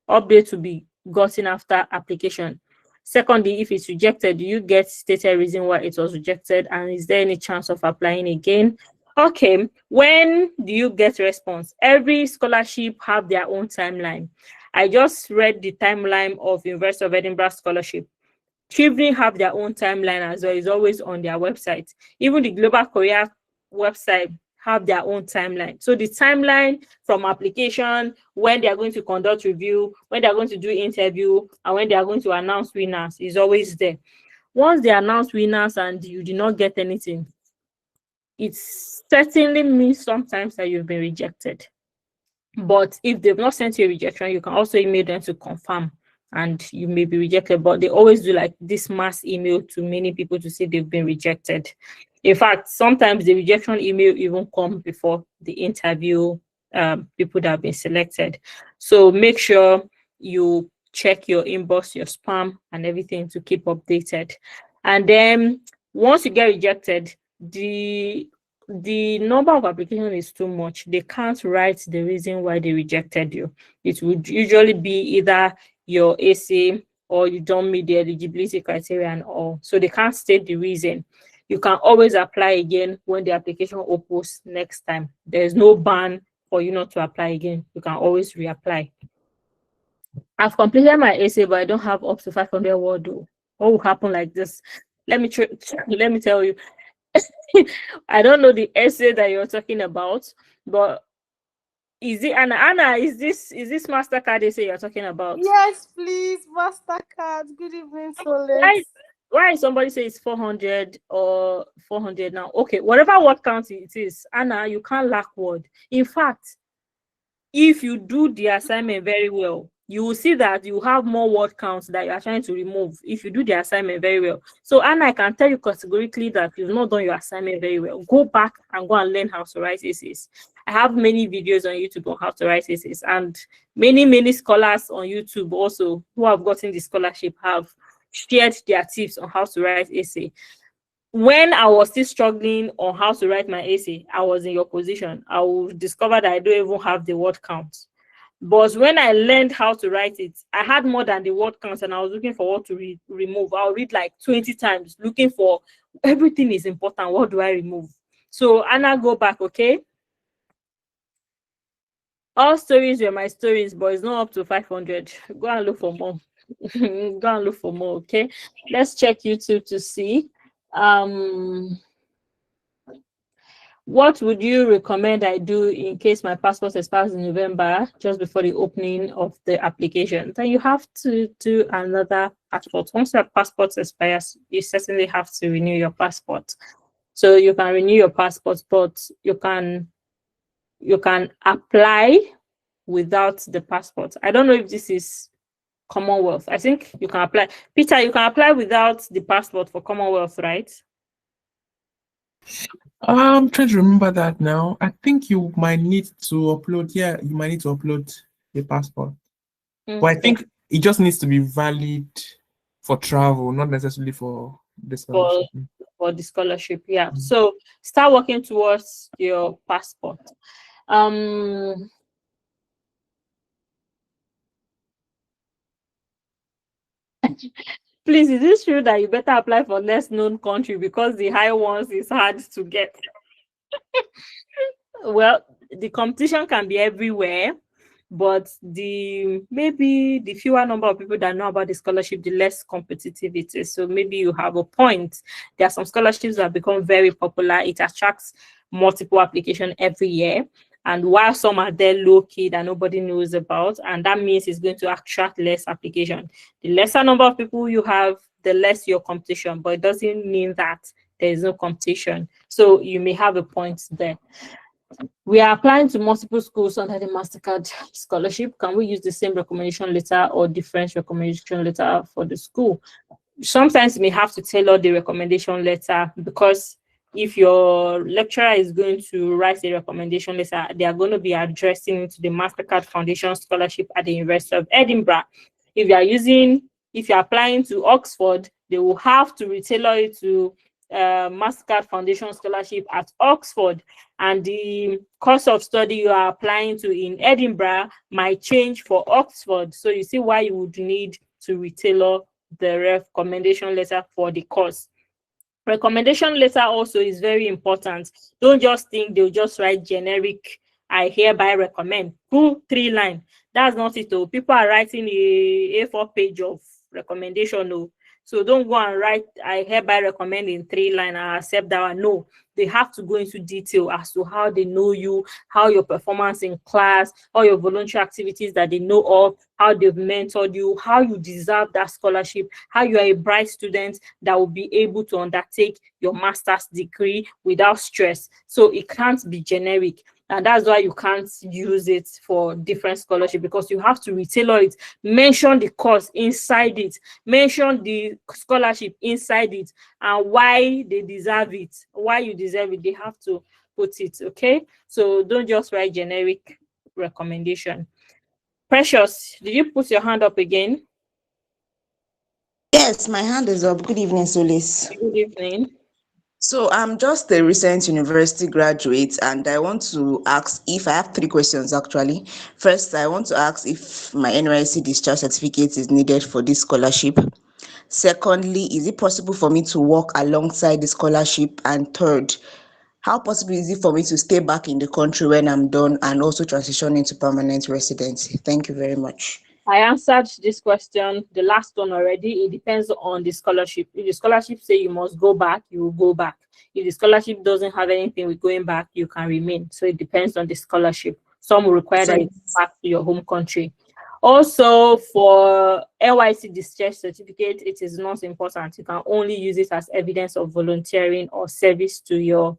update to be gotten after application. Secondly, if it's rejected, do you get stated reason why it was rejected? And is there any chance of applying again? Okay, when do you get response? Every scholarship have their own timeline. I just read the timeline of University of Edinburgh scholarship. Chevening have their own timeline as well. It's always on their website. Even the Global Korea website have their own timeline. So the timeline from application, when they are going to conduct review, when they are going to do interview, and when they are going to announce winners is always there. Once they announce winners and you did not get anything, it certainly means sometimes that you've been rejected. But if they've not sent you a rejection, you can also email them to confirm and you may be rejected. But they always do like this mass email to many people to say they've been rejected. In fact, sometimes the rejection email even comes before the interview people that have been selected. So make sure you check your inbox, your spam and everything to keep updated. And then once you get rejected, the number of applications is too much. They can't write the reason why they rejected you. It would usually be either your essay or you don't meet the eligibility criteria and all. So they can't state the reason. You can always apply again when the application opens next time. There's no ban for you not to apply again. You can always reapply. I've completed my essay, but I don't have up to 500 words. What will happen like this? Let me tell you. I don't know the essay that you're talking about, but is it Anna? Is this MasterCard essay you're talking about? Yes, please, MasterCard. Good evening, Solace. Why somebody say it's 400 or 400 now? Okay, whatever word count it is, Anna, you can't lack word. In fact, if you do the assignment very well, you will see that you have more word counts that you are trying to remove if you do the assignment very well. So, Anna, I can tell you categorically that you've not done your assignment very well. Go back and go and learn how to write essays. I have many videos on YouTube on how to write essays, and many scholars on YouTube also who have gotten the scholarship have shared their tips on how to write essay. When I was still struggling on how to write my essay, I was in your position. I will discover that I don't even have the word count. But when I learned how to write it, I had more than the word count, and I was looking for what to remove. I'll read like 20 times, looking for everything is important. What do I remove? So Anna, go back, okay? All stories were my stories, but it's not up to 500. Go and look for more. Go and look for more, okay? Let's check YouTube to see. What would you recommend I do in case my passport expires in November, just before the opening of the application? Then you have to do another passport. Once your passport expires, you certainly have to renew your passport. So you can renew your passport, but you can apply without the passport. I don't know if this is Commonwealth. I think you can apply. Peter, you can apply without the passport for Commonwealth, right? I'm trying to remember that now. I think you might need to upload. Yeah, you might need to upload your passport. But I think it just needs to be valid for travel, not necessarily for the scholarship. For the scholarship, yeah. So start working towards your passport. Please, is it true that you better apply for less known country because the high ones is hard to get? Well, the competition can be everywhere, but maybe the fewer number of people that know about the scholarship, the less competitive it is. So maybe you have a point. There are some scholarships that become very popular. It attracts multiple applications every year. And while some are there low-key that nobody knows about, and that means it's going to attract less application. The lesser number of people you have, the less your competition, but it doesn't mean that there is no competition. So you may have a point there. We are applying to multiple schools under the MasterCard scholarship. Can we use the same recommendation letter or different recommendation letter for the school? Sometimes you may have to tailor the recommendation letter, because if your lecturer is going to write a recommendation letter, they are going to be addressing it to the MasterCard Foundation Scholarship at the University of Edinburgh. If you're applying to Oxford, they will have to retailor it to MasterCard Foundation Scholarship at Oxford, and the course of study you are applying to in Edinburgh might change for Oxford. So you see why you would need to retailor the recommendation letter for the course. Recommendation letter also is very important. Don't just think they'll just write generic, I hereby recommend, full 3 line. That's not it. People are writing a A4 page of recommendation. So don't go and write, I hereby recommend in 3 line, I accept that one. No, they have to go into detail as to how they know you, how your performance in class, all your voluntary activities that they know of, how they've mentored you, how you deserve that scholarship, how you are a bright student that will be able to undertake your master's degree without stress. So it can't be generic. And that's why you can't use it for different scholarship, because you have to retailor it, mention the course inside it, mention the scholarship inside it, and why they deserve it, why you deserve it. They have to put it, okay? So don't just write generic recommendation. Precious, did you put your hand up again? Yes, my hand is up. Good evening, Solis. Good evening. So I'm just a recent university graduate, and I want to ask if I have 3 questions actually. First, I want to ask if my NYSC discharge certificate is needed for this scholarship. Secondly, is it possible for me to work alongside the scholarship? And third, how possible is it for me to stay back in the country when I'm done and also transition into permanent residency? Thank you very much. I answered this question, the last one already. It depends on the scholarship. If the scholarship say you must go back, you will go back. If the scholarship doesn't have anything with going back, you can remain. So it depends on the scholarship. Some will require that you go back to your home country. Also, for NYSC discharge certificate, it is not important. You can only use it as evidence of volunteering or service to your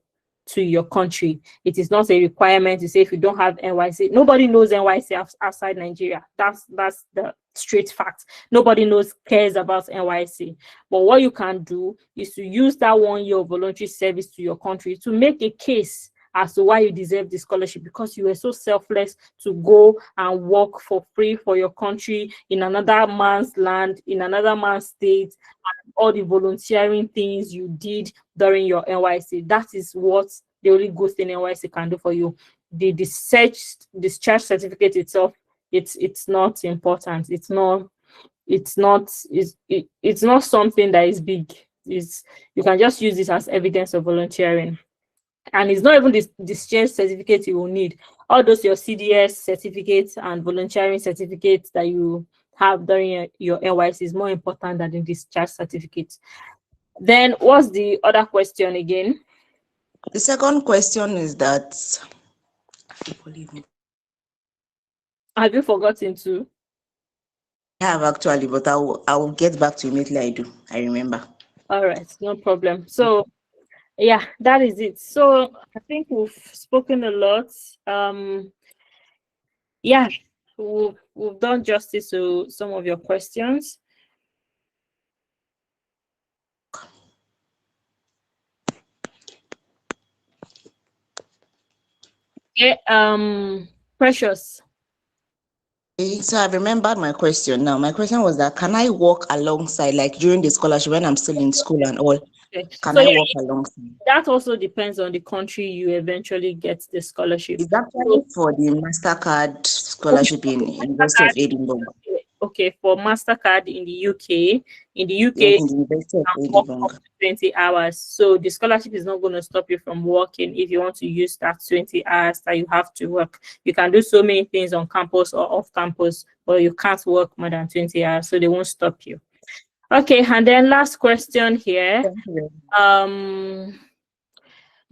country. It is not a requirement to say if you don't have NYSC. Nobody knows NYSC outside Nigeria. That's the straight fact. Nobody cares about NYSC. But what you can do is to use that 1 year of voluntary service to your country to make a case as to why you deserve the scholarship, because you were so selfless to go and work for free for your country in another man's land, in another man's state, and all the volunteering things you did during your NYSC. That is what the only good thing NYSC can do for you. The discharge certificate itself it's not important. It's not something that is big. You can just use this as evidence of volunteering. And it's not even this discharge certificate you will need. All those your CDS certificates and volunteering certificates that you have during your NYC is more important than the discharge certificate. Then what's the other question again? The second question is that have you forgotten to? I have actually, but I will get back to you immediately I remember. All right, no problem. So yeah, that is it. So I think we've spoken a lot. Yeah, we've done justice to some of your questions. Yeah, Precious. So I've remembered my question now. My question was that can I work alongside, like during the scholarship when I'm still in school and all? Okay. Can So I yeah, work alongside? that also depends on the country you eventually get the scholarship. It's actually for the MasterCard scholarship in University of Edinburgh. Okay, for MasterCard in the UK, Yes, in the University of can work Edinburgh. up to 20 hours. So the scholarship is not going to stop you from working if you want to use that 20 hours that you have to work. You can do so many things on campus or off campus, but you can't work more than 20 hours, so they won't stop you. Okay, and then last question here.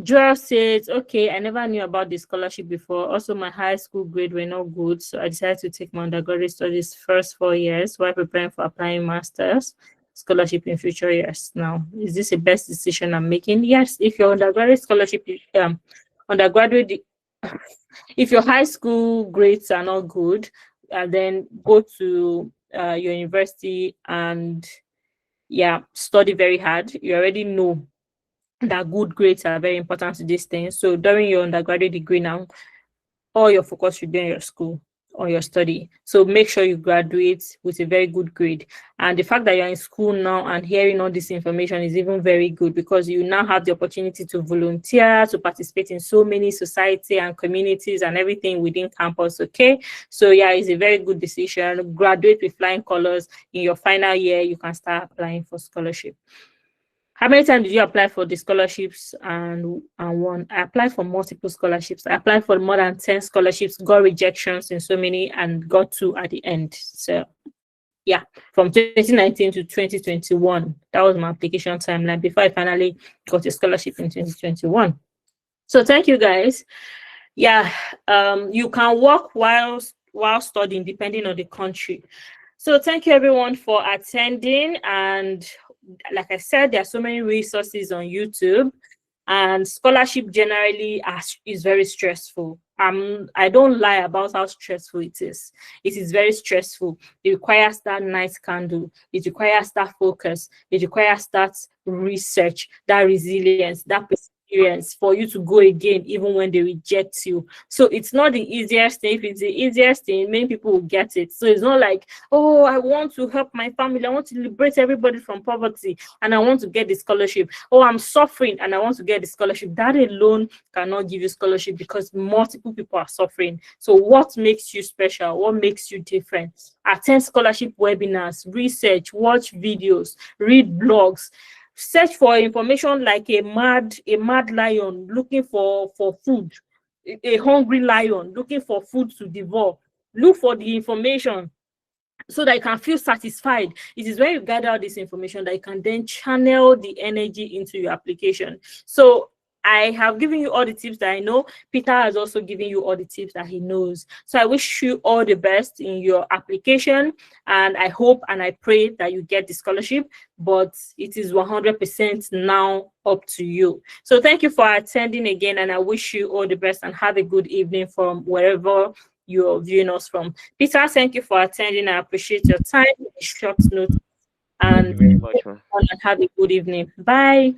Joel says, okay, I never knew about the scholarship before. Also, my high school grade were not good, so I decided to take my undergraduate studies first 4 years while preparing for applying master's scholarship in future years. Now, is this the best decision I'm making? Yes, if your undergraduate scholarship, undergraduate, if your high school grades are not good, then go to your university and study very hard. You already know that good grades are very important to this thing. So during your undergraduate degree now, all your focus should be on your school or your study. So make sure you graduate with a very good grade. And the fact that you're in school now and hearing all this information is even very good because you now have the opportunity to volunteer, to participate in so many society and communities and everything within campus. Okay. So yeah, it's a very good decision. Graduate with flying colors. In your final year, you can start applying for scholarship. How many times did you apply for the scholarships and won? I applied for multiple scholarships. I applied for more than 10 scholarships, got rejections in so many, and got 2 at the end. So yeah, from 2019 to 2021, that was my application timeline before I finally got a scholarship in 2021. So thank you guys. Yeah, you can work while studying depending on the country. So thank you everyone for attending, and like I said, there are so many resources on YouTube, and scholarship generally is very stressful. I don't lie about how stressful it is. It is very stressful. It requires that night candle. It requires that focus. It requires that research, that resilience, that perseverance for you to go again, even when they reject you. So it's not the easiest thing. If it's the easiest thing, many people will get it. So it's not like, oh, I want to help my family. I want to liberate everybody from poverty and I want to get the scholarship. Oh, I'm suffering and I want to get the scholarship. That alone cannot give you scholarship because multiple people are suffering. So what makes you special? What makes you different? Attend scholarship webinars, research, watch videos, read blogs, search for information like a mad lion looking for food, a hungry lion looking for food to devour. Look for the information so that you can feel satisfied. It is when you gather all this information that you can then channel the energy into your application. So I have given you all the tips that I know. Peter has also given you all the tips that he knows. So I wish you all the best in your application, and I hope and I pray that you get the scholarship, but it is 100% now up to you. So thank you for attending again, and I wish you all the best and have a good evening from wherever you're viewing us from. Peter, thank you for attending. I appreciate your time, short notice, Thank you very and much, man. have a good evening. Bye.